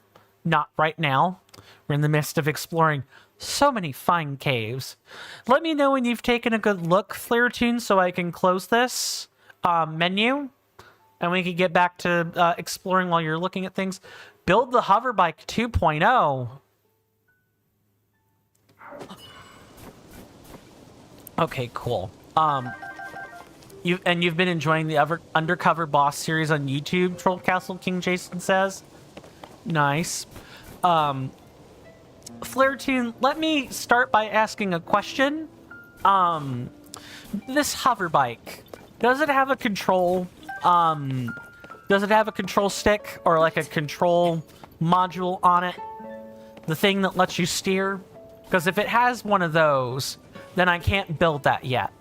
Not right now. We're in the midst of exploring so many fine caves. Let me know when you've taken a good look, Flaretune, so I can close this menu. And we can get back to exploring while you're looking at things. Build the hoverbike 2.0. Okay, cool. You've been enjoying the Undercover Boss series on YouTube, Troll Castle King Jason says. Nice. Flaretune, let me start by asking a question. This hoverbike, does it have a control? Does it have a control stick or like a control module on it? The thing that lets you steer? Because if it has one of those, then I can't build that yet.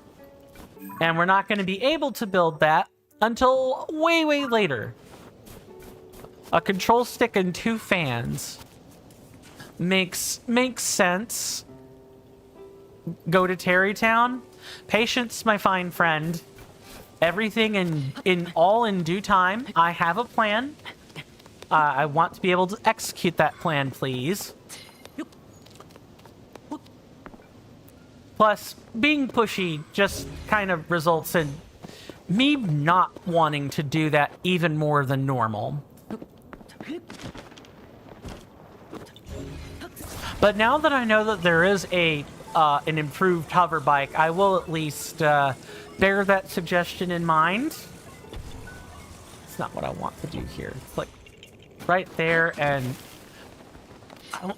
And we're not going to be able to build that until way, way later. A control stick and 2 fans. Makes sense. Go to Terrytown. Patience, my fine friend. Everything in due time. I have a plan. I want to be able to execute that plan, please. Plus, being pushy just kind of results in me not wanting to do that even more than normal. But now that I know that there is an improved hover bike, I will at least bear that suggestion in mind. It's not what I want to do here. It's like right there, and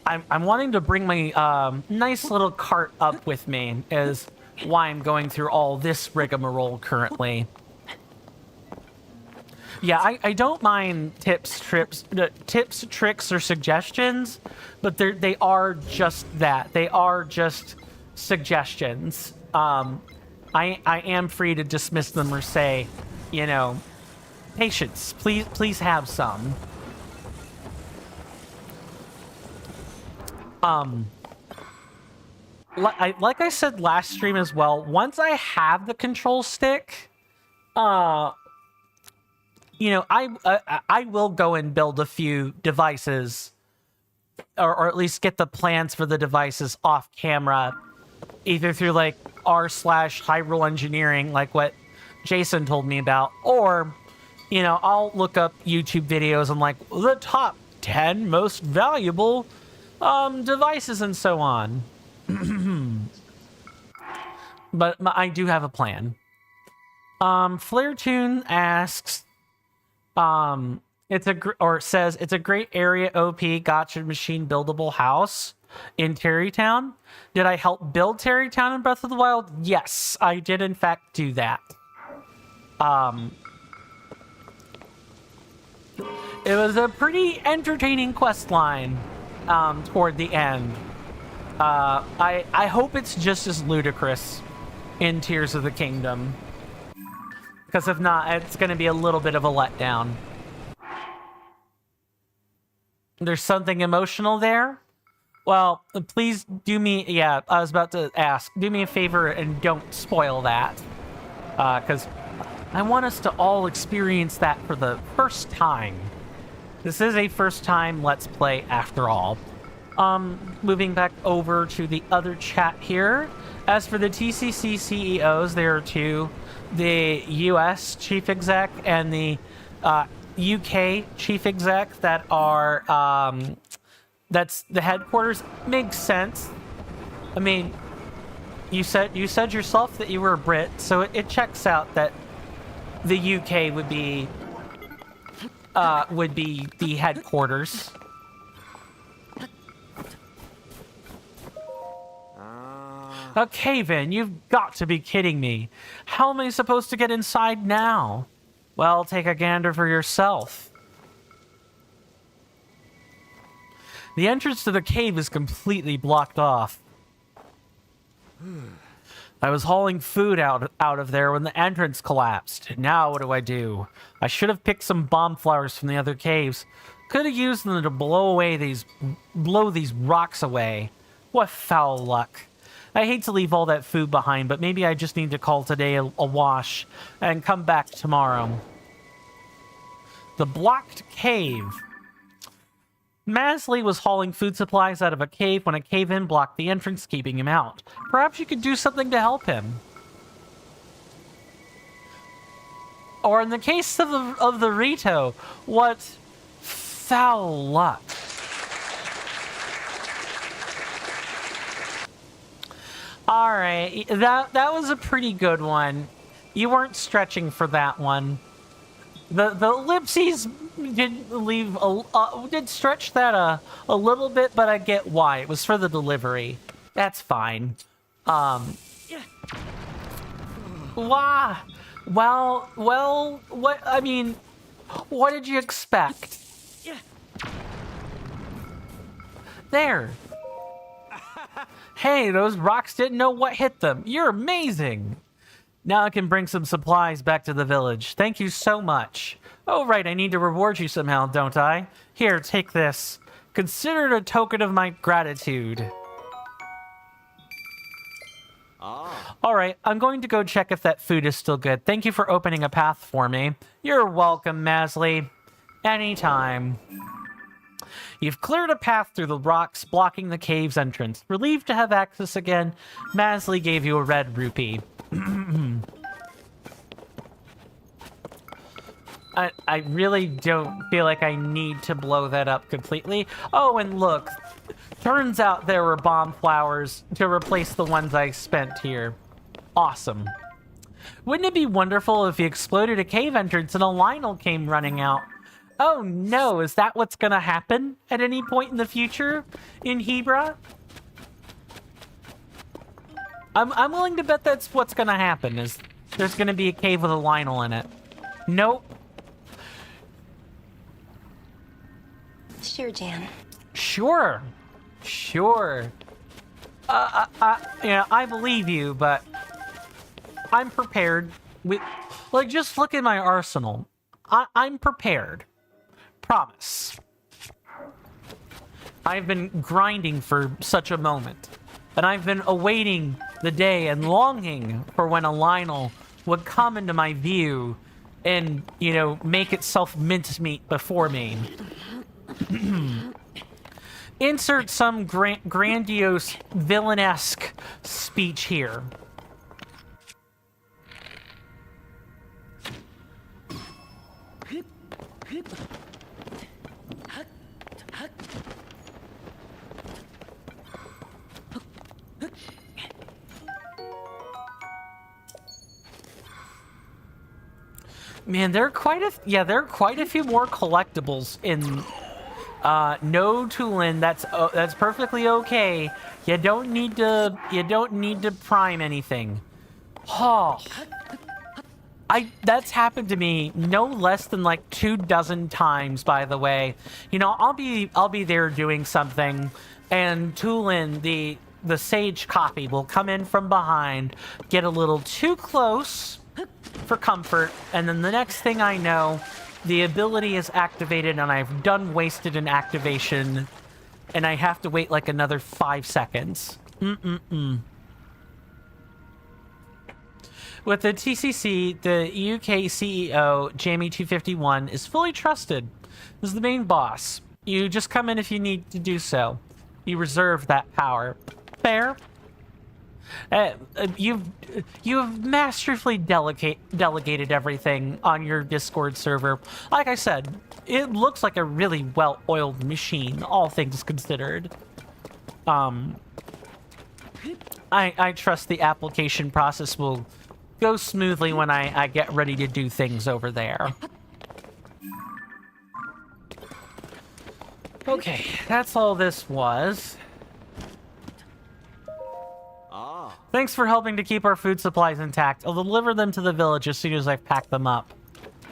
I'm wanting to bring my nice little cart up with me is why I'm going through all this rigmarole currently. Yeah, I don't mind tips, tricks, or suggestions, but they are just that. They are just suggestions. I am free to dismiss them or say, you know, patience. Please have some. like I said last stream as well, once I have the control stick, you know, I will go and build a few devices, or at least get the plans for the devices off camera, either through like r/Hyrule Engineering, like what Jason told me about, or, you know, I'll look up YouTube videos on like the top 10 most valuable devices and so on. But I do have a plan. Flairtune asks, says it's a great area OP gotcha machine buildable house in Terrytown. Did I help build Terrytown in Breath of the Wild? Yes, I did in fact do that. It was a pretty entertaining quest line toward the end. I hope it's just as ludicrous in Tears of the Kingdom, because if not, it's going to be a little bit of a letdown. There's something emotional there? Well, please do me... Yeah, I was about to ask. Do me a favor and don't spoil that. Because I want us to all experience that for the first time. This is a first time Let's Play after all. Moving back over to the other chat here. As for the TCC CEOs, there are two. The US chief exec and the UK chief exec that are that's the headquarters. Makes sense. I mean, you said yourself that you were a Brit, so it checks out that the UK would be the headquarters. A cave-in? You've got to be kidding me. How am I supposed to get inside now? Well, take a gander for yourself. The entrance to the cave is completely blocked off. I was hauling food out of there when the entrance collapsed. Now what do? I should have picked some bomb flowers from the other caves. Could have used them to blow these rocks away. What foul luck. I hate to leave all that food behind, but maybe I just need to call today a wash and come back tomorrow. The blocked cave. Masley was hauling food supplies out of a cave when a cave-in blocked the entrance, keeping him out. Perhaps you could do something to help him. Or in the case of the Rito, what foul luck. All right, that was a pretty good one. You weren't stretching for that one. The ellipses did stretch that a little bit, but I get why. It was for the delivery. That's fine. Why? Well, what? I mean, what did you expect? There. Hey, those rocks didn't know what hit them. You're amazing. Now I can bring some supplies back to the village. Thank you so much. Oh, right, I need to reward you somehow, don't I? Here, take this. Consider it a token of my gratitude. All right, I'm going to go check if that food is still good. Thank you for opening a path for me. You're welcome, Masley. Anytime. You've cleared a path through the rocks, blocking the cave's entrance. Relieved to have access again, Masley gave you a red rupee. I really don't feel like I need to blow that up completely. Oh, and look. Turns out there were bomb flowers to replace the ones I spent here. Awesome. Wouldn't it be wonderful if you exploded a cave entrance and a Lionel came running out? Oh no, is that what's gonna happen at any point in the future in Hebra? I'm willing to bet that's what's gonna happen, is there's gonna be a cave with a Lionel in it. Nope. Sure, Jan. Sure. Sure. Yeah, I believe you, but I'm prepared. Like, just look at my arsenal. I'm prepared. Promise. I've been grinding for such a moment. And I've been awaiting the day and longing for when a Lionel would come into my view and, you know, make itself mincemeat before me. Insert some grandiose villainesque speech here. Man, there are quite a few more collectibles in no Tulin. That's perfectly okay. You don't need to prime anything. Oh, that's happened to me no less than like 24 times, by the way. You know, I'll be there doing something, and Tulin, the sage copy, will come in from behind, get a little too close for comfort, and then the next thing I know, the ability is activated and I've done wasted an activation, and I have to wait like another 5 seconds. With the TCC, the UK CEO, Jamie251, is fully trusted as the main boss. You just come in if you need to do so. You reserve that power. Fair? You've masterfully delegated everything on your Discord server. Like I said, it looks like a really well-oiled machine, all things considered. I trust the application process will go smoothly when I get ready to do things over there. Okay, that's all this was. Thanks for helping to keep our food supplies intact. I'll deliver them to the village as soon as I've packed them up.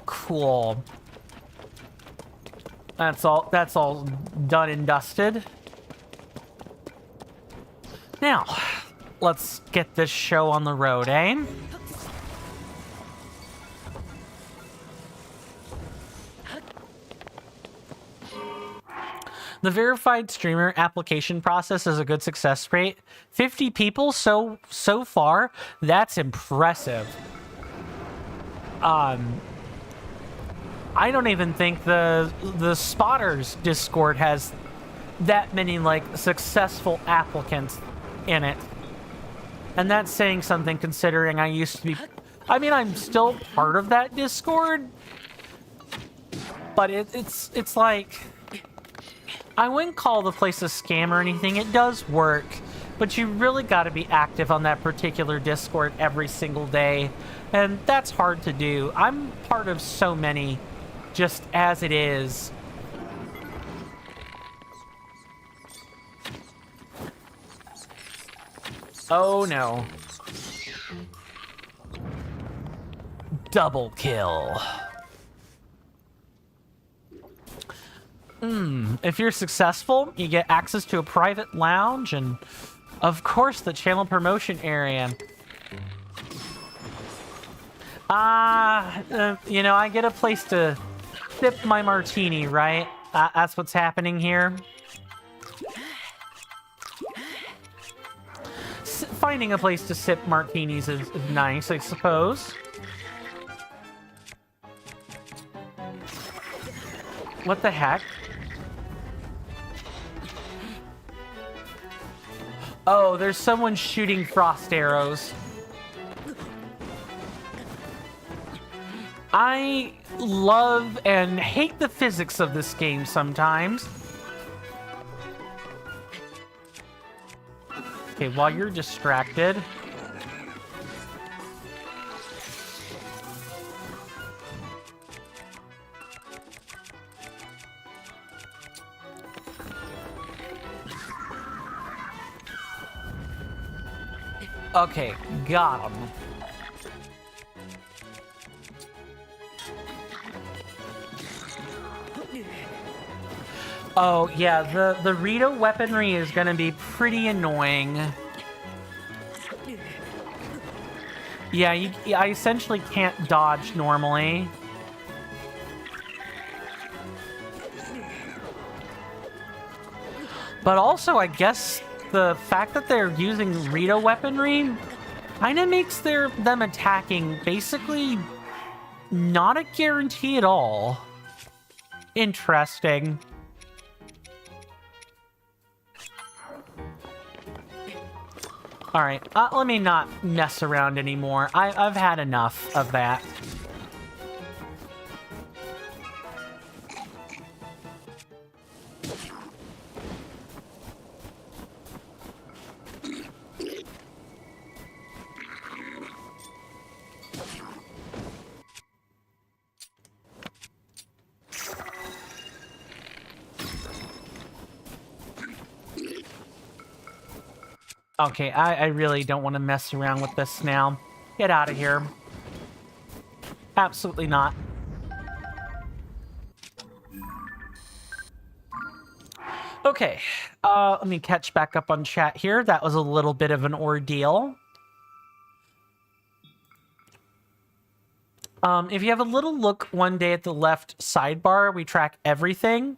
Cool. That's all done and dusted. Now, let's get this show on the road, eh? The verified streamer application process has a good success rate. 50 people so far. That's impressive. I don't even think the Spotters Discord has that many like successful applicants in it. And that's saying something, considering I used to be, I mean, I'm still part of that Discord, but it's like, I wouldn't call the place a scam or anything. It does work, but you really got to be active on that particular Discord every single day, and that's hard to do. I'm part of so many just as it is. Oh no. Double kill. If you're successful, you get access to a private lounge and, of course, the channel promotion area. You know, I get a place to sip my martini, right? That's what's happening here. Finding a place to sip martinis is nice, I suppose. What the heck? Oh, there's someone shooting frost arrows. I love and hate the physics of this game sometimes. Okay, while you're distracted. Okay, got him. Oh, yeah, the Rito weaponry is gonna be pretty annoying. Yeah, I essentially can't dodge normally. But also, I guess the fact that they're using Rito weaponry kind of makes them attacking basically not a guarantee at all. Interesting. All right, let me not mess around anymore. I've had enough of that. Okay, I really don't want to mess around with this now. Get out of here. Absolutely not. Okay, let me catch back up on chat here. That was a little bit of an ordeal. If you have a little look one day at the left sidebar, we track everything.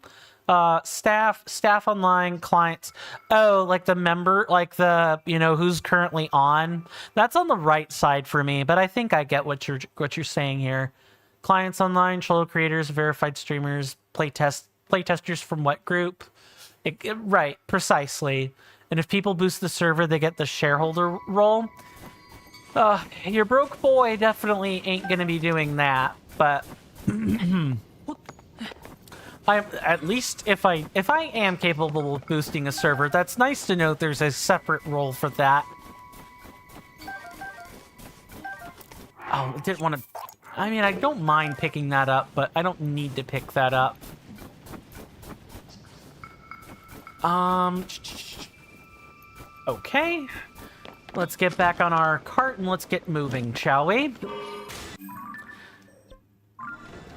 Staff online, clients. Oh, like the member, like the, you know, who's currently on. That's on the right side for me, but I think I get what you're saying here. Clients online, solo creators, verified streamers, playtesters from what group? Right, precisely. And if people boost the server, they get the shareholder role. Your broke boy definitely ain't gonna be doing that, but at least if I am capable of boosting a server, that's nice to know there's a separate role for that. Oh, I didn't want to. I mean, I don't mind picking that up, but I don't need to pick that up. Okay. Let's get back on our cart and let's get moving, shall we?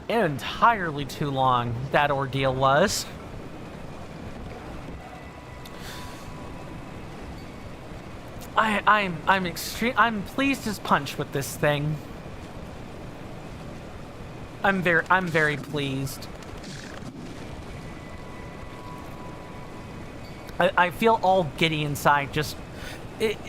Entirely too long that ordeal was. I'm pleased as punch with this thing. I'm very pleased. I feel all giddy inside. Just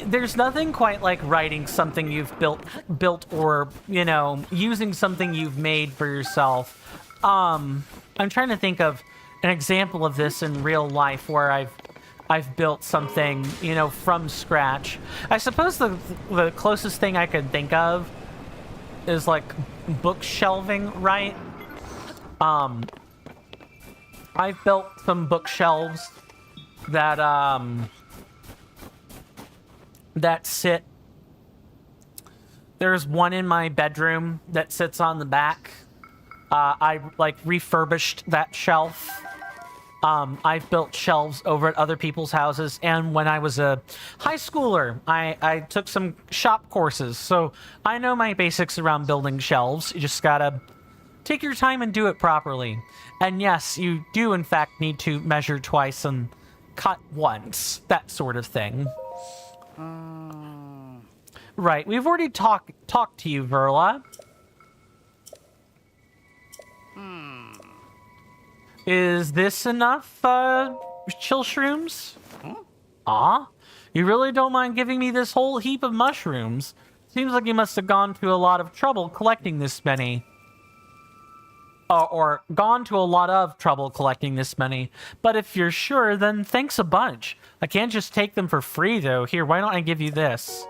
there's nothing quite like writing something you've built, or, you know, using something you've made for yourself. I'm trying to think of an example of this in real life where I've built something, you know, from scratch. I suppose the closest thing I could think of is like bookshelving, right? I've built some bookshelves that that sit. There's one in my bedroom that sits on the back. I like refurbished that shelf. I've built shelves over at other people's houses, and when I was a high schooler, I took some shop courses, so I know my basics around building shelves. You just gotta take your time and do it properly. And yes, you do in fact need to measure twice and cut once, that sort of thing. Right, we've already talked to you, Verla. Is this enough, chill shrooms? You really don't mind giving me this whole heap of mushrooms? Seems like you must have gone to a lot of trouble collecting this many. Or gone to a lot of trouble collecting this many. But if you're sure, then thanks a bunch. I can't just take them for free, though. Here, why don't I give you this?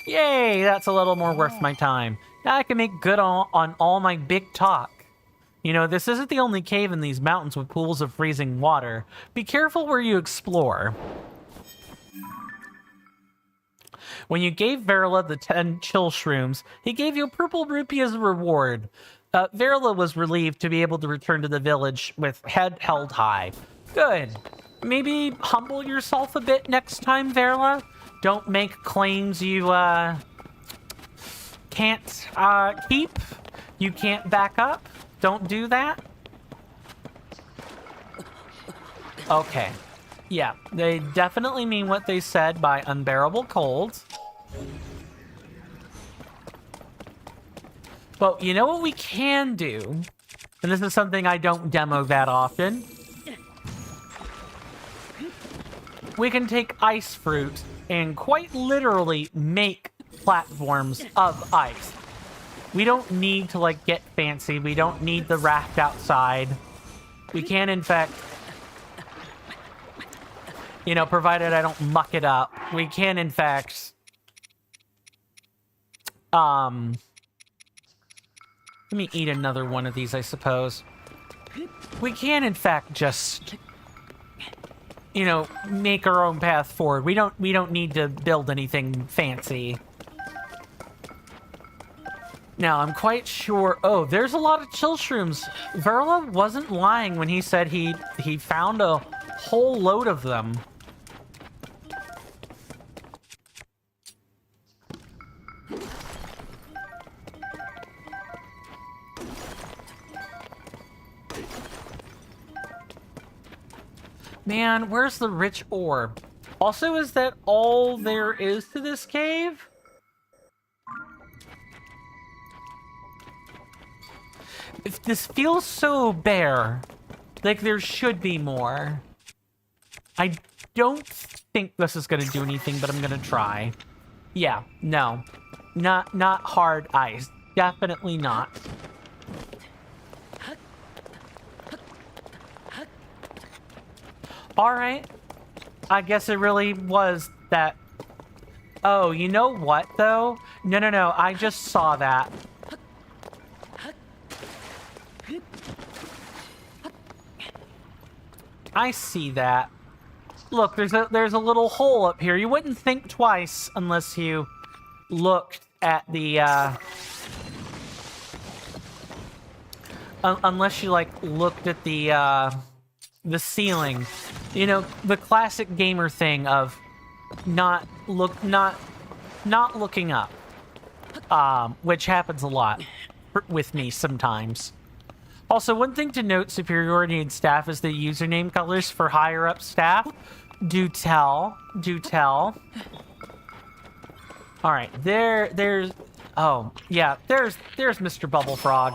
Yay, that's a little more worth my time. Now I can make good on all my big talk. You know, this isn't the only cave in these mountains with pools of freezing water. Be careful where you explore. When you gave Verla the 10 chill shrooms, he gave you a purple rupee as a reward. Verla was relieved to be able to return to the village with head held high. Good. Maybe humble yourself a bit next time, Verla. Don't make claims you, can't, keep. You can't back up. Don't do that. Okay. Yeah, they definitely mean what they said by unbearable cold. But you know what we can do? And this is something I don't demo that often. we can take ice fruit and quite literally make platforms of ice. We don't need to, like, get fancy. We don't need the raft outside. We can, in fact, you know, provided I don't muck it up, we can, in fact, let me eat another one of these, I suppose. We can, in fact, just, you know, make our own path forward. We don't need to build anything fancy. Now, I'm quite sure... Oh, there's a lot of chill shrooms. Verla wasn't lying when he said he found a whole load of them. Man, where's the rich ore? Also, is that all there is to this cave? If this feels so bare, like there should be more. I don't think this is gonna do anything, but I'm gonna try. Yeah, no. Not hard ice. Definitely not. Alright. I guess it really was that... Oh, you know what, though? No, I just saw that. I see that. Look, there's a little hole up here. You wouldn't think twice unless you looked at the, unless you, like, looked at the ceiling. You know, the classic gamer thing of not looking up. Which happens a lot with me sometimes. Also, one thing to note, superiority in staff, is the username colors for higher up staff. Do tell. All right, there's, oh yeah, there's Mr. Bubble Frog.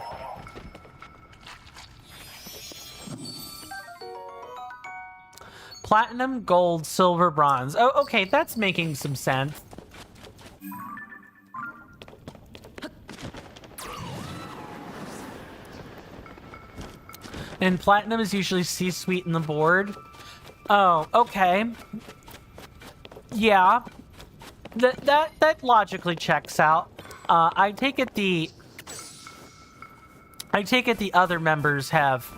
Platinum, gold, silver, bronze. Oh, okay, that's making some sense. And platinum is usually C-suite in the board. Oh, okay. Yeah. That logically checks out. I take it the other members have...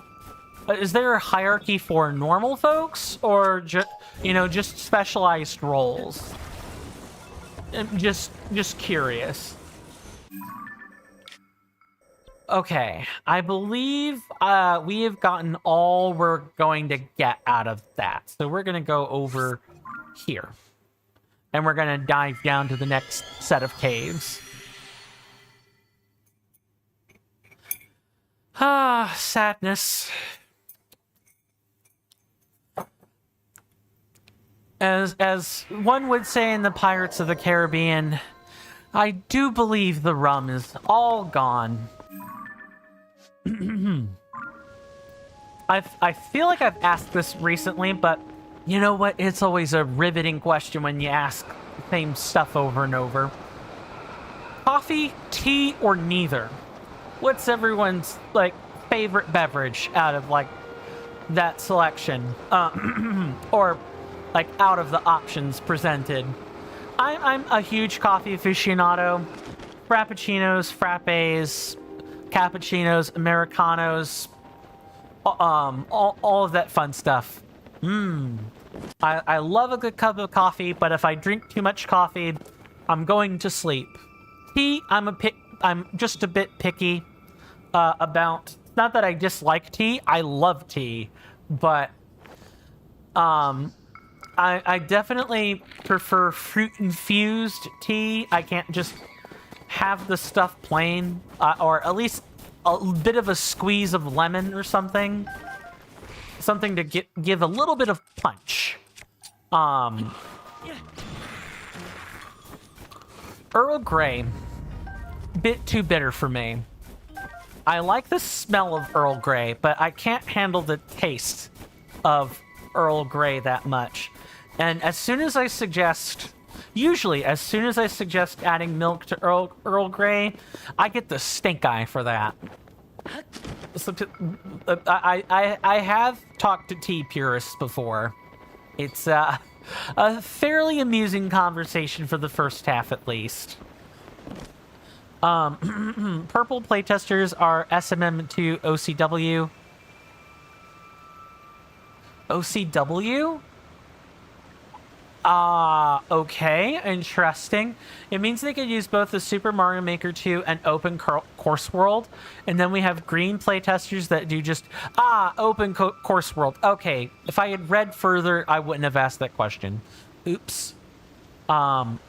Is there a hierarchy for normal folks? Or, just specialized roles? I'm just curious. Okay, I believe we have gotten all we're going to get out of that. So we're going to go over here. And we're going to dive down to the next set of caves. Ah, sadness. As one would say in the Pirates of the Caribbean, I do believe the rum is all gone. I feel like I've asked this recently, but you know what? It's always a riveting question when you ask the same stuff over and over. Coffee, tea, or neither? What's everyone's, like, favorite beverage out of, like, that selection? Or, like, out of the options presented? I'm a huge coffee aficionado. Frappuccinos, frappes, cappuccinos, Americanos, all of that fun stuff. I love a good cup of coffee, but if I drink too much coffee, I'm going to sleep. Tea, I'm just a bit picky about. Not that I dislike tea, I love tea, but I definitely prefer fruit-infused tea. I can't just have the stuff plain, or at least a bit of a squeeze of lemon or something. Something to give a little bit of punch. Earl Grey, bit too bitter for me. I like the smell of Earl Grey, but I can't handle the taste of Earl Grey that much. And as soon as I suggest, usually as soon as I suggest adding milk to Earl Grey, I get the stink eye for that. So I have talked to tea purists before. It's a fairly amusing conversation for the first half, at least. Purple playtesters are SMM2 OCW. OCW? Okay, interesting. It means they could use both the Super Mario Maker 2 and Open Course World. And then we have green playtesters that do just, Open Course World. Okay, if I had read further, I wouldn't have asked that question. Oops. And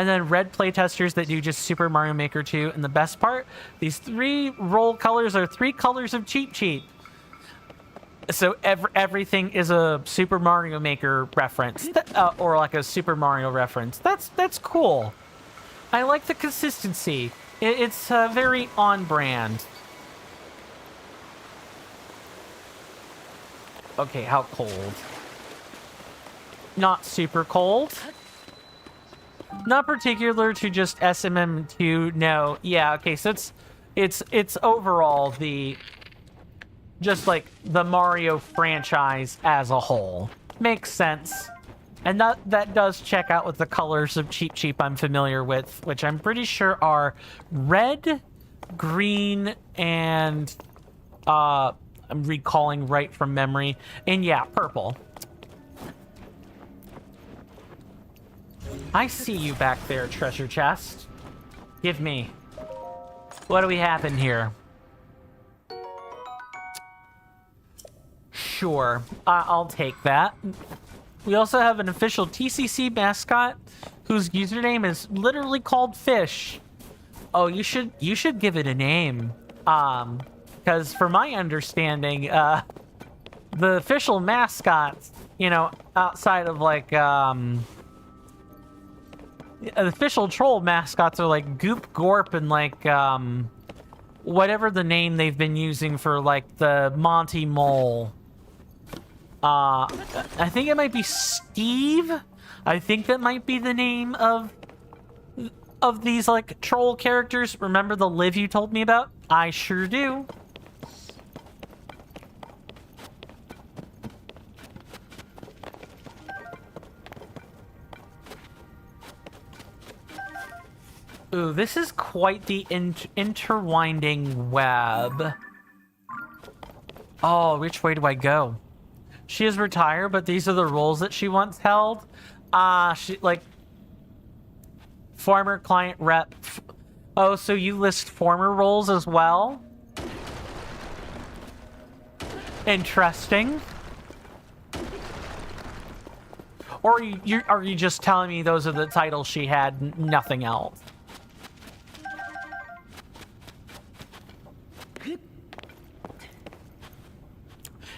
then red playtesters that do just Super Mario Maker 2. And the best part, these 3 roll colors are 3 colors of Cheep Cheep. So everything is a Super Mario Maker reference, or like a Super Mario reference. That's cool. I like the consistency. It's very on brand. Okay, how cold? Not super cold. Not particular to just SMM2. No, yeah. Okay, so it's overall the. Just like the Mario franchise as a whole. Makes sense. And that does check out with the colors of Cheep Cheep I'm familiar with, which I'm pretty sure are red, green, and I'm recalling right from memory. And yeah, purple. I see you back there, treasure chest. Give me. What do we have in here? Sure, I'll take that. We also have an official TCC mascot whose username is literally called Fish. Oh, you should give it a name. Because for my understanding, the official mascots, you know, outside of like the official troll mascots are like Goop Gorp and like whatever the name they've been using for like the Monty Mole. I think it might be Steve. I think that might be the name of these like troll characters. Remember the Liv you told me about? I sure do. Ooh, this is quite the interwinding web. Oh, which way do I go? She is retired, but these are the roles that she once held. She like former client rep. Oh, so you list former roles as well? Interesting. Or are you just telling me those are the titles she had, nothing else?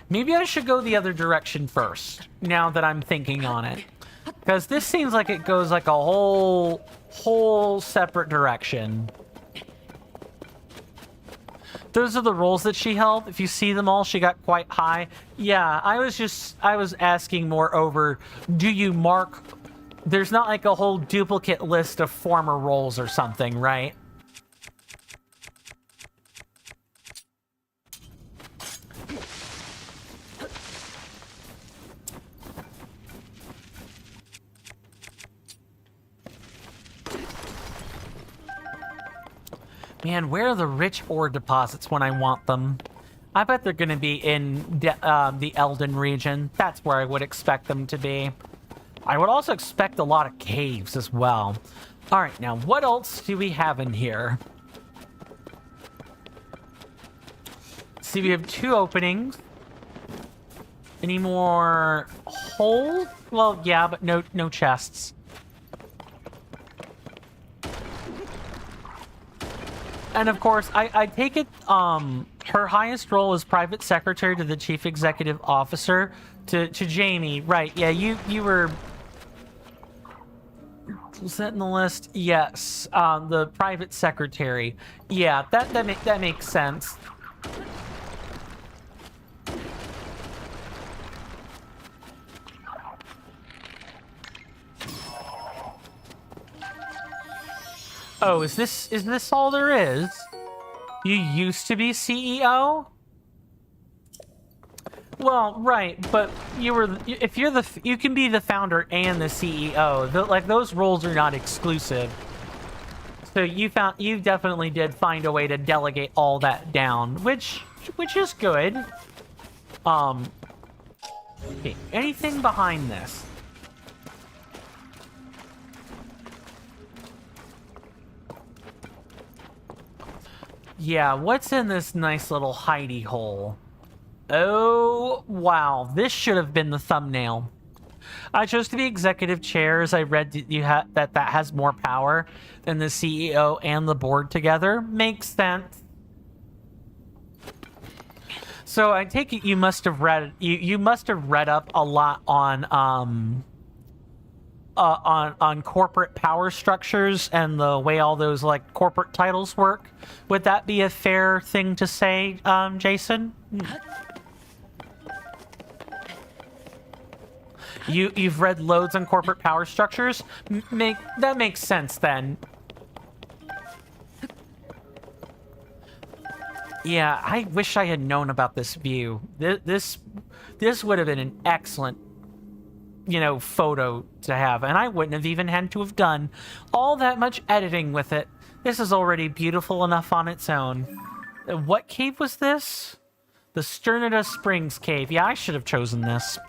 Maybe I should go the other direction first, now that I'm thinking on it. Because this seems like it goes like a whole separate direction. Those are the roles that she held. If you see them all, she got quite high. Yeah, I was asking more over, do you mark... There's not like a whole duplicate list of former roles or something, right? Man, where are the rich ore deposits when I want them? I bet they're going to be in the Elden region. That's where I would expect them to be. I would also expect a lot of caves as well. All right, now what else do we have in here? See, we have 2 openings. Any more holes? Well, yeah, but no chests. And of course, I take it her highest role is private secretary to the chief executive officer to Jamie. Right, yeah, you were... Was that in the list? Yes, the private secretary. Yeah, that makes sense. Oh, is this all there is? You used to be CEO? Well, right, but if you're you can be the founder and the CEO. Like those roles are not exclusive. So you definitely did find a way to delegate all that down, which is good. Okay, anything behind this? Yeah, what's in this nice little hidey hole? Oh, wow. This should have been the thumbnail. I chose to be executive chair as I read that has more power than the CEO and the board together. Makes sense. So I take it you must have read up a lot on corporate power structures and the way all those like corporate titles work. Would that be a fair thing to say, Jason? You've read loads on corporate power structures? That makes sense then. Yeah, I wish I had known about this view. This would have been an excellent, photo to have, and I wouldn't have even had to have done all that much editing with it. This is already beautiful enough on its own. What cave was this? The Sternita Springs cave. Yeah, I should have chosen this.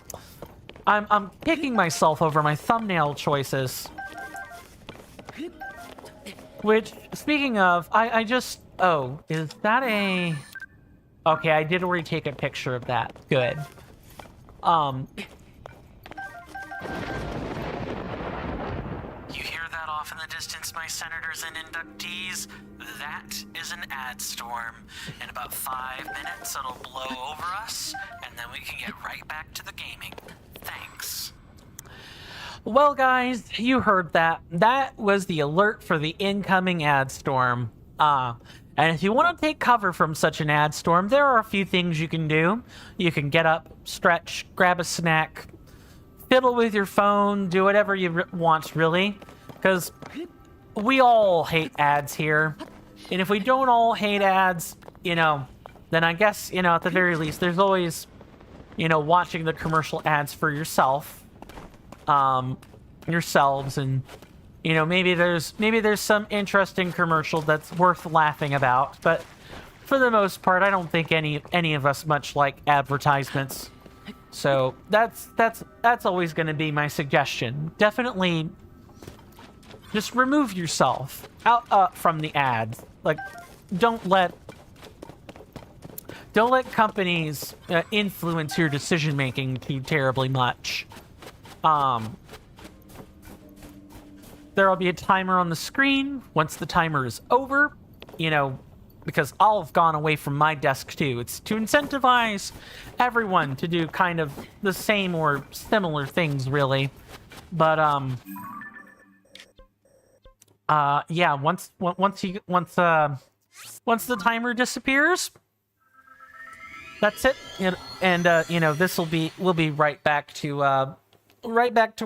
I'm kicking myself over my thumbnail choices. Which, speaking of, I just... Oh, is that a... Okay, I did already take a picture of that. Good. You hear that off in the distance, my senators and inductees? That is an ad storm. In about 5 minutes, it'll blow over us, and then we can get right back to the gaming. Thanks. Well, guys, you heard that. That was the alert for the incoming ad storm. And if you want to take cover from such an ad storm, there are a few things you can do. You can get up, stretch, grab a snack, fiddle with your phone, do whatever you want, really. Because we all hate ads here. And if we don't all hate ads, then I guess, at the very least, there's always, watching the commercial ads for yourself. Yourselves, and maybe there's some interesting commercial that's worth laughing about, but for the most part I don't think any of us much like advertisements. So that's always going to be my suggestion. Definitely just remove yourself out from the ads. Like don't let companies influence your decision making too terribly much. There'll be a timer on the screen. Once the timer is over, because I'll have gone away from my desk too. It's to incentivize everyone to do kind of the same or similar things, really. But yeah. Once the timer disappears, that's it. And this we'll be right back to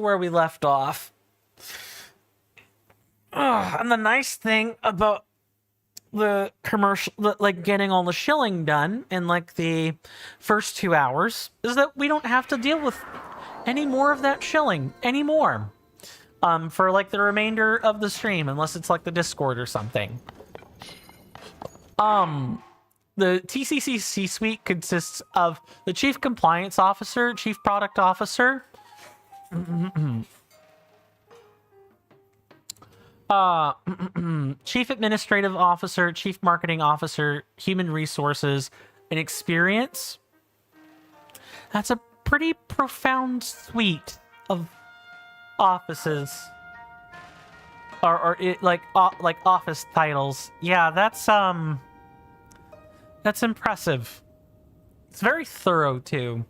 where we left off. And the nice thing about the commercial, like getting all the shilling done in like the first 2 hours, is that we don't have to deal with any more of that shilling anymore. For like the remainder of the stream, unless it's like the Discord or something. The TCC C-suite consists of the Chief Compliance Officer, Chief Product Officer, Chief Administrative Officer, Chief Marketing Officer, Human Resources, and Experience. That's a pretty profound suite of offices, or like office titles. Yeah, that's impressive. It's very thorough too.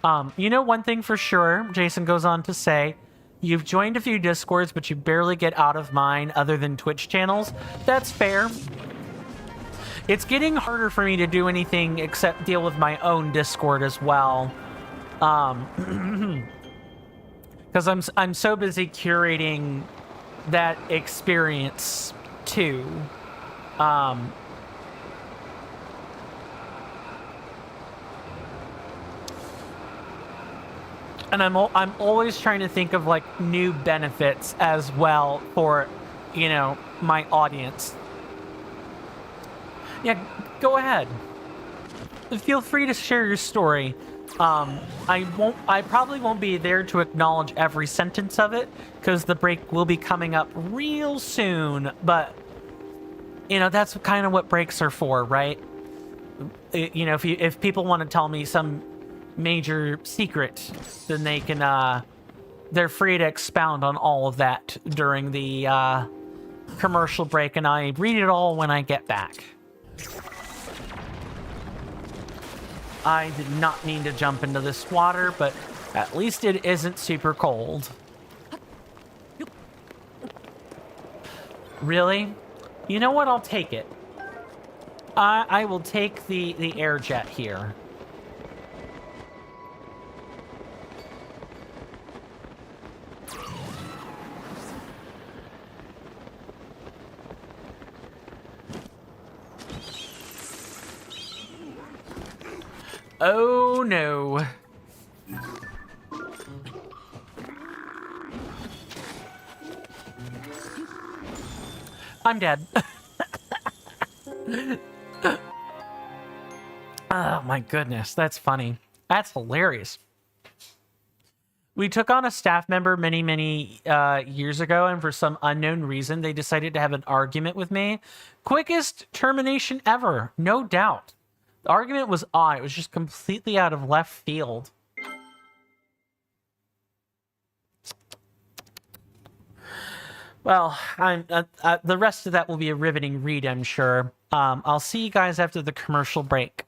One thing for sure, Jason goes on to say, you've joined a few Discords, but you barely get out of mine other than Twitch channels. That's fair. It's getting harder for me to do anything except deal with my own Discord as well. Because I'm so busy curating that experience too. Um, and I'm always trying to think of like new benefits as well for, you know, my audience. Yeah, go ahead. Feel free to share your story. I probably won't be there to acknowledge every sentence of it because the break will be coming up real soon. But you know, that's kind of what breaks are for, right? You know, if people want to tell me some major secret, then they can they're free to expound on all of that during the commercial break, and I read it all when I get back. I did not mean to jump into this water, but at least it isn't super cold. Really? You know what? I'll take it. I will take the air jet here. Oh no. I'm dead. Oh my goodness, that's funny. That's hilarious. We took on a staff member many years ago, and for some unknown reason, they decided to have an argument with me. Quickest termination ever, no doubt. The argument was odd. It was just completely out of left field. Well, the rest of that will be a riveting read, I'm sure. I'll see you guys after the commercial break.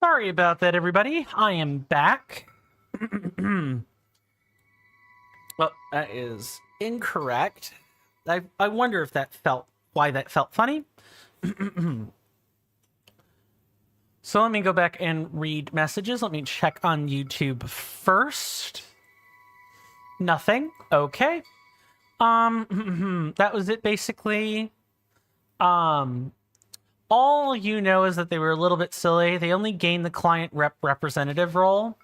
Sorry about that, everybody. I am back. Well, that is incorrect. I wonder if why that felt funny. So let me go back and read messages. Let me check on YouTube first. Nothing. Okay. That was it basically. All you know is that they were a little bit silly. They only gained the client representative role.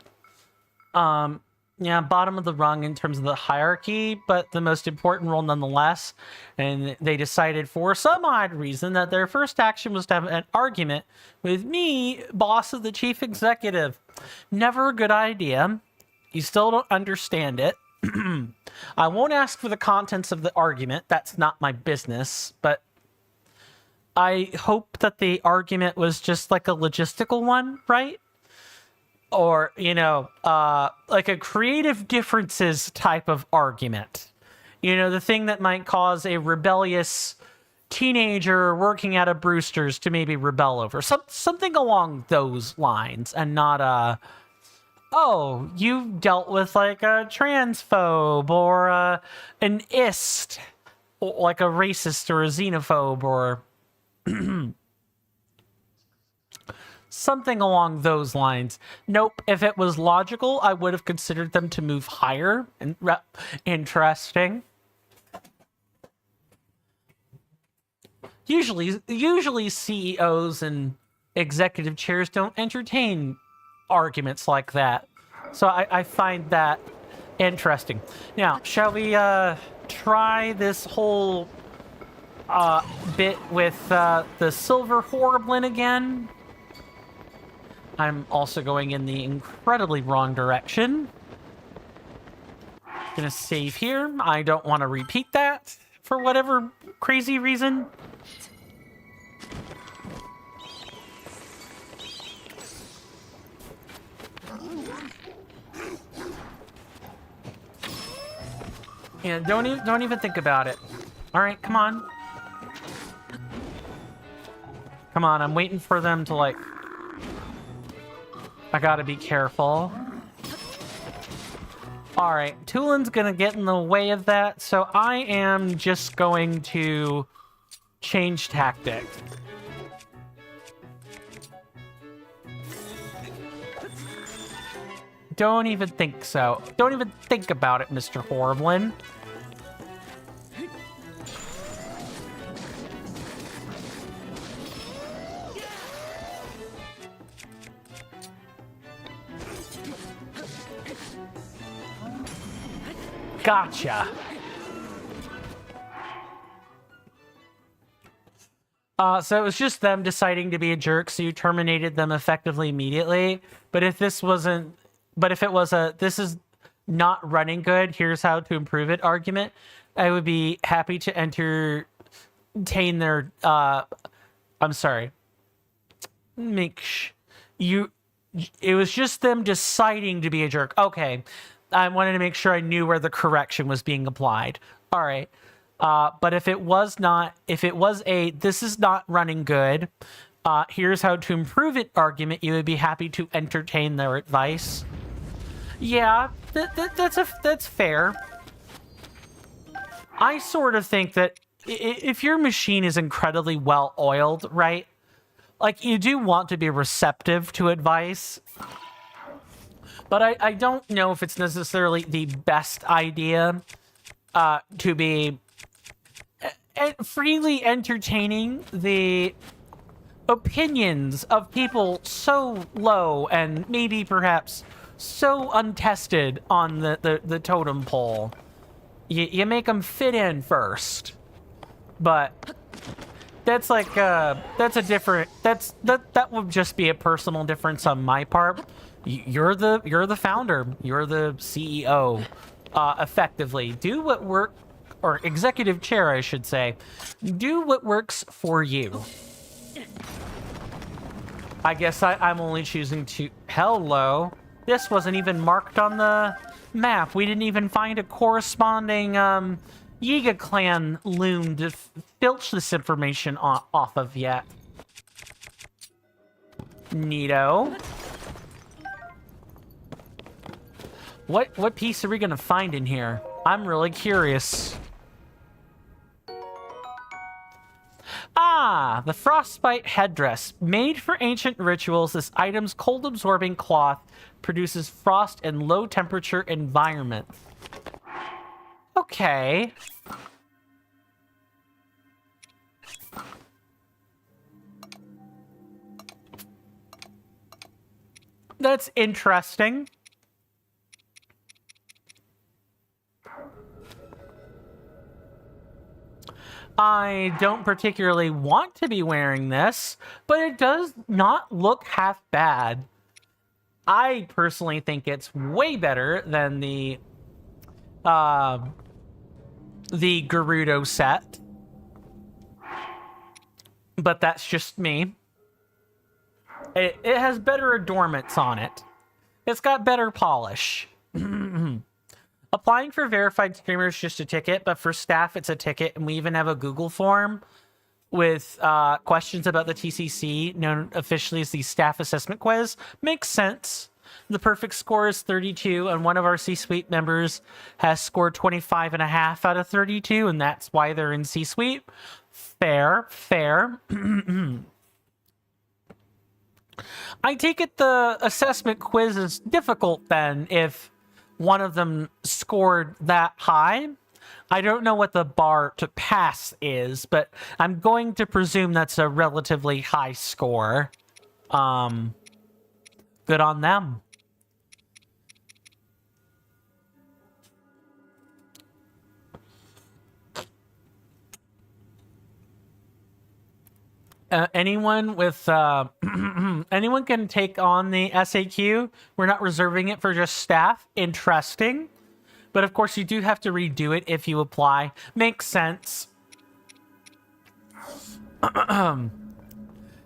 Yeah, bottom of the rung in terms of the hierarchy, but the most important role nonetheless. And they decided for some odd reason that their first action was to have an argument with me, boss of the chief executive. Never a good idea. You still don't understand it. I won't ask for the contents of the argument. That's not my business, but I hope that the argument was just like a logistical one, right? Or, you know, like a creative differences type of argument. You know, the thing that might cause a rebellious teenager working at a Brewster's to maybe rebel over. Something along those lines, and not oh, you dealt with like a transphobe or an ist, or like a racist or a xenophobe or something along those lines. Nope. If it was logical, I would have considered them to move higher. And interesting. Usually CEOs and executive chairs don't entertain arguments like that. So I find that interesting. Now, shall we try this whole bit with the silver horriblin again? I'm also going in the incredibly wrong direction. Gonna save here. I don't want to repeat that for whatever crazy reason. Yeah, don't even think about it. All right, come on. Come on, I'm waiting for them to like... I gotta be careful. Alright, Tulin's gonna get in the way of that, so I am just going to change tactic. Don't even think so. Don't even think about it, Mr. Horriblin. Gotcha. So it was just them deciding to be a jerk, so you terminated them effectively immediately. But if this wasn't... But if it was a, this is not running good, here's how to improve it argument, I would be happy to entertain their, I'm sorry. It was just them deciding to be a jerk. Okay. I wanted to make sure I knew where the correction was being applied. All right. But if it was this is not running good, here's how to improve it argument, you would be happy to entertain their advice. Yeah, that's fair. I sort of think that if your machine is incredibly well oiled, right? Like, you do want to be receptive to advice. But I don't know if it's necessarily the best idea to be freely entertaining the opinions of people so low and maybe perhaps so untested on the totem pole. You make them fit in first. But that's like that's a different, that would just be a personal difference on my part. You're the founder, you're the CEO, effectively. Do what or executive chair, I should say. Do what works for you. I guess I'm only choosing to... Hello. This wasn't even marked on the map. We didn't even find a corresponding Yiga clan loom to filch this information off of yet. Neato. What piece are we gonna find in here? I'm really curious. Ah, the frostbite headdress. Made for ancient rituals, this item's cold-absorbing cloth produces frost in low-temperature environments. Okay. That's interesting. I don't particularly want to be wearing this, but it does not look half bad. I personally think it's way better than the Gerudo set. But that's just me. It has better adornments on it. It's got better polish. Applying for verified streamers is just a ticket, but for staff it's a ticket, and we even have a Google form with questions about the TCC, known officially as the staff assessment quiz. Makes sense. The perfect score is 32, and one of our C-suite members has scored 25.5 out of 32, and that's why they're in C-suite. Fair, fair. I take it the assessment quiz is difficult then if one of them scored that high. I don't know what the bar to pass is, but I'm going to presume that's a relatively high score. Good on them. Anyone with anyone can take on the SAQ. We're not reserving it for just staff. Interesting, but of course you do have to redo it if you apply. Makes sense.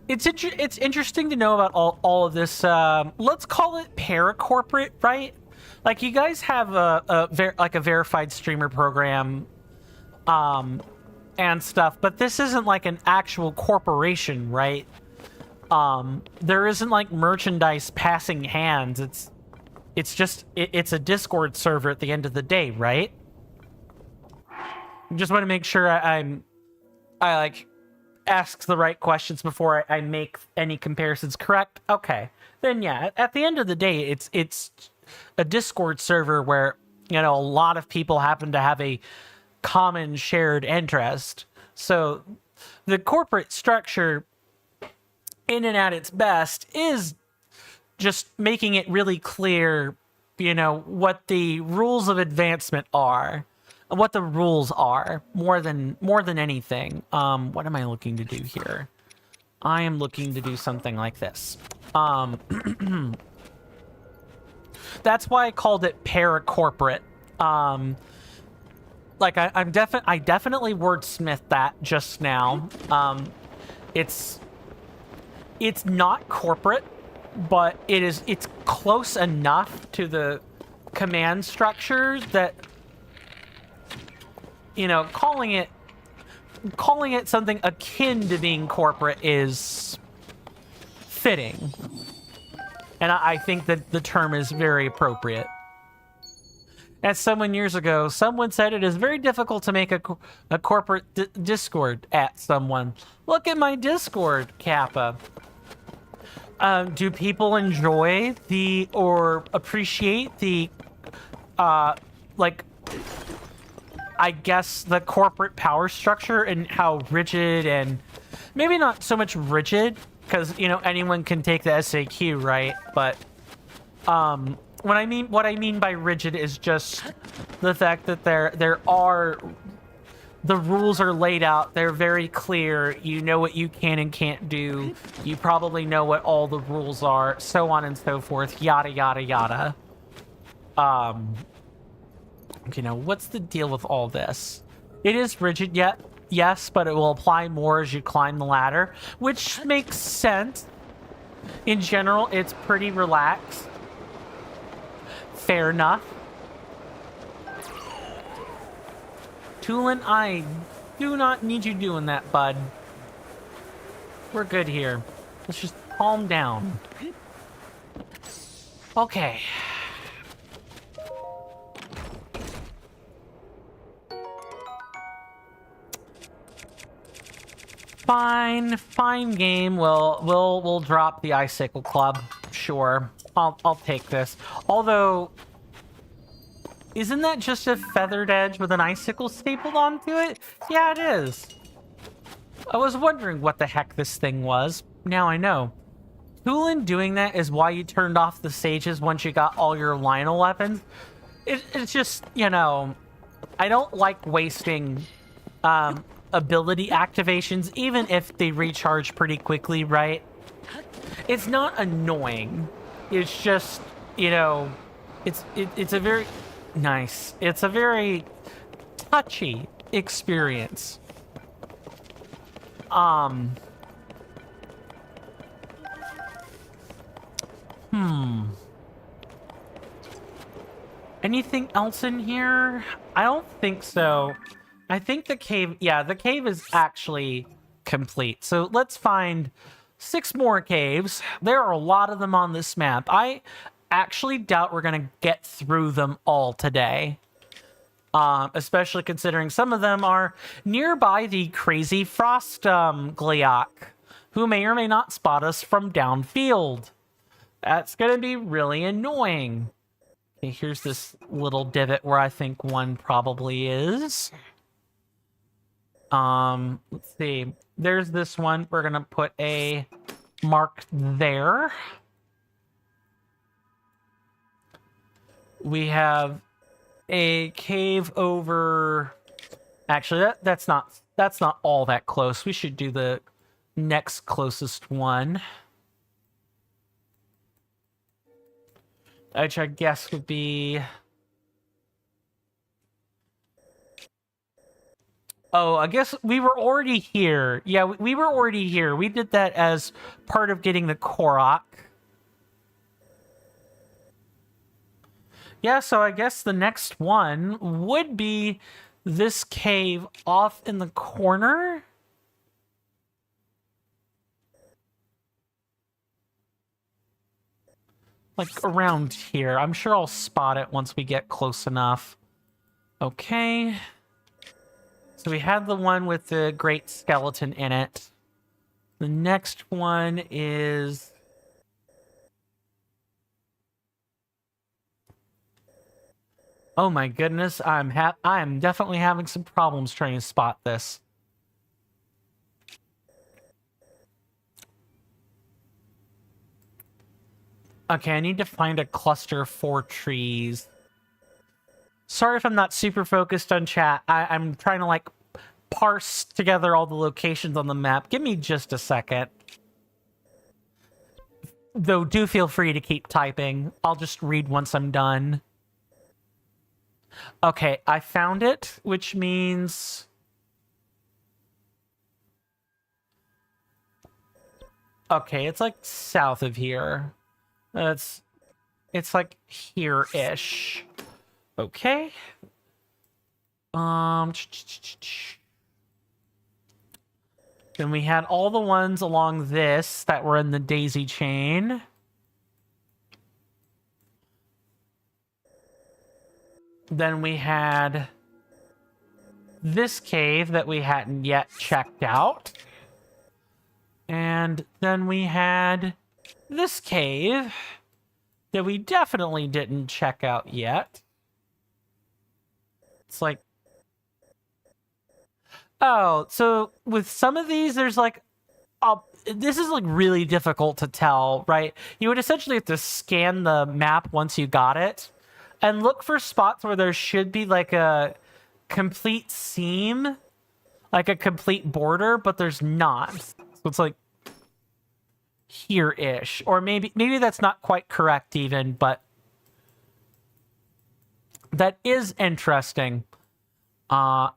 It's interesting to know about all of this. Let's call it paracorporate, right? Like you guys have a verified streamer program. And stuff, but this isn't like an actual corporation, right? There isn't like merchandise passing hands. It's just it's a Discord server at the end of the day, right? Just want to make sure I like ask the right questions before I make any comparisons correct. Okay, then yeah, at the end of the day, it's a Discord server where, you know, a lot of people happen to have a common shared interest. So the corporate structure in and at its best is just making it really clear, you know, what the rules of advancement are, what the rules are more than anything. What am I looking to do here? I am looking to do something like this. That's why I called it paracorporate. Like I definitely wordsmithed that just now. It's not corporate, but it's close enough to the command structure that, you know, calling it something akin to being corporate is fitting. And I think that the term is very appropriate. As someone years ago, someone said it is very difficult to make a corporate Discord at someone. Look at my Discord, Kappa. Do people enjoy or appreciate the, like, I guess the corporate power structure and how rigid and maybe not so much rigid, because, you know, anyone can take the SAQ, right? But, what I mean by rigid is just the fact that the rules are laid out. They're very clear. You know what you can and can't do. You probably know what all the rules are, so on and so forth. Yada yada yada. You know, what's the deal with all this? It is rigid, yet yes, but it will apply more as you climb the ladder, which makes sense. In general, it's pretty relaxed. Fair enough. Tulin, I do not need you doing that, bud. We're good here. Let's just calm down. Okay. Fine game. We'll drop the Icicle Club. Sure. I'll take this. Although, isn't that just a feathered edge with an icicle stapled onto it? Yeah, it is. I was wondering what the heck this thing was. Now I know. Tulin doing that is why you turned off the sages once you got all your Lionel weapons. It's just, you know, I don't like wasting ability activations, even if they recharge pretty quickly, right? It's not annoying. It's just, you know, it's a very nice. It's a very touchy experience. Anything else in here? I don't think so. I think the cave, yeah, the cave is actually complete. So let's find 6 more caves. There are a lot of them on this map. I actually doubt we're going to get through them all today. Especially considering some of them are nearby the crazy frost Gliok, who may or may not spot us from downfield. That's going to be really annoying. Okay, here's this little divot where I think one probably is. Let's see. There's this one. We're going to put a mark there. We have a cave over... Actually, that's not all that close. We should do the next closest one. Which I guess would be... Oh, I guess we were already here. Yeah, we were already here. We did that as part of getting the Korok. Yeah, so I guess the next one would be this cave off in the corner. Like around here. I'm sure I'll spot it once we get close enough. Okay. So we had the one with the great skeleton in it. The next one is... Oh my goodness, I am definitely having some problems trying to spot this. Okay, I need to find a cluster of 4 trees. Sorry if I'm not super focused on chat. I'm trying to, like, parse together all the locations on the map. Give me just a second. Though, do feel free to keep typing. I'll just read once I'm done. Okay, I found it, which means... Okay, it's, like, south of here. It's like here-ish. Okay. Then we had all the ones along this that were in the daisy chain. Then we had this cave that we hadn't yet checked out. And then we had this cave that we definitely didn't check out yet. It's like... Oh, so with some of these, there's like... this is like really difficult to tell, right? You would essentially have to scan the map once you got it and look for spots where there should be like a complete seam, like a complete border, but there's not. So it's like here-ish, or maybe that's not quite correct even, but that is interesting. Yep,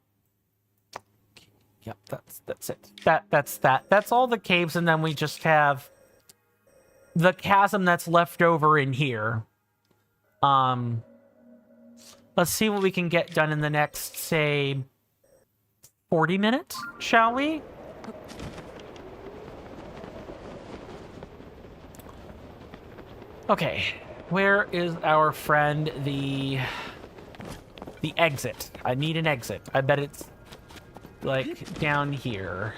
that's it. That's all the caves, and then we just have the chasm that's left over in here. Let's see what we can get done in the next, say, 40 minutes, shall we? Okay, where is our friend, the exit? I need an exit. I bet it's, like, down here.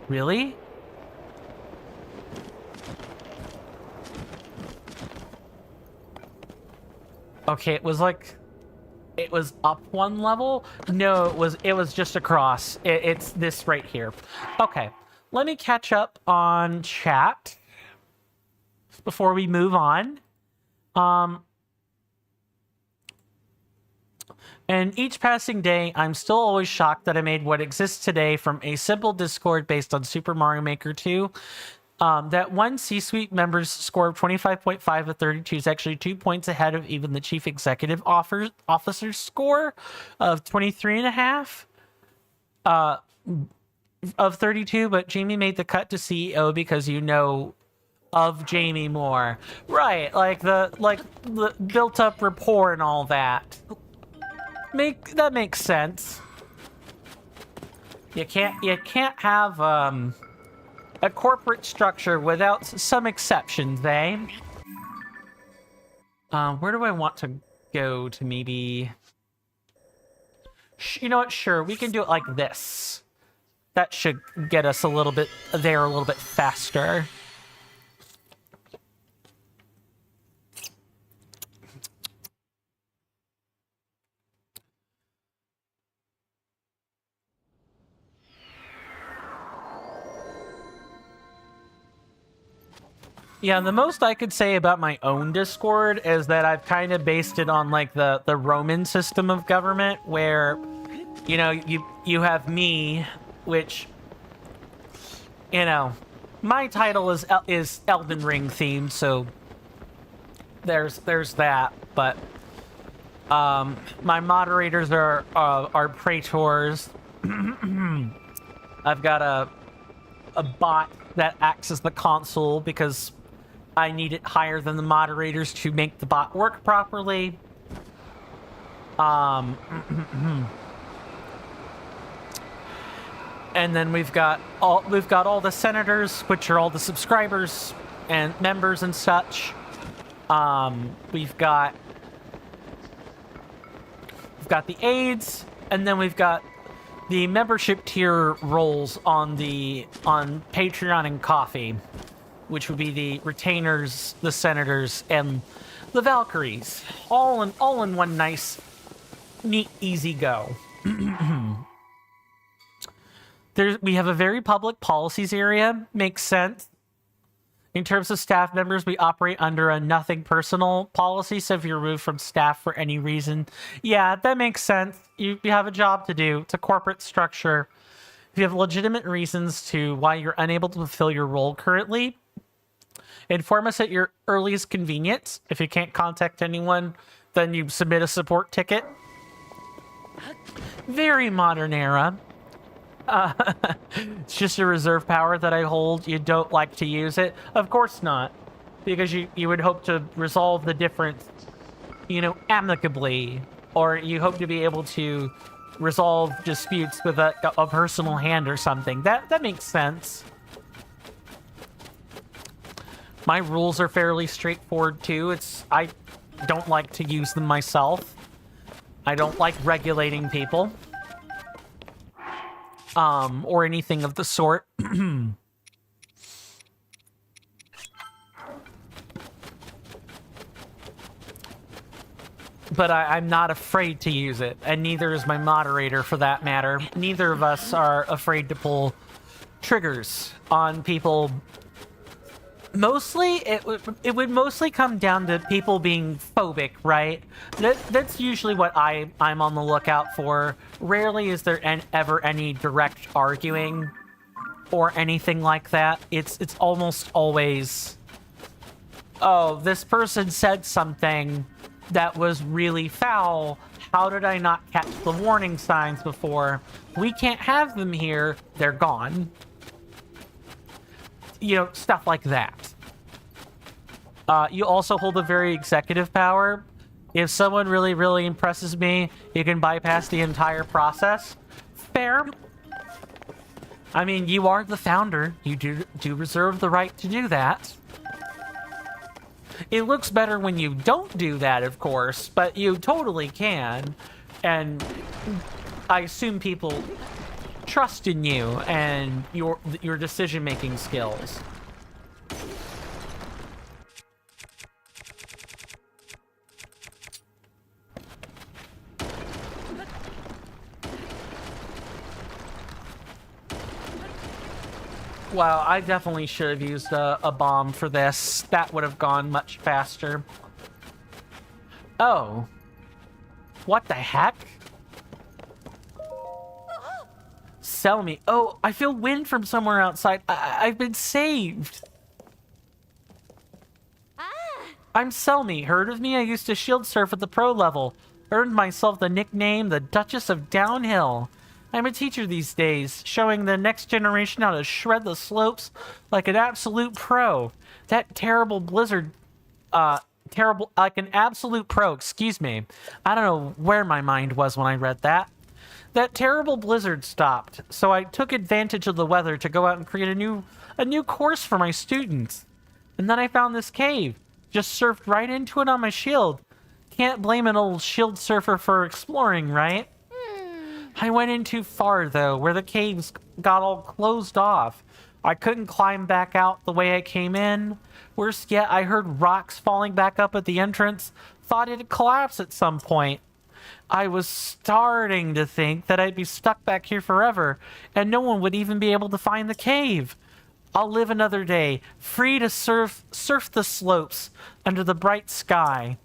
Really? Okay, it was like... It was up one level? No, it was just across. It's this right here. Okay, let me catch up on chat before we move on. And each passing day, I'm still always shocked that I made what exists today from a simple Discord based on Super Mario Maker 2. That one C-suite member's score of 25.5 of 32 is actually 2 points ahead of even the chief executive officer's score of 23.5 of 32. But Jamie made the cut to CEO because you know of Jamie more, right? Like the built-up rapport and all that. That makes sense. You can't have a corporate structure without some exceptions, eh? Where do I want to go to maybe... You know what? Sure, we can do it like this. That should get us a little bit there a little bit faster. Yeah, the most I could say about my own Discord is that I've kind of based it on like the Roman system of government where, you know, you have me, which, you know, my title is Elden Ring themed, so there's that, but my moderators are praetors. I've got a bot that acts as the console because I need it higher than the moderators to make the bot work properly. And then we've got all the senators, which are all the subscribers and members and such. We've got the aides, and then we've got the membership tier roles on Patreon and Coffee, which would be the retainers, the senators, and the Valkyries, all in one nice, neat, easy go. We have a very public policies area. Makes sense. In terms of staff members, we operate under a nothing personal policy. So if you're removed from staff for any reason, yeah, that makes sense. You have a job to do. It's a corporate structure. If you have legitimate reasons to why you're unable to fulfill your role currently, inform us at your earliest convenience. If you can't contact anyone, then you submit a support ticket. Very modern era. It's just a reserve power that I hold. You don't like to use it? Of course not. Because you would hope to resolve the difference, you know, amicably. Or you hope to be able to resolve disputes with a personal hand or something. That makes sense. My rules are fairly straightforward too. I don't like to use them myself. I don't like regulating people. Or anything of the sort. But I'm not afraid to use it, and neither is my moderator for that matter. Neither of us are afraid to pull triggers on people. Mostly, it would mostly come down to people being phobic, right? That's usually what I'm on the lookout for. Rarely is there ever any direct arguing or anything like that. It's almost always, oh, this person said something that was really foul. How did I not catch the warning signs before? We can't have them here. They're gone. You know, stuff like that. You also hold a very executive power. If someone really, really impresses me, you can bypass the entire process. Fair. I mean, you are the founder. You do reserve the right to do that. It looks better when you don't do that, of course, but you totally can. And I assume people trust in you and your decision-making skills. Well, I definitely should have used a bomb for this. That would have gone much faster. Oh. What the heck? Sell me. Oh, I feel wind from somewhere outside. I've been saved. I'm Selmy. Heard of me? I used to shield surf at the pro level. Earned myself the nickname the Duchess of Downhill. I'm a teacher these days, showing the next generation how to shred the slopes like an absolute pro. That terrible blizzard, like an absolute pro, excuse me. I don't know where my mind was when I read that. That terrible blizzard stopped, so I took advantage of the weather to go out and create a new course for my students. And then I found this cave. Just surfed right into it on my shield. Can't blame an old shield surfer for exploring, right? I went in too far, though, where the caves got all closed off. I couldn't climb back out the way I came in. Worse yet, I heard rocks falling back up at the entrance. Thought it'd collapse at some point. I was starting to think that I'd be stuck back here forever, and no one would even be able to find the cave. I'll live another day, free to surf the slopes under the bright sky.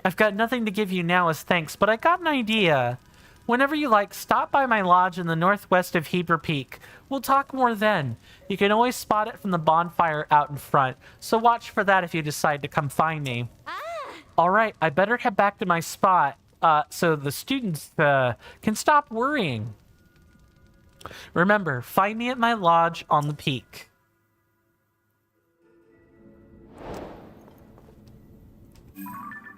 I've got nothing to give you now as thanks, but I got an idea. Whenever you like, stop by my lodge in the northwest of Heber Peak. We'll talk more then. You can always spot it from the bonfire out in front, so watch for that if you decide to come find me. All right, I better head back to my spot so the students can stop worrying. Remember, find me at my lodge on the peak.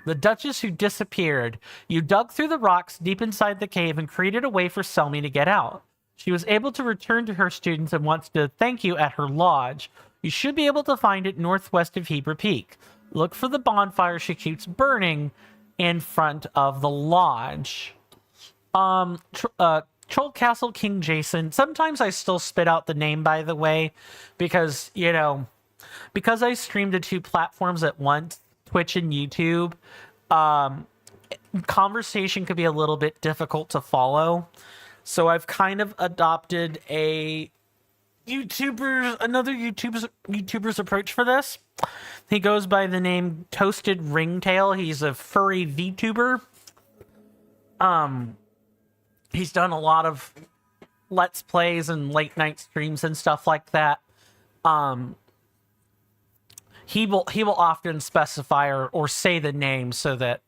The Duchess who disappeared. You dug through the rocks deep inside the cave and created a way for Selmy to get out. She was able to return to her students and wants to thank you at her lodge. You should be able to find it northwest of Heber Peak. Look for the bonfire she keeps burning in front of the lodge. Troll Castle King Jason. Sometimes I still spit out the name, by the way, because, you know, because I stream to 2 platforms at once, Twitch and YouTube, conversation could be a little bit difficult to follow. So I've kind of adopted another YouTuber's approach for this. He goes by the name Toasted Ringtail. He's a furry VTuber. He's done a lot of Let's Plays and late night streams and stuff like that. He will often specify or say the name so that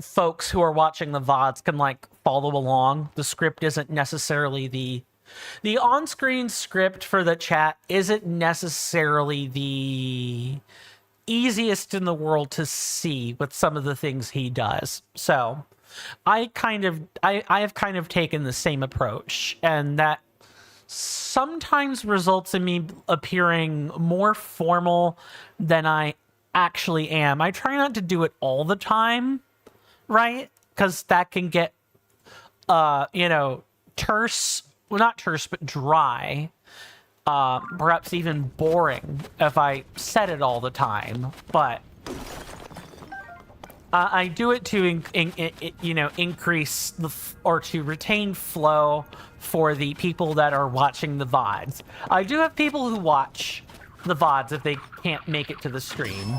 folks who are watching the VODs can like follow along. The script isn't necessarily the on-screen script for the chat isn't necessarily the easiest in the world to see with some of the things he does. So I have kind of taken the same approach, and that sometimes results in me appearing more formal than I actually am. I try not to do it all the time, right? Because that can get, terse. Well, not terse, but dry. Perhaps even boring if I said it all the time. But I do it to, increase or to retain flow for the people that are watching the VODs. I do have people who watch the VODs if they can't make it to the stream.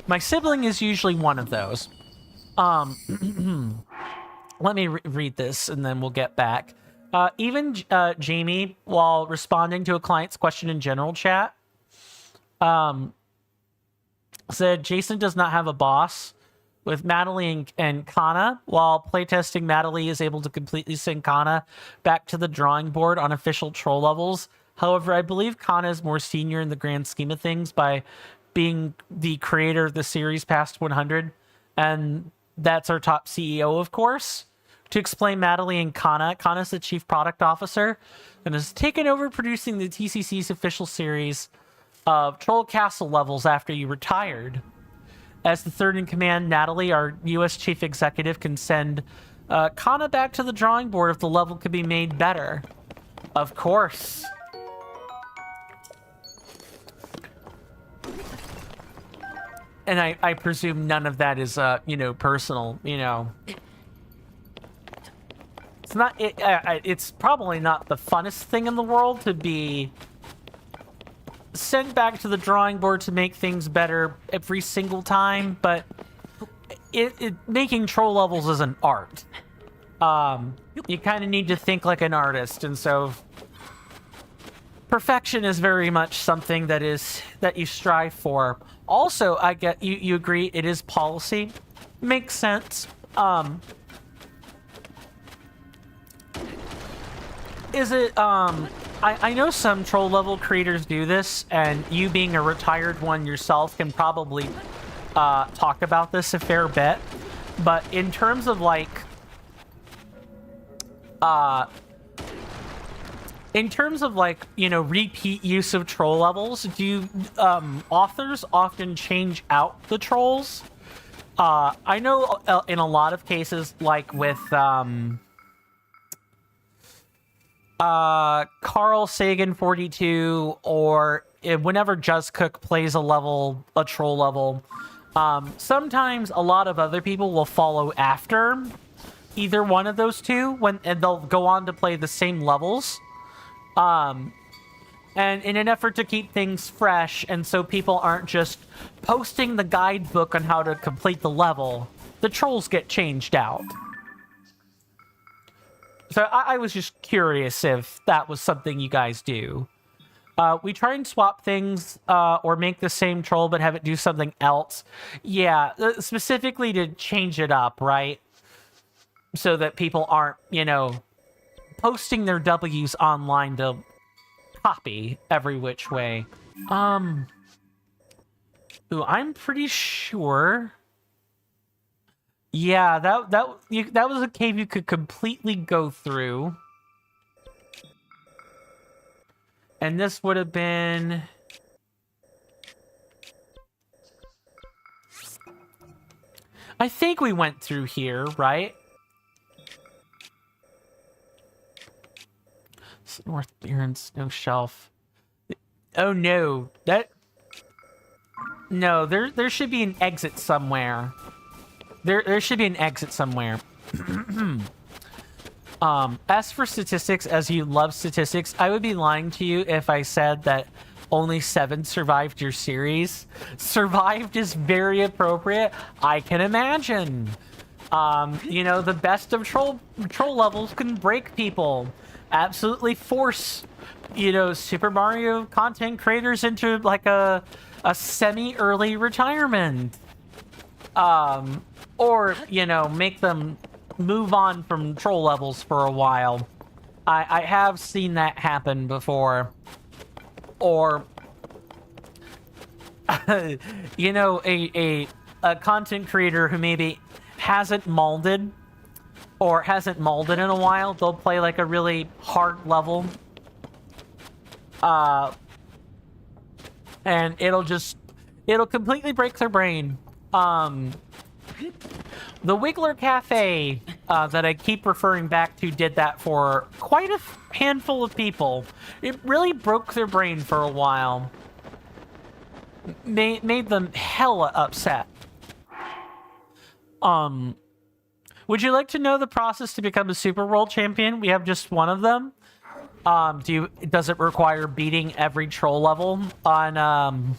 My sibling is usually one of those. Let me read this and then we'll get back. Even Jamie, while responding to a client's question in general chat, said Jason does not have a boss. With Madeline and Kana, while playtesting, Madeline is able to completely send Kana back to the drawing board on official troll levels. However, I believe Kana is more senior in the grand scheme of things by being the creator of the series past 100, and that's our top CEO, of course, to explain Madeline and Kana. Kana's the chief product officer and has taken over producing the TCC's official series of Troll Castle levels after you retired. As the third in command, Natalie, our U.S. chief executive, can send Kana back to the drawing board if the level could be made better. Of course. And I presume none of that is, personal, It's not, it's probably not the funnest thing in the world to be sent back to the drawing board to make things better every single time, but making troll levels is an art. You kind of need to think like an artist, and so perfection is very much something that you strive for. Also, I get you agree it is policy. Makes sense. Is it I know some troll level creators do this, and you being a retired one yourself can probably talk about this a fair bit. But in terms of repeat use of troll levels, do authors often change out the trolls? I know in a lot of cases, like with Carl Sagan 42, or whenever Just Cook plays a troll level, sometimes a lot of other people will follow after either one of those two and they'll go on to play the same levels. And in an effort to keep things fresh, and so people aren't just posting the guidebook on how to complete the level, the trolls get changed out. So I was just curious if that was something you guys do. We try and swap things or make the same troll but have it do something else. Yeah, specifically to change it up, right? So that people aren't, posting their W's online to copy every which way. Ooh, I'm pretty sure... Yeah, that was a cave you could completely go through. And this would have been... I think we went through here, right? North Baron Snow Shelf. Oh no, no, there should be an exit somewhere. There should be an exit somewhere. As for statistics, as you love statistics, I would be lying to you if I said that only 7 survived your series. Survived is very appropriate. I can imagine. The best of troll levels can break people. Absolutely force, Super Mario content creators into like a semi-early retirement. Or, make them move on from troll levels for a while. I have seen that happen before. Or, a content creator who maybe hasn't molded in a while, they'll play like a really hard level. And it'll completely break their brain. The Wiggler Cafe that I keep referring back to did that for quite a handful of people. It really broke their brain for a while. Made them hella upset. Would you like to know the process to become a Super World Champion? We have just one of them. Does it require beating every troll level on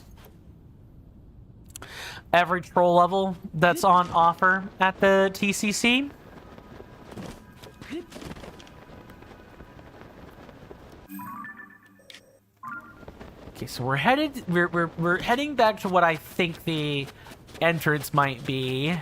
every troll level that's on offer at the TCC? Okay, so we're heading back to what I think the entrance might be.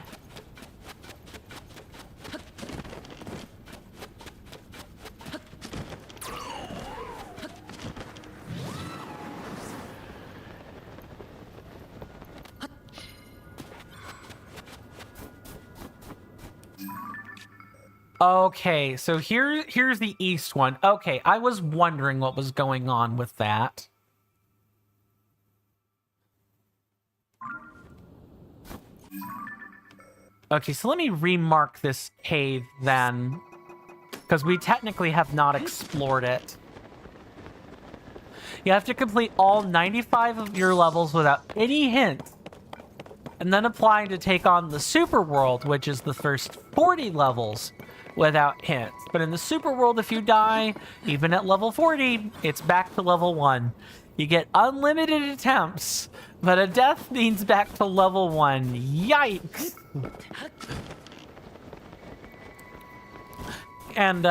Okay, so here's the east one. Okay, I was wondering what was going on with that. Okay, so let me remark this cave then, because we technically have not explored it. You have to complete all 95 of your levels without any hints, and then applying to take on the super world, which is the first 40 levels without hints. But in the super world, if you die, even at level 40, it's back to level 1. You get unlimited attempts, but a death means back to level 1. Yikes! And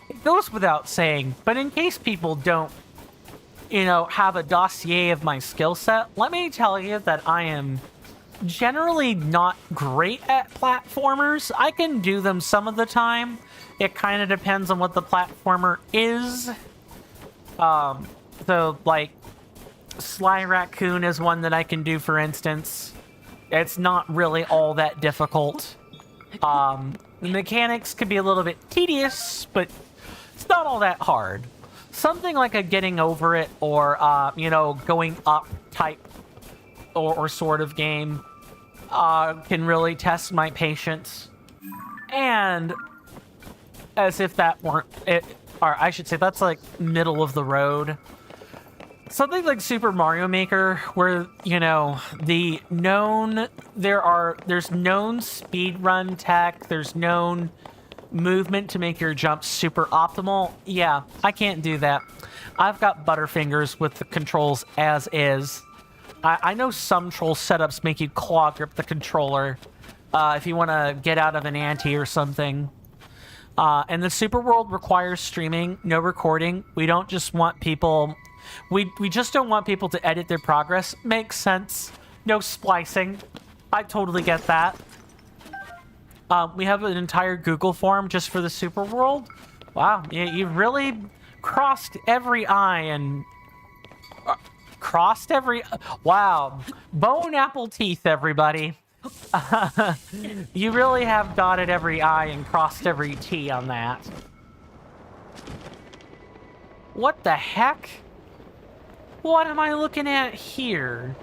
it goes without saying, but in case people don't, have a dossier of my skill set, let me tell you that I am generally not great at platformers. I can do them some of the time. It kind of depends on what the platformer is. So, like, Sly Raccoon is one that I can do, for instance. It's not really all that difficult. The mechanics can be a little bit tedious, but it's not all that hard. Something like a getting over it or, going up type or sort of game can really test my patience. And as if that weren't it, or I should say that's like middle of the road. Something like Super Mario Maker, where, there's known speedrun tech, there's known movement to make your jump super optimal. Yeah, I can't do that. I've got butterfingers with the controls as is. I know some troll setups make you claw grip the controller if you want to get out of an ante or something. And the Super World requires streaming, no recording. We don't just want people... We just don't want people to edit their progress. Makes sense. No splicing. I totally get that. We have an entire Google form just for the Super World. Wow, you really crossed every I and... crossed every... Wow. Bone apple teeth, everybody. You really have dotted every I and crossed every T on that. What the heck? What am I looking at here?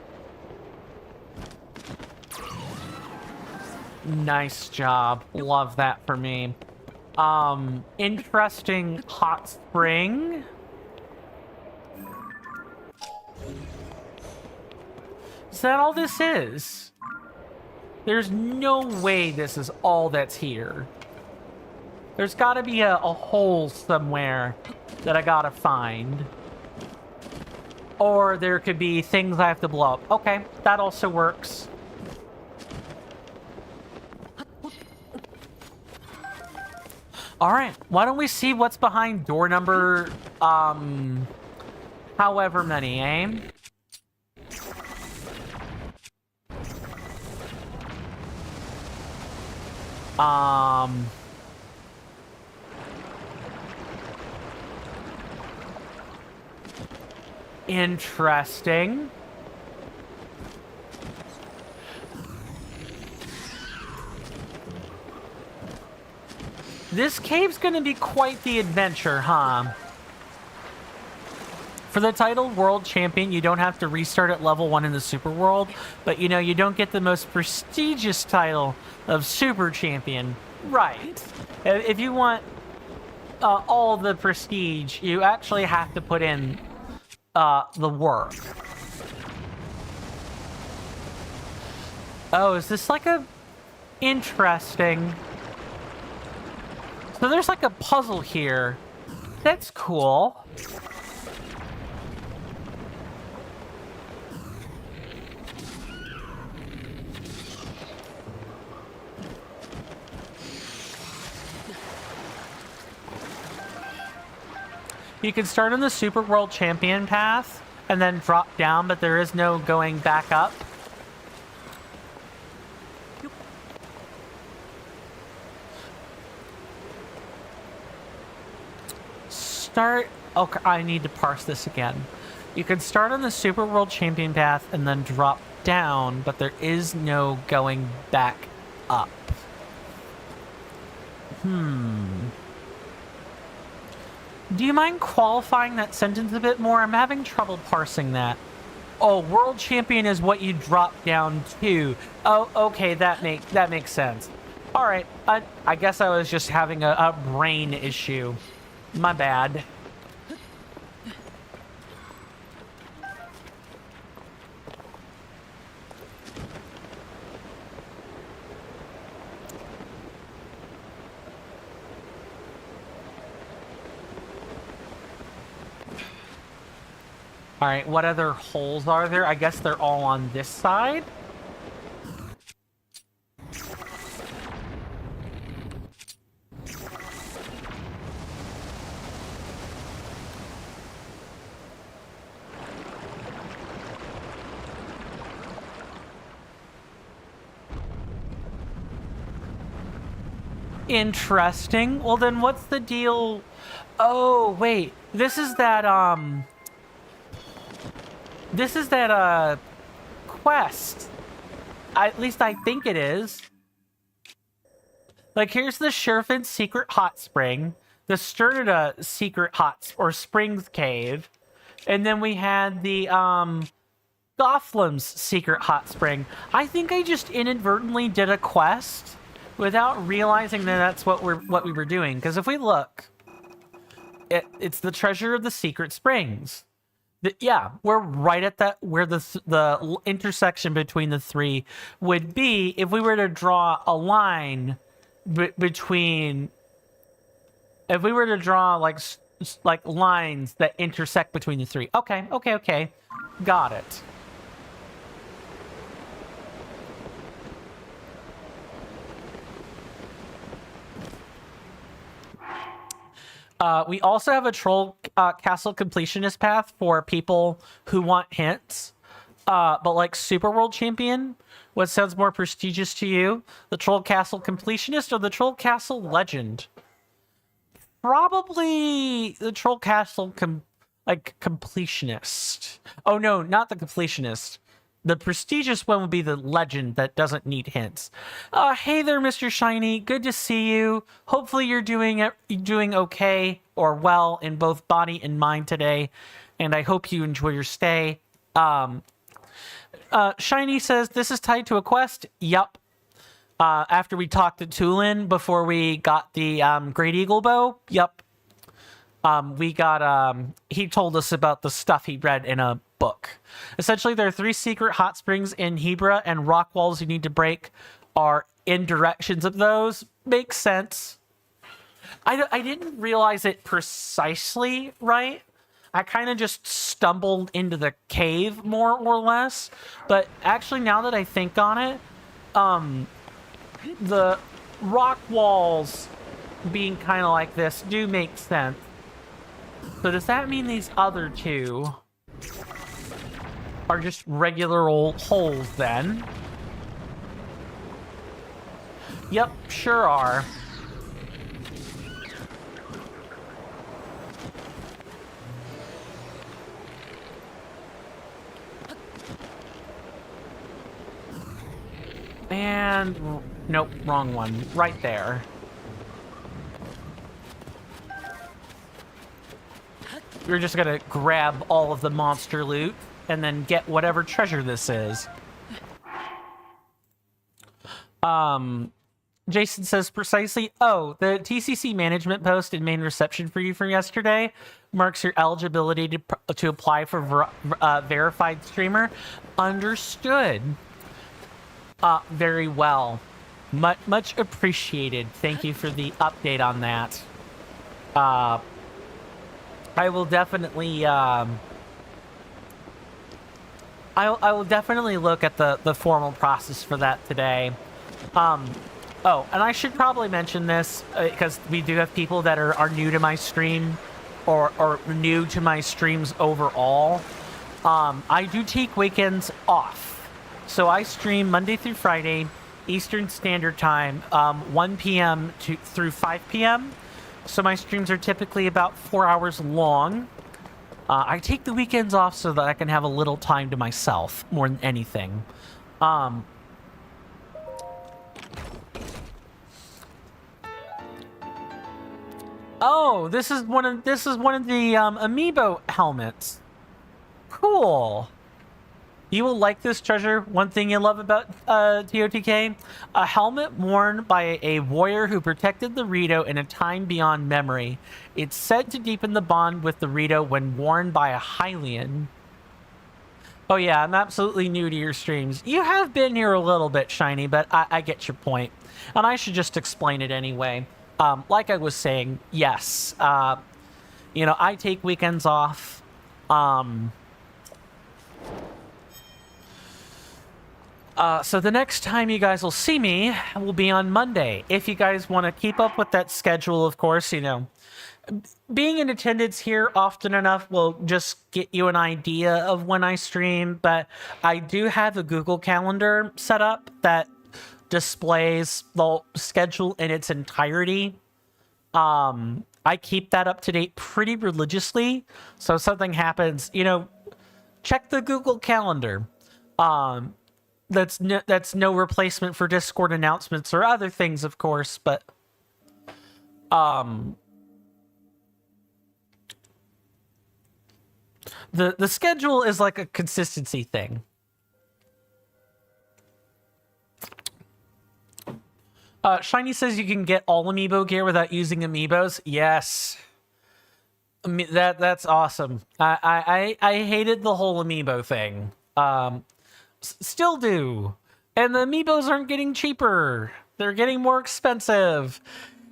Nice job. Love that for me. Interesting hot spring. Is that all this is? There's no way this is all that's here. There's gotta be a hole somewhere that I gotta find. Or there could be things I have to blow up. Okay, that also works. Alright, why don't we see what's behind door number, however many, eh? Interesting. This cave's gonna be quite the adventure, huh? For the title World Champion, you don't have to restart at level 1 in the Super World, but you don't get the most prestigious title of Super Champion. Right. If you want all the prestige, you actually have to put in the work. Oh, is this like a... Interesting. So there's like a puzzle here. That's cool. You can start on the Super World Champion path and then drop down, but there is no going back up. Okay, I need to parse this again. You can start on the Super World Champion path and then drop down, but there is no going back up. Do you mind qualifying that sentence a bit more? I'm having trouble parsing that. Oh, world champion is what you drop down to. Oh, okay, that makes sense. All right, I guess I was just having a brain issue. My bad. All right, what other holes are there? I guess they're all on this side. Interesting. Well, then what's the deal? Oh, wait. This is that quest. At least I think it is. Like, here's the Sherfin's secret hot spring, the Sternida secret or springs cave, and then we had the Gothlam's secret hot spring. I think I just inadvertently did a quest without realizing that that's what we were doing. Because if we look, it's the treasure of the secret springs. Yeah, we're right at that where the intersection between the three would be if we were to draw a line between. If we were to draw like lines that intersect between the three. Okay, got it. We also have a troll castle completionist path for people who want hints. But like Super World Champion, what sounds more prestigious to you? The Troll Castle Completionist or the Troll Castle Legend? Probably the Troll Castle Completionist. Oh no, not the Completionist. The prestigious one would be the Legend that doesn't need hints. Hey there, Mr. Shiny. Good to see you. Hopefully you're doing okay or well in both body and mind today. And I hope you enjoy your stay. Shiny says, this is tied to a quest. Yup. After we talked to Tulin before we got the Great Eagle Bow. Yup. He told us about the stuff he read in a book. Essentially, there are 3 secret hot springs in Hebra, and rock walls you need to break are in directions of those. Makes sense. I didn't realize it precisely right. I kind of just stumbled into the cave, more or less. But actually, now that I think on it, the rock walls being kind of like this do make sense. So does that mean these other 2 are just regular old holes then? Yep, sure are. And nope, wrong one. Right there. We're just gonna grab all of the monster loot and then get whatever treasure this is. Jason says precisely, oh, the TCC management post and main reception for you from yesterday marks your eligibility to apply for verified streamer. Understood. Very well. Much appreciated. Thank you for the update on that. I will definitely I will definitely look at the formal process for that today. Oh, and I should probably mention this because we do have people that are new to my stream or new to my streams overall. I do take weekends off. So I stream Monday through Friday, Eastern Standard Time, 1 p.m. through 5 p.m. So my streams are typically about 4 hours long. I take the weekends off so that I can have a little time to myself more than anything. Oh, this is one of the amiibo helmets. Cool. You will like this treasure. One thing you love about TOTK, a helmet worn by a warrior who protected the Rito in a time beyond memory. It's said to deepen the bond with the Rito when worn by a Hylian. Oh yeah, I'm absolutely new to your streams. You have been here a little bit, Shiny, but I get your point. And I should just explain it anyway. Like I was saying, yes. You know, I take weekends off. So the next time you guys will see me will be on Monday. If you guys want to keep up with that schedule, of course, you know, being in attendance here often enough will just get you an idea of when I stream, but I do have a Google Calendar set up that displays the schedule in its entirety. I keep that up to date pretty religiously, so if something happens, you know, check the Google Calendar. That's no replacement for Discord announcements or other things, of course, but the schedule is like a consistency thing. Shiny says you can get all amiibo gear without using amiibos. Yes. That's awesome. I hated the whole amiibo thing. Still do. And the amiibos aren't getting cheaper. They're getting more expensive.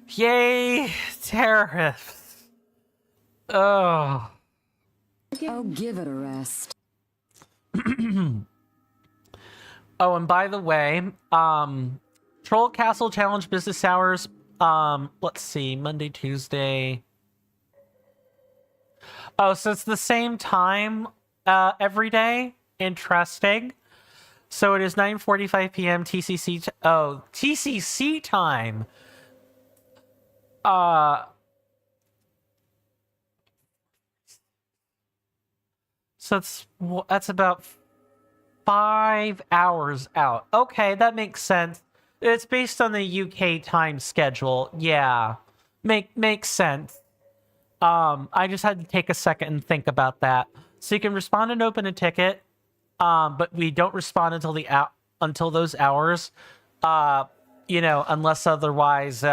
Yay, tariffs. Oh. Oh, give it a rest. Oh, and by the way, Troll Castle Challenge business hours, let's see, Monday, Tuesday. Oh, so it's the same time every day. Interesting. So it is 9:45 p.m. TCC. TCC time. So that's about 5 hours out. Okay, that makes sense. It's based on the UK time schedule. Yeah, makes sense. I just had to take a second and think about that. So you can respond and open a ticket, but we don't respond until those hours. You know, unless otherwise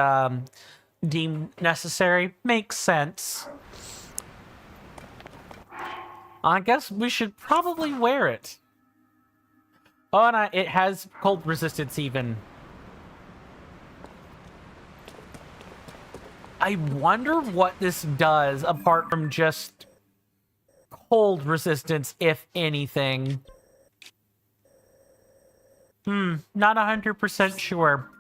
deemed necessary. Makes sense. I guess we should probably wear it. Oh, and it has cold resistance even. I wonder what this does apart from just cold resistance, if anything. Not 100% sure.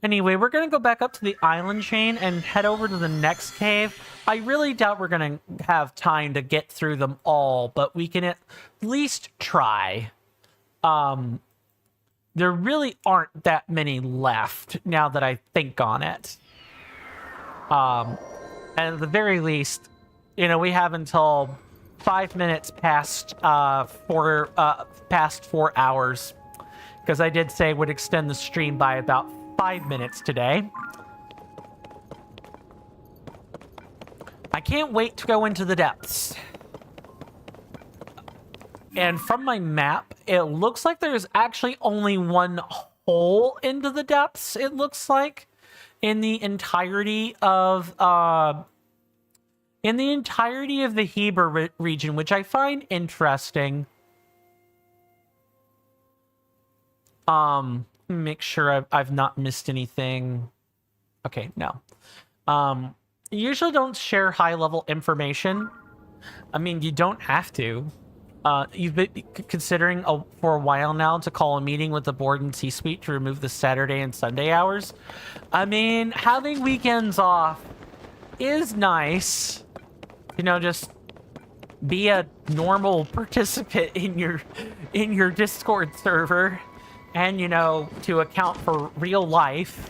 Anyway, we're going to go back up to the island chain and head over to the next cave. I really doubt we're going to have time to get through them all, but we can at least try. There really aren't that many left now that I think on it. And at the very least, you know, we have until 5 minutes past 4 hours, because I did say it would extend the stream by about 5 minutes today. I can't wait to go into the depths. And from my map, it looks like there's actually only one hole into the depths, it looks like, in the entirety of the Heber region, which I find interesting. Make sure I've not missed anything. Okay, no. Usually don't share high-level information. I mean, you don't have to. You've been considering for a while now to call a meeting with the board and C-suite to remove the Saturday and Sunday hours. I mean, having weekends off is nice. You know, just be a normal participant in your Discord server, and you know, to account for real life.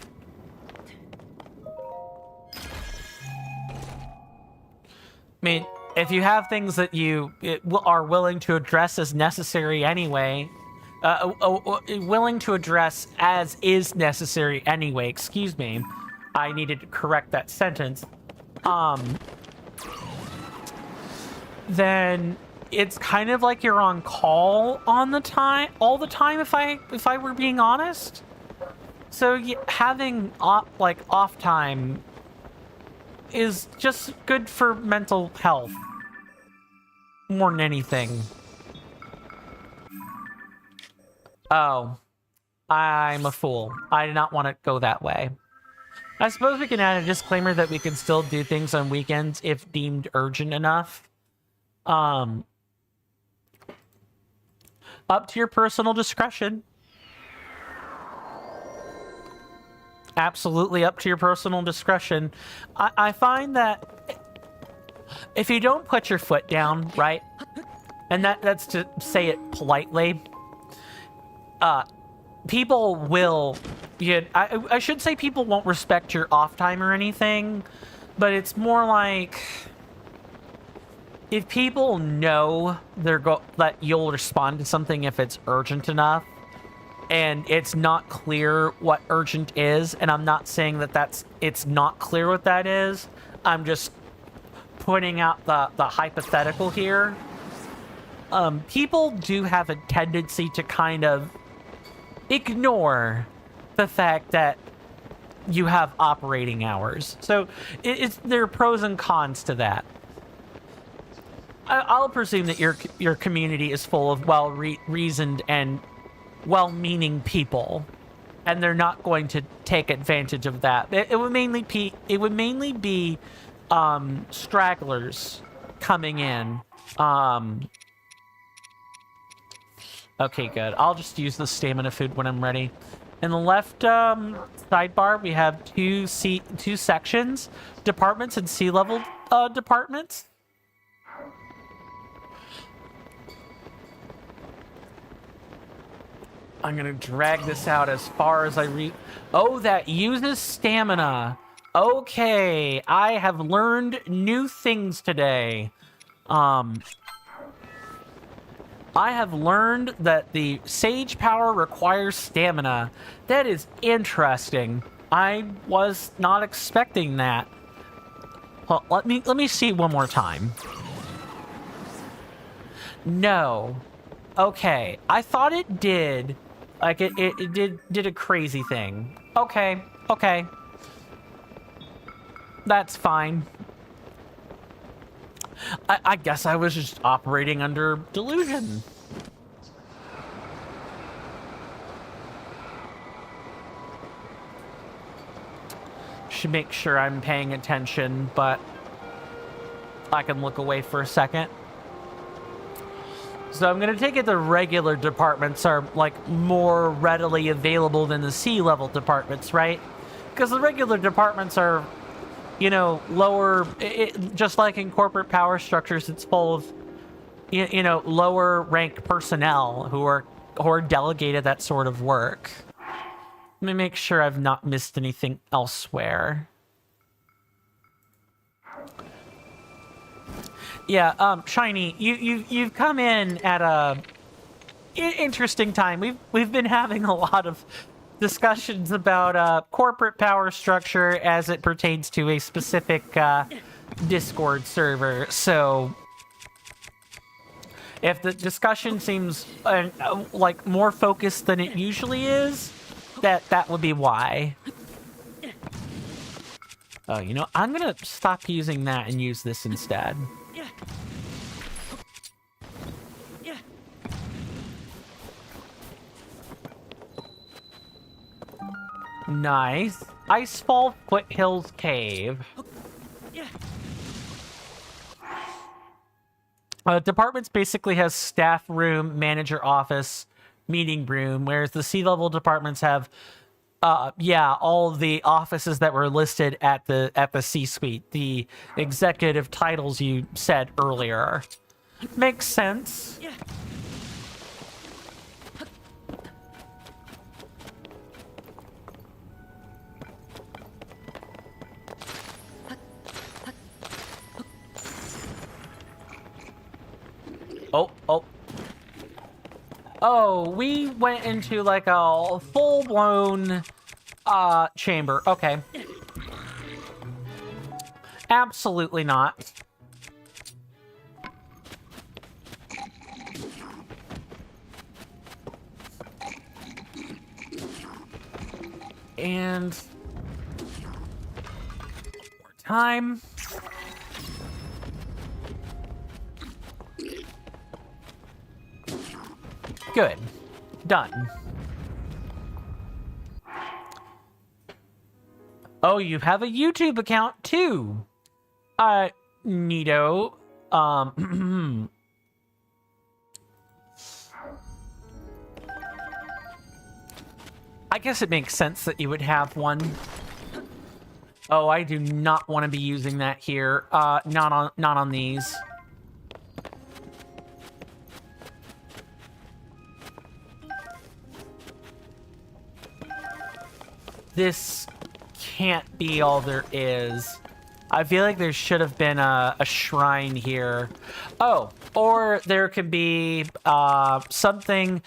I mean, if you have things that you are willing to address as necessary anyway, willing to address as is necessary anyway, excuse me, I needed to correct that sentence. then it's kind of like you're on call on the time, all the time, if I were being honest. So having off time is just good for mental health more than anything. Oh, I'm a fool. I did not want to go that way. I suppose we can add a disclaimer that we can still do things on weekends if deemed urgent enough. Up to your personal discretion. Absolutely up to your personal discretion. I find that if you don't put your foot down, right? And that's to say it politely. People will... I should say people won't respect your off time or anything, but it's more like... if people know that you'll respond to something if it's urgent enough, and it's not clear what urgent is, and I'm not saying that it's not clear what that is, I'm just putting out the hypothetical here. People do have a tendency to kind of ignore the fact that you have operating hours. So there are pros and cons to that. I'll presume that your community is full of well-reasoned and well-meaning people, and they're not going to take advantage of that. It would mainly be stragglers coming in. Okay, good. I'll just use the stamina food when I'm ready. In the left sidebar, we have two sections: departments and sea level departments. I'm gonna drag this out as far as I Oh, that uses stamina. Okay, I have learned new things today. I have learned that the Sage Power requires stamina. That is interesting. I was not expecting that. Well, let me see one more time. No. Okay, I thought it did. Like, it did a crazy thing. Okay. That's fine. I guess I was just operating under delusion. Should make sure I'm paying attention, but I can look away for a second. So I'm going to take it the regular departments are, like, more readily available than the sea-level departments, right? Because the regular departments are, you know, lower... just like in corporate power structures, it's full of, you know, lower-ranked personnel who are delegated that sort of work. Let me make sure I've not missed anything elsewhere. Yeah, Shiny, you've come in at a interesting time. We've been having a lot of discussions about corporate power structure as it pertains to a specific Discord server. So if the discussion seems like more focused than it usually is, that would be why. Oh, you know, I'm gonna stop using that and use this instead. Nice. Icefall Foothills Cave. Departments basically has staff room, manager office, meeting room, whereas the sea-level departments have, all the offices that were listed at the C-suite, the executive titles you said earlier. Makes sense. Oh, we went into like a full-blown chamber. Okay. Absolutely not. And one more time. Good. Done. Oh, you have a YouTube account too. Neato. I guess it makes sense that you would have one. Oh, I do not want to be using that here. Not on these. This can't be all there is. I feel like there should have been a shrine here. Oh, or there could be something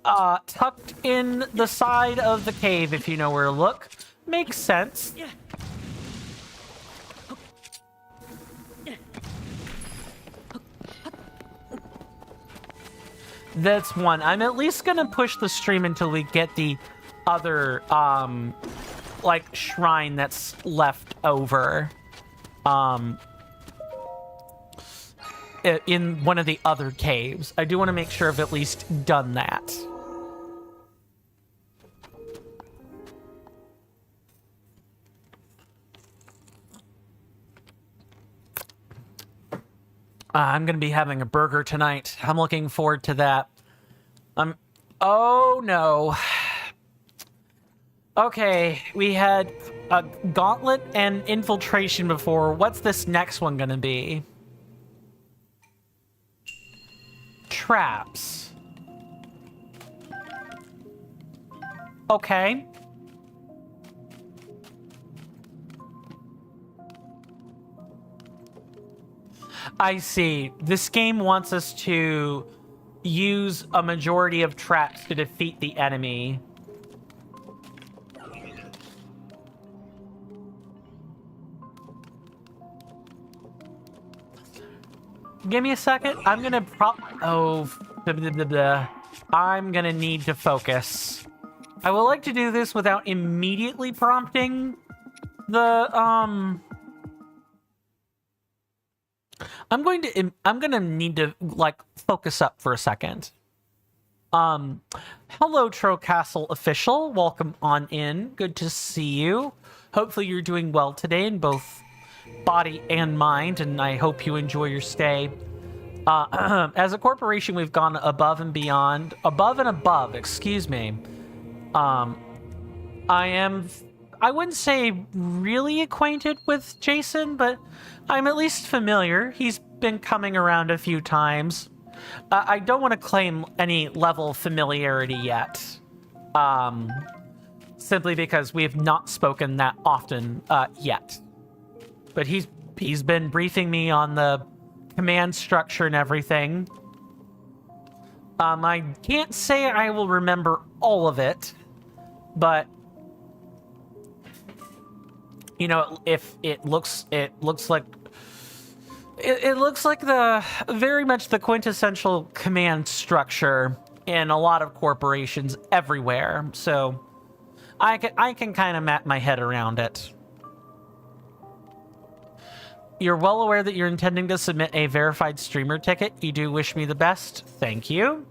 tucked in the side of the cave, if you know where to look. Makes sense. That's one. I'm at least gonna push the stream until we get the other like shrine that's left over in one of the other caves. I do want to make sure I've at least done that. I'm gonna be having a burger tonight. I'm looking forward to that. Oh no. Okay, we had a gauntlet and infiltration before. What's this next one gonna be? Traps. Okay. I see. This game wants us to use a majority of traps to defeat the enemy. Give me a second. I'm gonna I'm gonna need to focus. I would like to do this without immediately prompting the I'm gonna need to like focus up for a second. Hello Trocastle official, welcome on in. Good to see you. Hopefully you're doing well today in both body and mind, and I hope you enjoy your stay. As a corporation, we've gone above and beyond, excuse me. I wouldn't say really acquainted with Jason, but I'm at least familiar. He's been coming around a few times. I don't want to claim any level of familiarity yet. Simply because we have not spoken that often yet. But he's been briefing me on the command structure and everything. I can't say I will remember all of it, but you know, if it looks like the very much the quintessential command structure in a lot of corporations everywhere. So I can kind of map my head around it. You're well aware that you're intending to submit a verified streamer ticket. You do wish me the best. Thank you.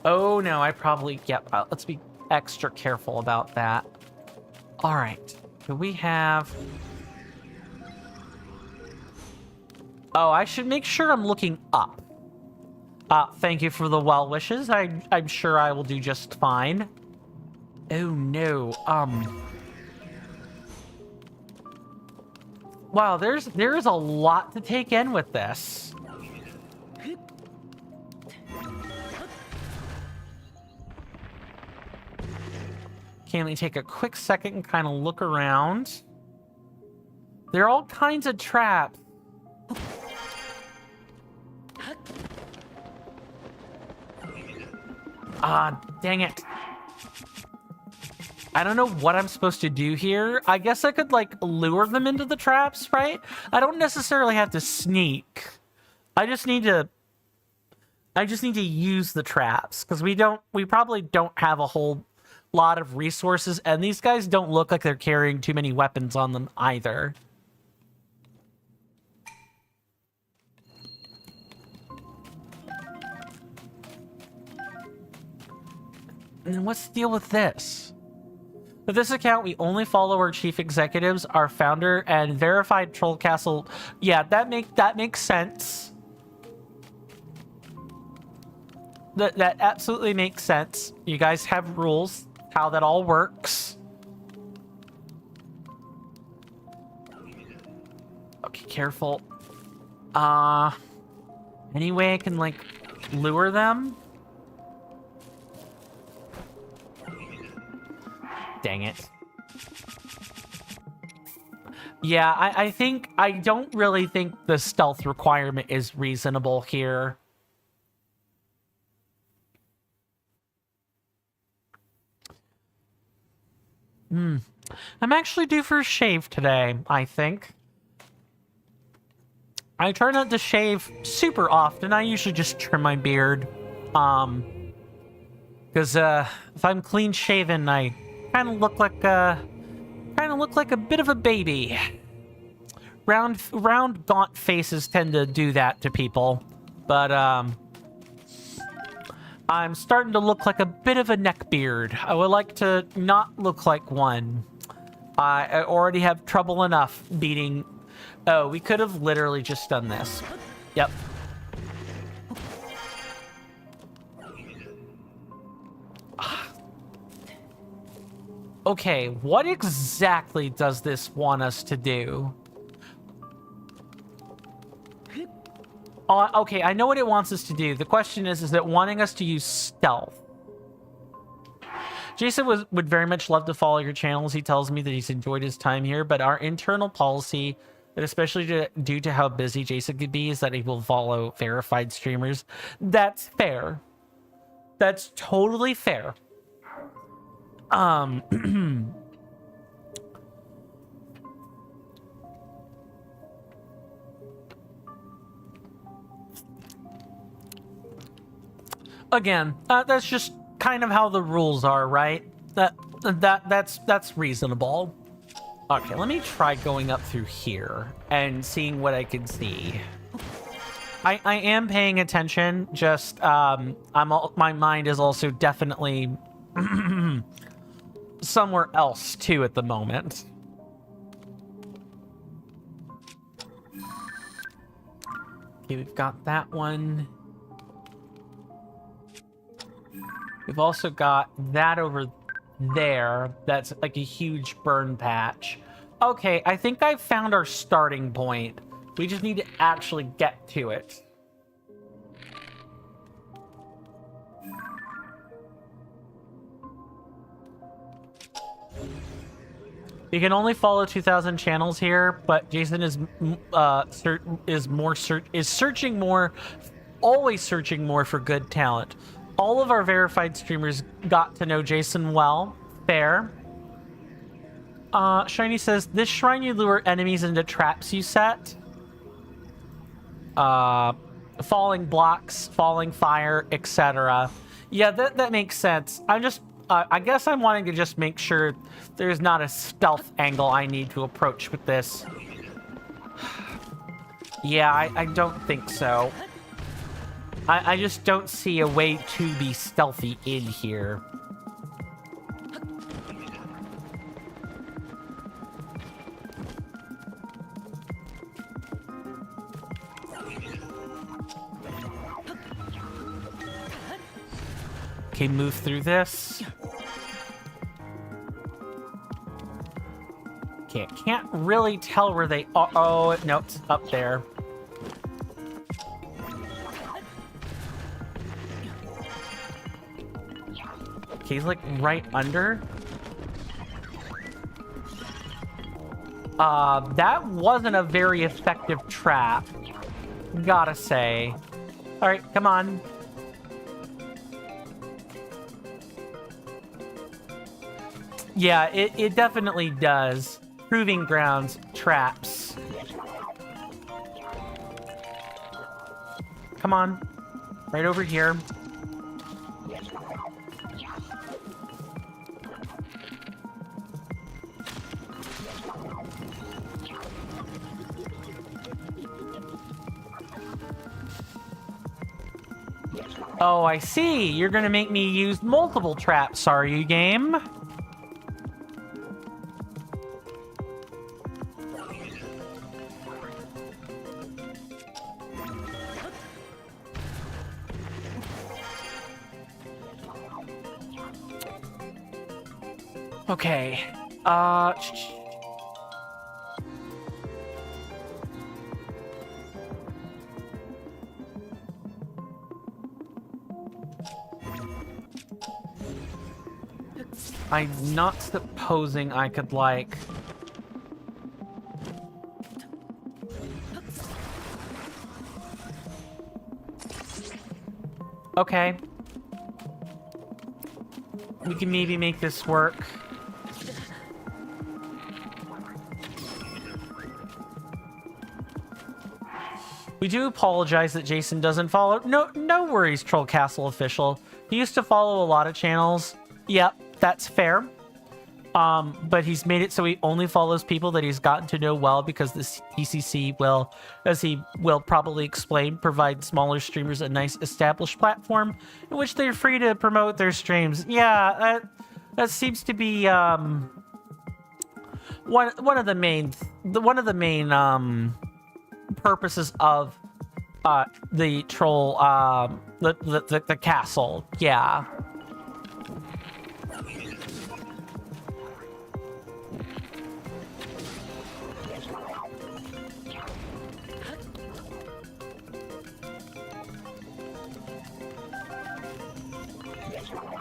Oh no, I probably, yep, let's be extra careful about that. All right, do we have... Oh, I should make sure I'm looking up. Thank you for the well wishes. I'm sure I will do just fine. Oh no, wow, there's a lot to take in with this. Okay, let me take a quick second and kind of look around. There are all kinds of traps. Ah, dang it. I don't know what I'm supposed to do here. I guess I could, like, lure them into the traps, right? I don't necessarily have to sneak. I just need to use the traps, because we probably don't have a whole lot of resources, and these guys don't look like they're carrying too many weapons on them either. And then what's the deal with this? With this account, we only follow our chief executives, our founder, and verified troll castle. Yeah, that makes sense. That absolutely makes sense. You guys have rules, how that all works. Okay, careful. Any way I can, like, lure them? Dang it. Yeah, I don't really think the stealth requirement is reasonable here. I'm actually due for a shave today, I think. I try not to shave super often. I usually just trim my beard. Because if I'm clean shaven, I kind of look like a bit of a baby. Round gaunt faces tend to do that to people, but I'm starting to look like a bit of a neckbeard. I would like to not look like one. I already have trouble enough beating. Oh, we could have literally just done this. Yep. Okay, what exactly does this want us to do? Okay, I know what it wants us to do. The question is it wanting us to use stealth? Jason would very much love to follow your channels. He tells me that he's enjoyed his time here, but our internal policy, and especially due to how busy Jason could be, is that he will follow verified streamers. That's fair. That's totally fair. Again, that's just kind of how the rules are, right? That's reasonable. Okay, let me try going up through here and seeing what I can see. I am paying attention. Just my mind is also definitely somewhere else too at the moment. Okay, we've got that one. We've also got that over there. That's like a huge burn patch. Okay, I think I found our starting point. We just need to actually get to it. You can only follow 2,000 channels here, but Jason is searching more, always searching more for good talent. All of our verified streamers got to know Jason well. Fair. Shiny says, this shrine you lure enemies into traps you set. Falling blocks, falling fire, etc. Yeah, that makes sense. I guess I'm wanting to just make sure there's not a stealth angle I need to approach with this. Yeah, I don't think so. I just don't see a way to be stealthy in here. Okay, move through this. Okay, I can't really tell where they are. Oh, no, it's up there. Okay, he's like right under. That wasn't a very effective trap, gotta say. All right, come on. Yeah, it definitely does. Proving grounds, traps. Come on. Right over here. Oh, I see. You're gonna make me use multiple traps, are you, game? Okay. I'm not supposing I could, like... Okay. We can maybe make this work. We do apologize that Jason doesn't follow. No worries, Troll Castle official. He used to follow a lot of channels. Yep, that's fair. But he's made it so he only follows people that he's gotten to know well, because the TCC will, as he will probably explain, provide smaller streamers a nice established platform in which they're free to promote their streams. Yeah, that seems to be one of the main purposes of the troll the castle. Yeah.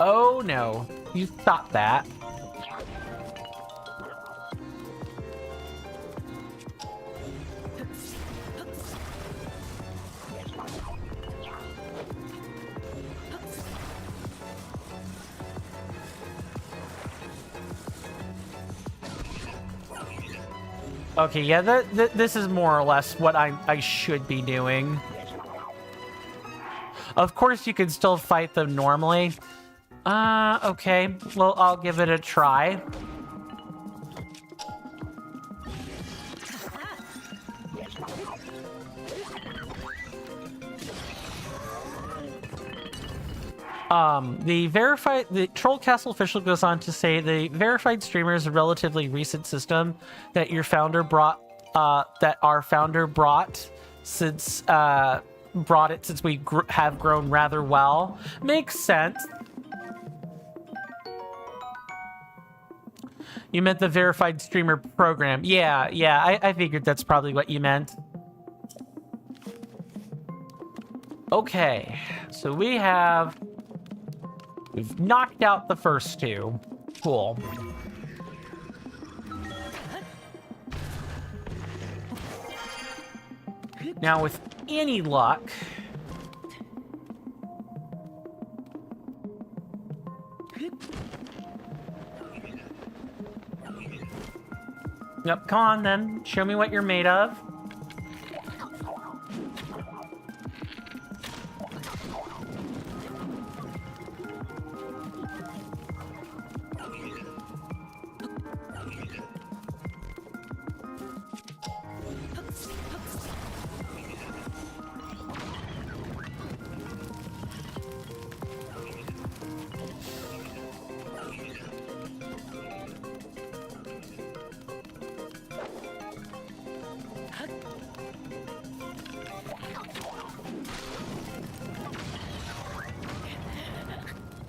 Oh no, you stop that. Okay, yeah, this is more or less what I should be doing. Of course, you can still fight them normally. Okay. Well, I'll give it a try. The Troll Castle official goes on to say the verified streamer is a relatively recent system that your founder brought, since we have grown rather well. Makes sense. You meant the verified streamer program. Yeah, I figured that's probably what you meant. Okay, so we've knocked out the first two. Cool. Now, with any luck... Yep, come on then. Show me what you're made of.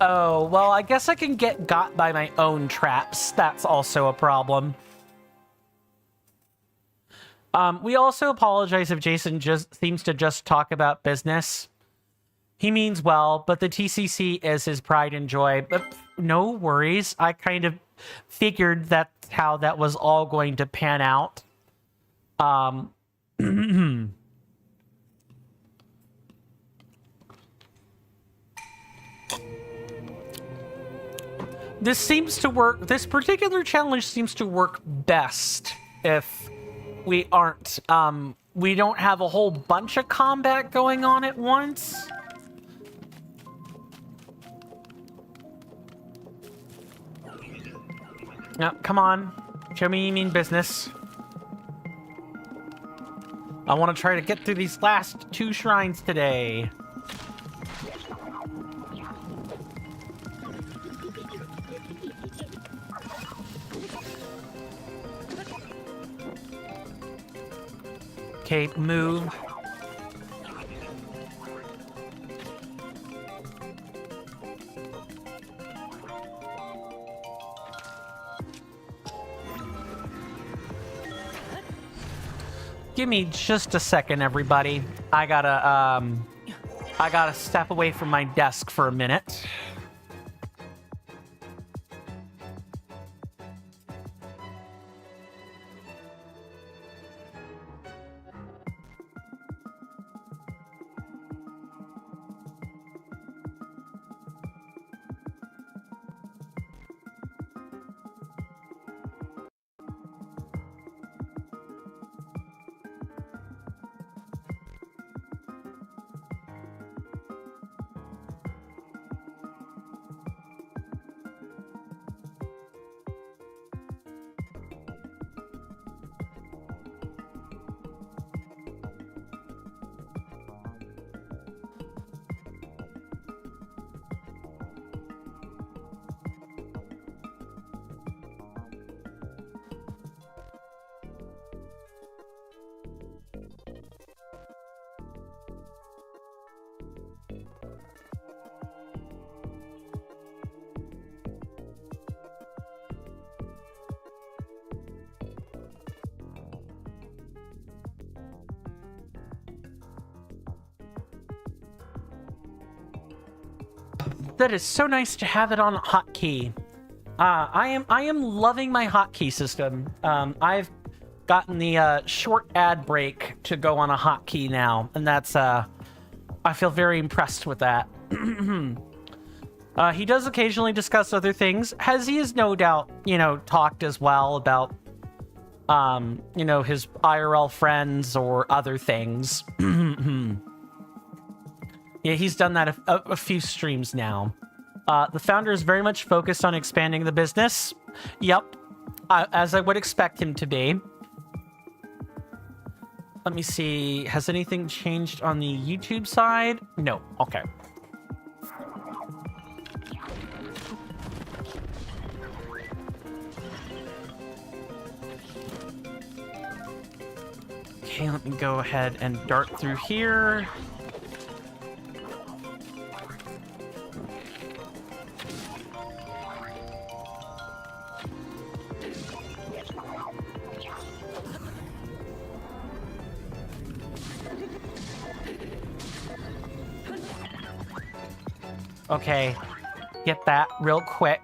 Oh, well, I guess I can get got by my own traps. That's also a problem. We also apologize if Jason just seems to just talk about business. He means well, but the TCC is his pride and joy. But no worries. I kind of figured that's how that was all going to pan out. This seems to work. This particular challenge seems to work best if we aren't, we don't have a whole bunch of combat going on at once. No, come on. Show me you mean business. I want to try to get through these last 2 shrines today. Okay, move. Give me just a second, everybody. I gotta step away from my desk for a minute. That is so nice to have it on hotkey. I am loving my hotkey system. I've gotten the short ad break to go on a hotkey now, and that's I feel very impressed with that. He does occasionally discuss other things, as he has no doubt, you know, talked as well about you know, his IRL friends or other things. Yeah, he's done that a few streams now. The founder is very much focused on expanding the business. Yep, as I would expect him to be. Let me see. Has anything changed on the YouTube side? No. Okay. Okay, let me go ahead and dart through here. Okay, get that real quick.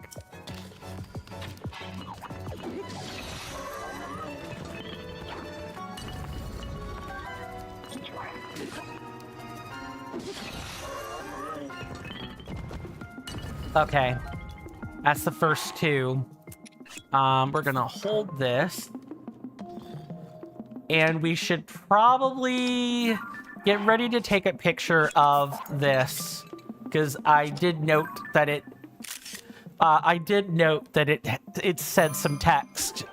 Okay, that's the first 2. We're gonna hold this. And we should probably get ready to take a picture of this. Because I did note that it said some text,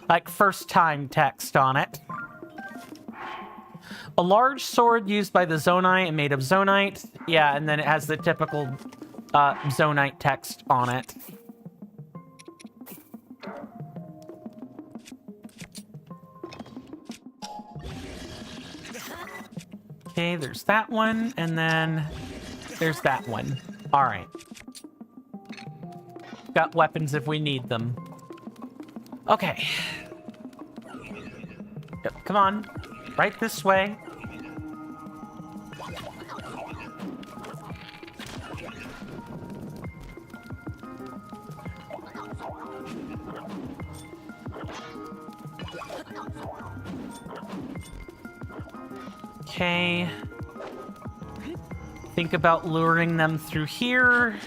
like first time text on it. A large sword used by the Zonite and made of Zonite. Yeah, and then it has the typical Zonite text on it. Okay, there's that one, and then there's that one. All right. Got weapons if we need them. Okay. Yep, come on. Right this way. Okay. Think about luring them through here.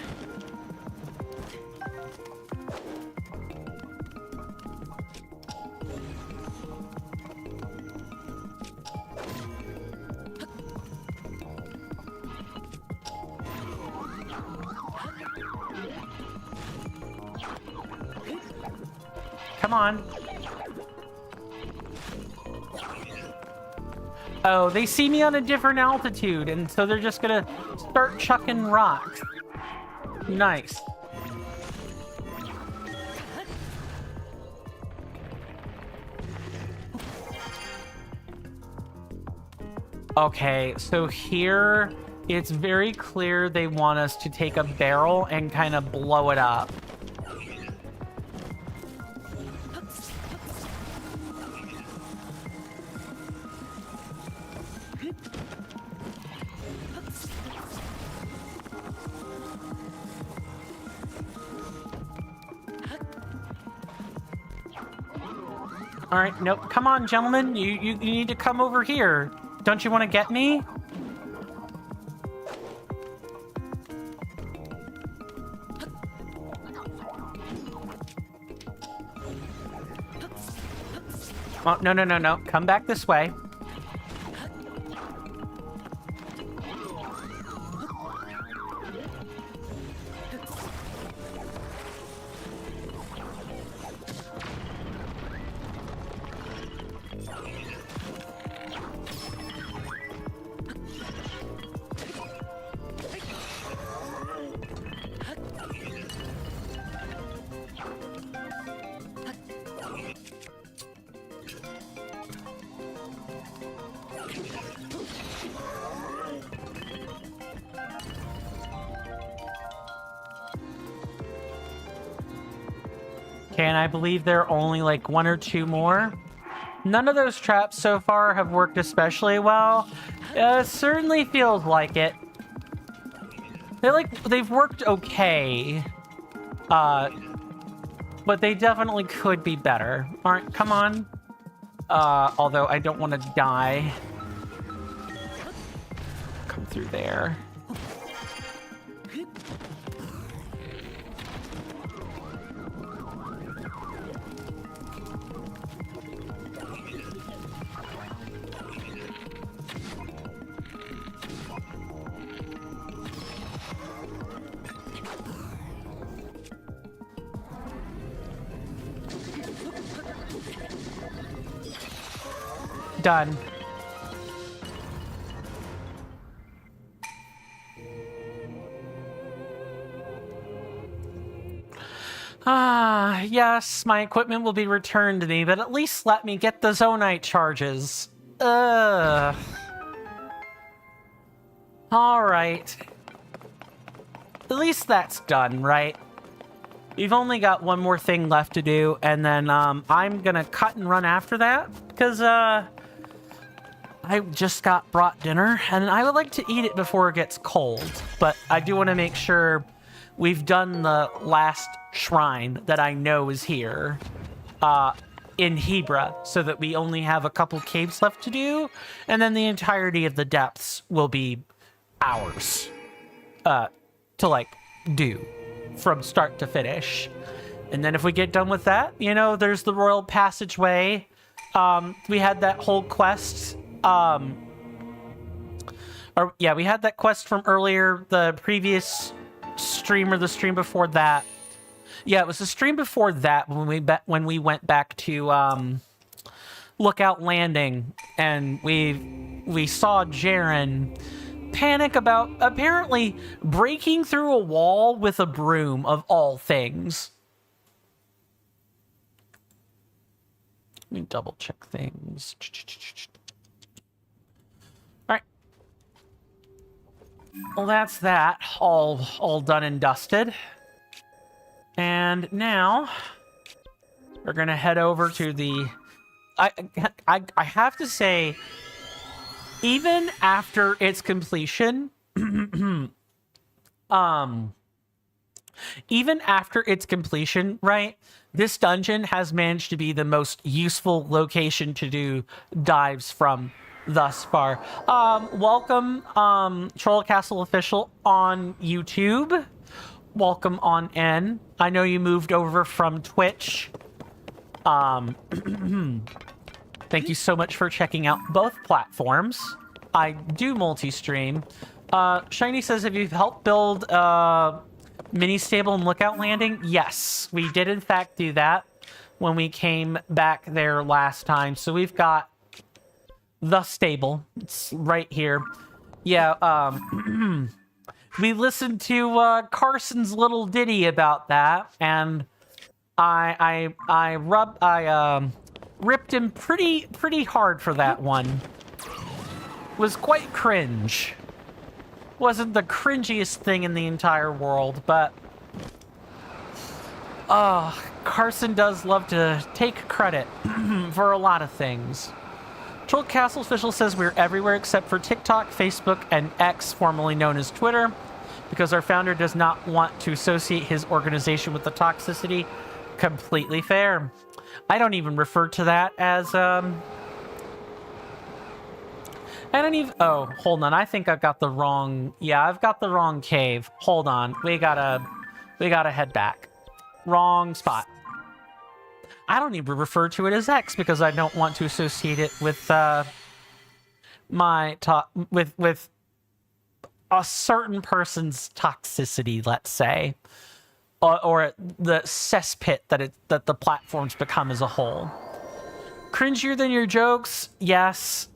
come on. Oh, they see me on a different altitude, and so they're just gonna start chucking rocks. Nice. Okay, so here it's very clear they want us to take a barrel and kind of blow it up. All right, nope. Come on, gentlemen. You need to come over here. Don't you want to get me? Oh, no, no, no, no. Come back this way. Okay, and I believe there are only like 1 or 2 more. None of those traps so far have worked especially well. Certainly feels like it. They've worked okay. But they definitely could be better. All right, come on. Although I don't want to die. Come through there. Done. Yes, my equipment will be returned to me, but at least let me get the zonite charges. All right. At least that's done, right? We've only got one more thing left to do, and then I'm gonna cut and run after that, because I just got brought dinner, and I would like to eat it before it gets cold. But I do want to make sure we've done the last shrine that I know is here in Hebra, so that we only have a couple caves left to do, and then the entirety of the depths will be ours to, like, do from start to finish. And then if we get done with that, you know, there's the Royal Passageway. We had that whole quest... we had that quest from earlier, the previous stream or the stream before that. Yeah, it was the stream before that when we went back to Lookout Landing, and we saw Jaren panic about apparently breaking through a wall with a broom, of all things. Let me double check things. Well, that's that. All done and dusted. And now we're gonna head over to the... I have to say, even after its completion, even after its completion, right? This dungeon has managed to be the most useful location to do dives from thus far. Welcome, Troll Castle Official on YouTube. Welcome on N. I know you moved over from Twitch. Thank you so much for checking out both platforms. I do multi-stream. Shiny says, have you helped build mini stable and Lookout Landing? Yes, we did in fact do that. when we came back there last time. So we've got the stable. It's right here. Yeah, we listened to Carson's little ditty about that, and I ripped him pretty hard for that one. Was quite cringe. Wasn't the cringiest thing in the entire world, but Carson does love to take credit for a lot of things. Troll Castle official says we're everywhere except for TikTok, Facebook, and X, formerly known as Twitter, because our founder does not want to associate his organization with the toxicity. Completely fair. I don't even refer to that as, I don't even, oh, hold on, I think I've got the wrong, yeah, I've got the wrong cave. Hold on, we gotta head back. Wrong spot. I don't even refer to it as X because I don't want to associate it with with a certain person's toxicity, let's say, or the cesspit that the platforms become as a whole. Cringier than your jokes, yes.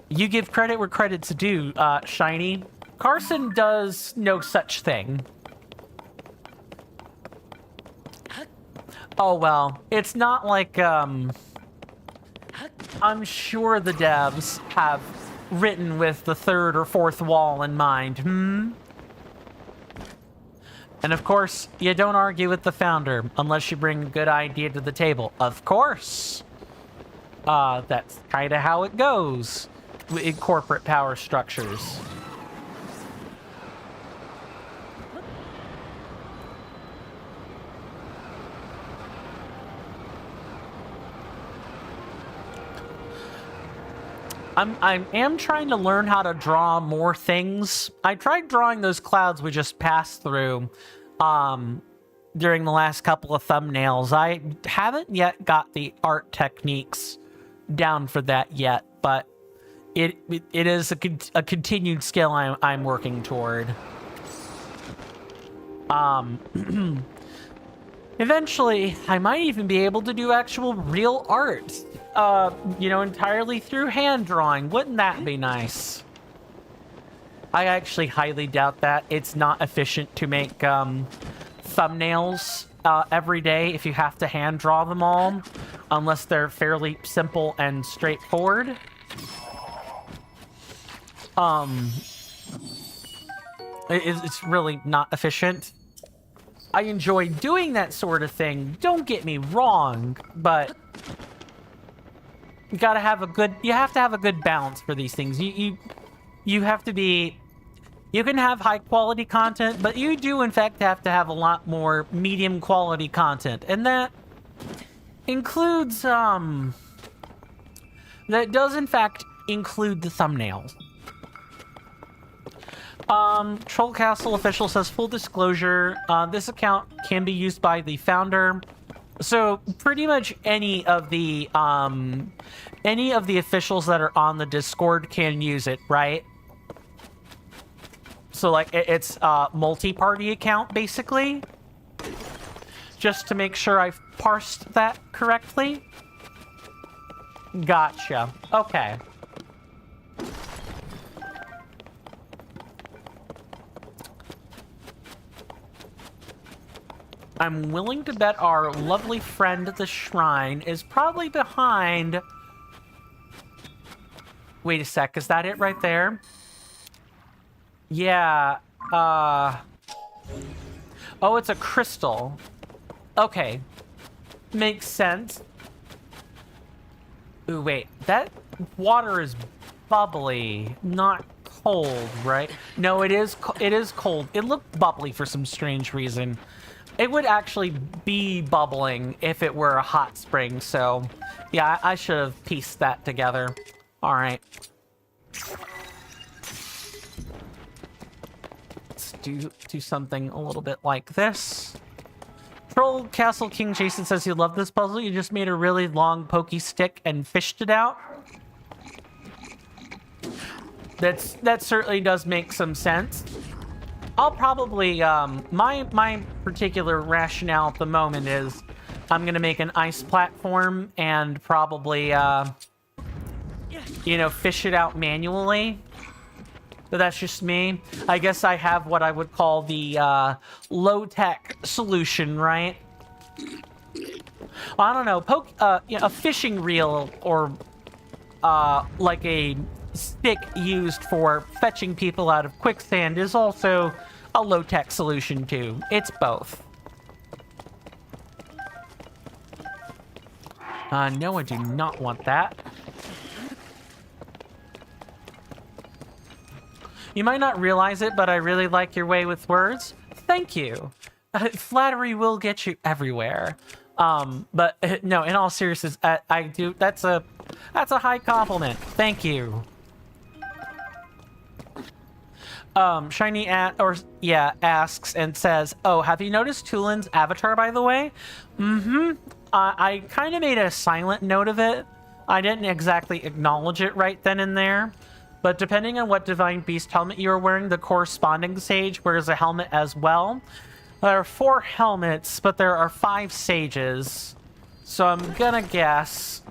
You give credit where credit's due, Shiny. Carson does no such thing. Oh, well, it's not like, I'm sure the devs have written with the third or fourth wall in mind, And of course, you don't argue with the founder unless you bring a good idea to the table. Of course. That's kind of how it goes in corporate power structures. I am trying to learn how to draw more things. I tried drawing those clouds we just passed through during the last couple of thumbnails. I haven't yet got the art techniques down for that yet, but it is a continued skill I'm working toward. Eventually, I might even be able to do actual real art. Entirely through hand drawing. Wouldn't that be nice? I actually highly doubt that. It's not efficient to make thumbnails every day if you have to hand draw them all, unless they're fairly simple and straightforward. It's really not efficient. I enjoy doing that sort of thing, don't get me wrong, but you have to have a good balance for these things. You have to be, you can have high quality content, but you do in fact have to have a lot more medium quality content. And that includes, that does in fact include the thumbnails. Troll Castle official says, full disclosure, this account can be used by the founder. So pretty much any of the officials that are on the Discord can use it, right? So like it's a multi-party account basically. Just to make sure I've parsed that correctly. Gotcha. Okay. I'm willing to bet our lovely friend at the shrine is probably behind... Wait a sec, is that it right there? Yeah, Oh, it's a crystal. Okay. Makes sense. Ooh, wait, that water is bubbly, not cold, right? No, it is cold. It looked bubbly for some strange reason. It would actually be bubbling if it were a hot spring, so yeah, I should have pieced that together. All right. Let's do something a little bit like this. Troll Castle King Jason says you love this puzzle. You just made a really long pokey stick and fished it out. That certainly does make some sense. I'll probably, my particular rationale at the moment is I'm gonna make an ice platform and probably, you know, fish it out manually. But that's just me. I guess I have what I would call the low-tech solution, right? Well, I don't know. You know, a fishing reel or like a stick used for fetching people out of quicksand is also a low-tech solution too. It's both. No, I do not want that. You might not realize it, but I really like your way with words. Thank you. Flattery will get you everywhere. But no, in all seriousness, I do. That's a high compliment. Thank you. Shiny asks and says, "Oh, have you noticed Tulin's avatar, by the way?" I kind of made a silent note of it. I didn't exactly acknowledge it right then and there. But depending on what Divine Beast helmet you are wearing, the corresponding sage wears a helmet as well. There are 4 helmets, but there are 5 sages. So I'm gonna guess.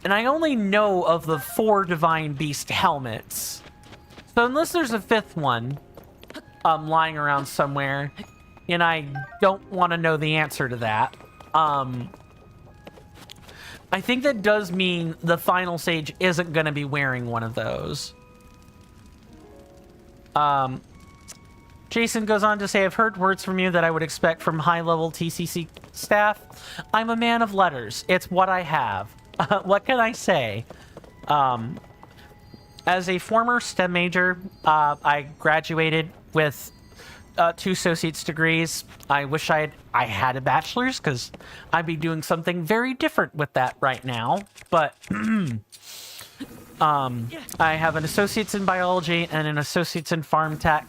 And I only know of the 4 Divine Beast helmets. So unless there's a 5th one lying around somewhere, and I don't want to know the answer to that, I think that does mean the final sage isn't going to be wearing one of those. Jason goes on to say, I've heard words from you that I would expect from high-level TCC staff. I'm a man of letters. It's what I have. What can I say? As a former STEM major, I graduated with 2 associate's degrees. I wish I had a bachelor's, because I'd be doing something very different with that right now. But I have an associate's in biology and an associate's in farm tech.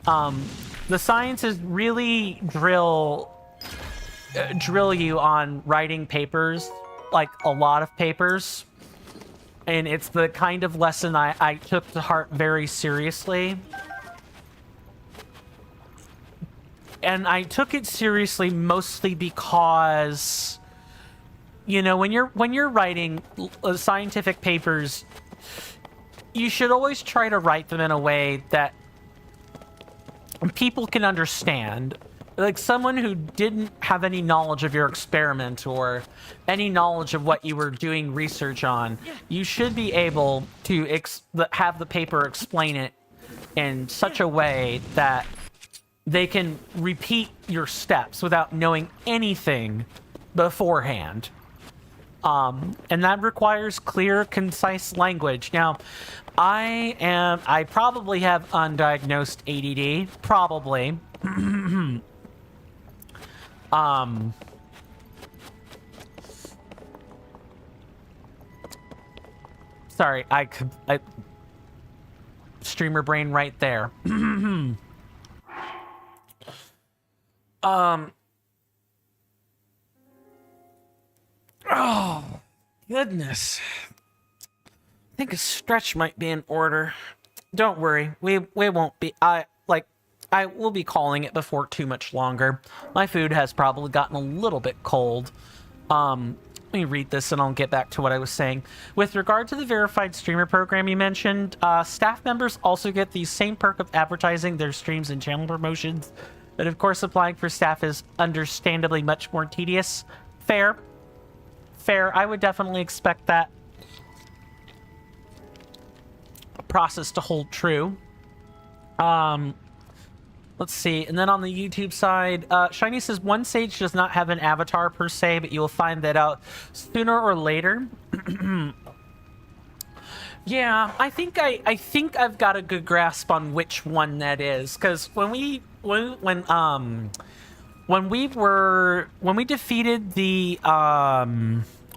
The sciences really drill you on writing papers, like a lot of papers. And it's the kind of lesson I took to heart very seriously. And I took it seriously mostly because, you know, when you're writing scientific papers, you should always try to write them in a way that people can understand. Like someone who didn't have any knowledge of your experiment or any knowledge of what you were doing research on, you should be able to have the paper explain it in such a way that they can repeat your steps without knowing anything beforehand. And that requires clear, concise language. Now, I probably have undiagnosed ADD, probably. Sorry, I streamer brain right there. Oh, goodness. I think a stretch might be in order. Don't worry, we won't be. I will be calling it before too much longer. My food has probably gotten a little bit cold. Let me read this and I'll get back to what I was saying. With regard to the verified streamer program you mentioned, staff members also get the same perk of advertising their streams and channel promotions. But of course, applying for staff is understandably much more tedious. Fair. I would definitely expect that process to hold true. Let's see. And then on the YouTube side, Shiny says one sage does not have an avatar per se, but you will find that out sooner or later. Yeah, I think I've got a good grasp on which one that is, because when we defeated the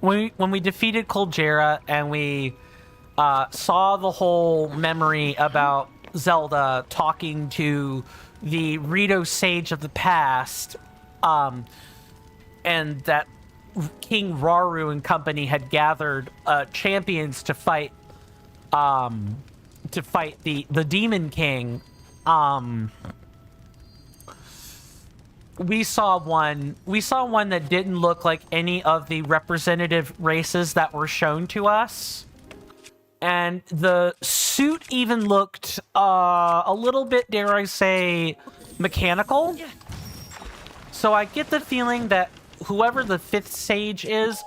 when we defeated Colgera and we saw the whole memory about Zelda talking to the Rito Sage of the past, and that King Rauru and company had gathered champions to fight the Demon King. we saw one that didn't look like any of the representative races that were shown to us. And the suit even looked a little bit, dare I say, mechanical. So I get the feeling that whoever the fifth sage is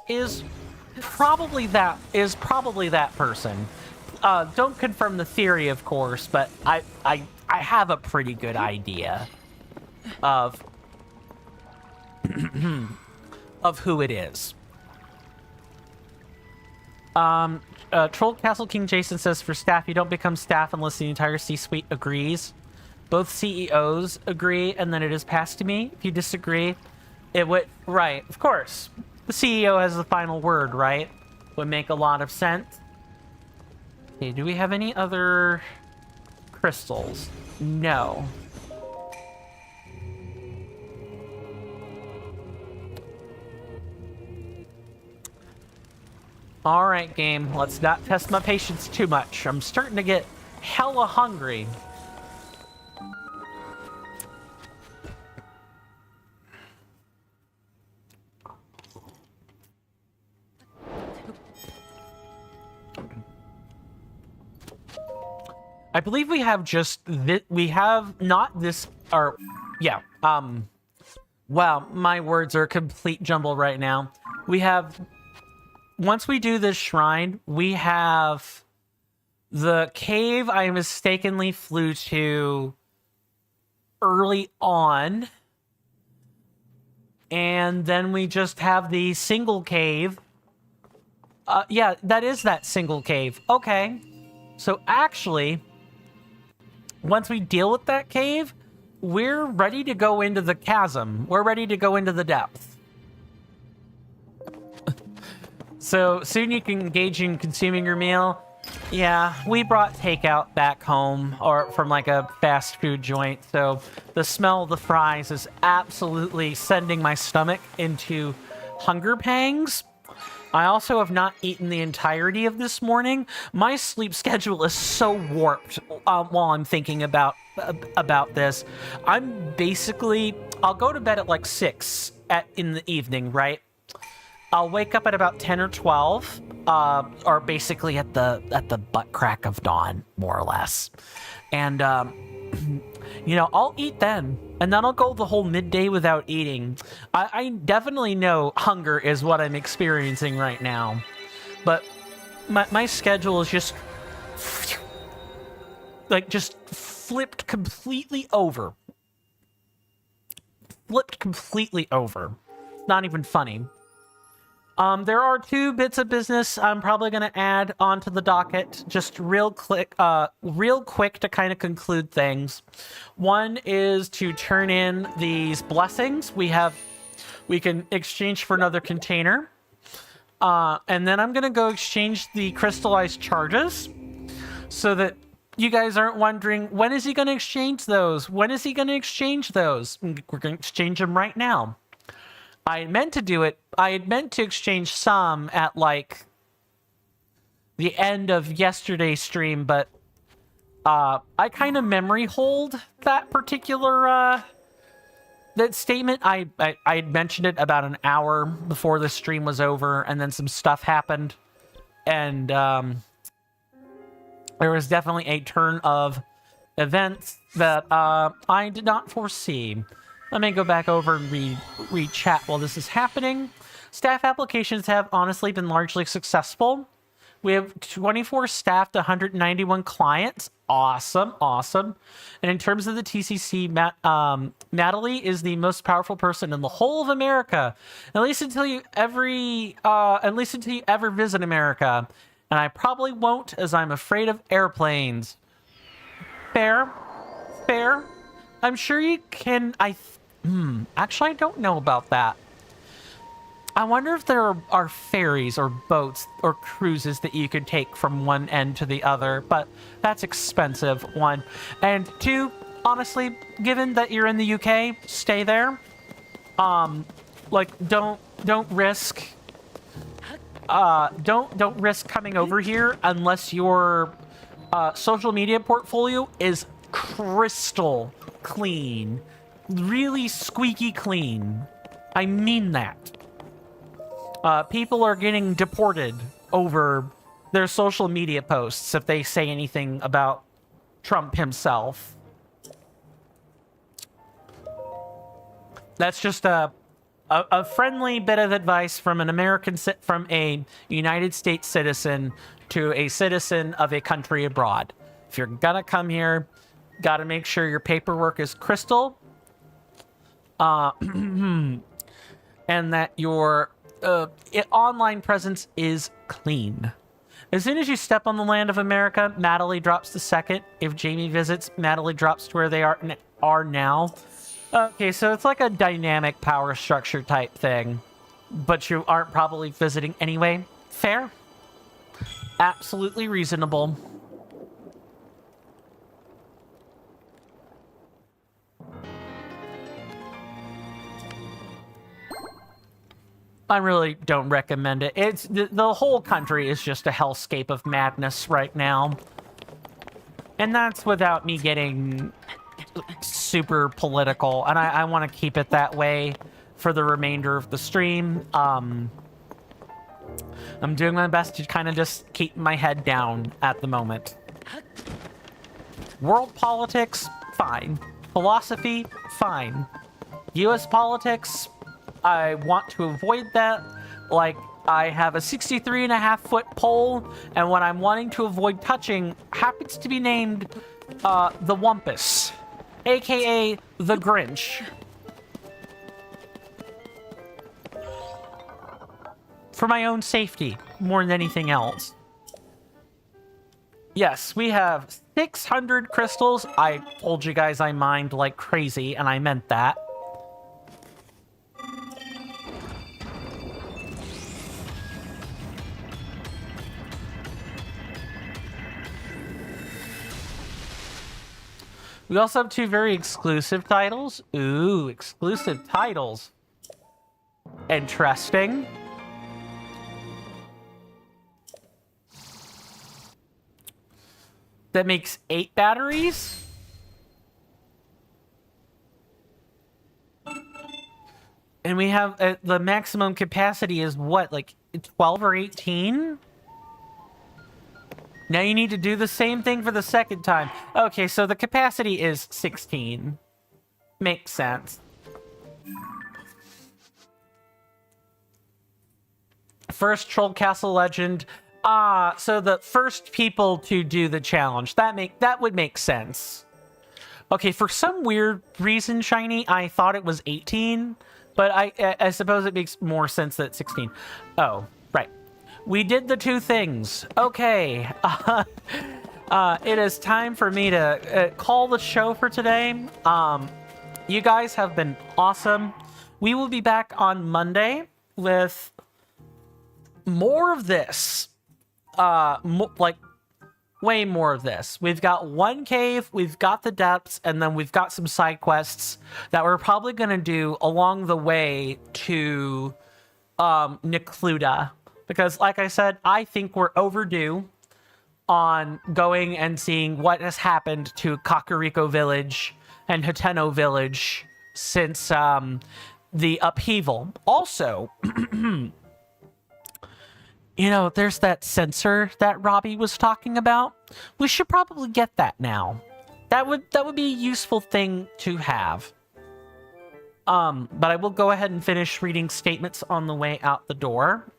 probably that person. Don't confirm the theory, of course, but I have a pretty good idea of of who it is. Troll Castle King Jason says, for staff, you don't become staff unless the entire C-suite agrees. Both CEOs agree, and then it is passed to me. If you disagree, it would... Right, of course. The CEO has the final word, right? Would make a lot of sense. Okay, do we have any other crystals? No. All right, game. Let's not test my patience too much. I'm starting to get hella hungry. I believe we have just this. We have not this. Or, yeah. Wow, my words are a complete jumble right now. We have. Once we do this shrine, we have the cave I mistakenly flew to early on. And then we just have the single cave. Yeah, that is that single cave. Okay. So actually, once we deal with that cave, we're ready to go into the chasm. We're ready to go into the depth. So soon you can engage in consuming your meal. Yeah, we brought takeout back home or from like a fast food joint. So the smell of the fries is absolutely sending my stomach into hunger pangs. I also have not eaten the entirety of this morning. My sleep schedule is so warped while I'm thinking about this. I'm basically, I'll go to bed at like 6 in the evening, right? I'll wake up at about 10 or 12, or basically at the butt crack of dawn, more or less. And, you know, I'll eat then, and then I'll go the whole midday without eating. I definitely know hunger is what I'm experiencing right now. But my schedule is just, like, just flipped completely over. Flipped completely over. Not even funny. There are 2 bits of business I'm probably going to add onto the docket, just real quick to kind of conclude things. One is to turn in these blessings. We can exchange for another container. And then I'm going to go exchange the crystallized charges so that you guys aren't wondering, when is he going to exchange those? When is he going to exchange those? We're going to exchange them right now. I had meant to do it. I had meant to exchange some at, like, the end of yesterday's stream, but I kind of memory hold that particular, that statement. I had mentioned it about an hour before the stream was over, and then some stuff happened. And there was definitely a turn of events that I did not foresee. Let me go back over and read chat while this is happening. Staff applications have honestly been largely successful. We have 24 staff to 191 clients. Awesome, awesome. And in terms of the TCC, Natalie is the most powerful person in the whole of America, at least until you ever visit America. And I probably won't, as I'm afraid of airplanes. Fair, fair. I'm sure you can. Actually, I don't know about that. I wonder if there are ferries or boats or cruises that you could take from one end to the other, but that's expensive, 1. And 2, honestly, given that you're in the UK, stay there. Like, don't risk coming over here unless your social media portfolio is crystal clean. really squeaky clean. I mean that. People are getting deported over their social media posts if they say anything about Trump himself. That's just a friendly bit of advice from from a United States citizen to a citizen of a country abroad. If you're gonna come here, gotta make sure your paperwork is crystal, and that your online presence is clean. As soon as you step on the land of America, Natalie drops the second. If Jamie visits, Natalie drops to where they are now. Okay, so it's like a dynamic power structure type thing, but you aren't probably visiting anyway. Fair. Absolutely reasonable. I really don't recommend it. It's the whole country is just a hellscape of madness right now. And that's without me getting super political, and I want to keep it that way for the remainder of the stream. I'm doing my best to kind of just keep my head down at the moment. World politics, fine. Philosophy, fine. US politics, I want to avoid that. Like, I have a 63.5-foot pole, and what I'm wanting to avoid touching happens to be named the Wumpus, aka the Grinch. For my own safety, more than anything else. Yes, we have 600 crystals. I told you guys I mined like crazy, and I meant that. We also have 2 very exclusive titles. Ooh, exclusive titles. Interesting. That makes 8 batteries. And we have the maximum capacity is what, like 12 or 18? Now you need to do the same thing for the second time. Okay, so the capacity is 16. Makes sense. First Troll Castle Legend. So the first people to do the challenge. That would make sense. Okay, for some weird reason, Shiny, I thought it was 18, but I suppose it makes more sense that it's 16. Oh, right. We did the 2 things. Okay. It is time for me to call the show for today. You guys have been awesome. We will be back on Monday with more of this. Like way more of this. We've got 1 cave, we've got the depths, and then we've got some side quests that we're probably going to do along the way to Necluda. Because, like I said, I think we're overdue on going and seeing what has happened to Kakariko Village and Hateno Village since the upheaval. Also, you know, there's that sensor that Robbie was talking about. We should probably get that now. That would be a useful thing to have. But I will go ahead and finish reading statements on the way out the door.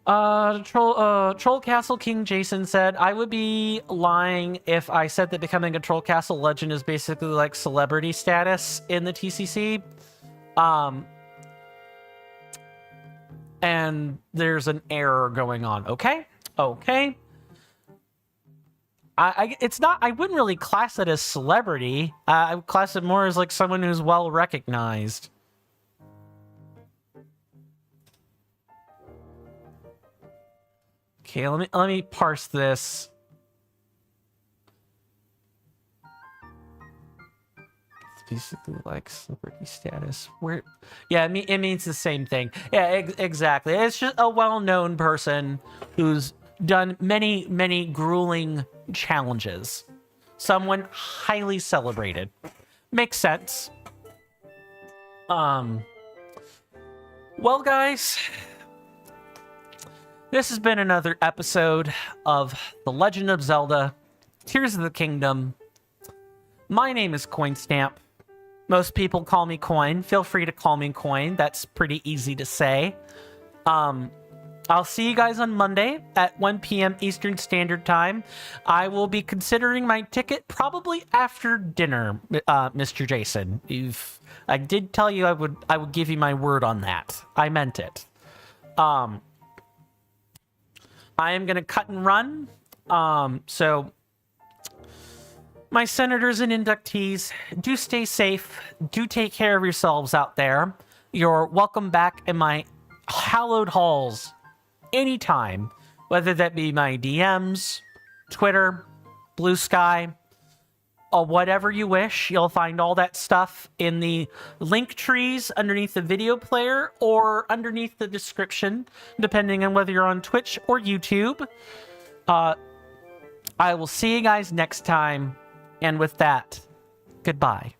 Troll Castle King Jason said, I would be lying if I said that becoming a Troll Castle legend is basically like celebrity status in the TCC. And there's an error going on. Okay. It's not, I wouldn't really class it as celebrity. I would class it more as like someone who's well recognized. Okay, let me parse this. It's basically like celebrity status. Where, yeah, it means the same thing. Yeah, exactly. It's just a well-known person who's done many grueling challenges. someone highly celebrated. Makes sense. Well, guys, this has been another episode of The Legend of Zelda: Tears of the Kingdom. My name is CoinStamp. Most people call me Coin. Feel free to call me Coin. That's pretty easy to say. I'll see you guys on Monday at 1 p.m. Eastern Standard Time. I will be considering my ticket probably after dinner, Mr. Jason. I did tell you I would give you my word on that. I meant it. I am going to cut and run. So my senators and inductees, do stay safe. Do take care of yourselves out there. You're welcome back in my hallowed halls anytime, whether that be my DMs, Twitter, Blue Sky, or whatever you wish. You'll find all that stuff in the link trees underneath the video player or underneath the description, depending on whether you're on Twitch or YouTube. I will see you guys next time, and with that, goodbye.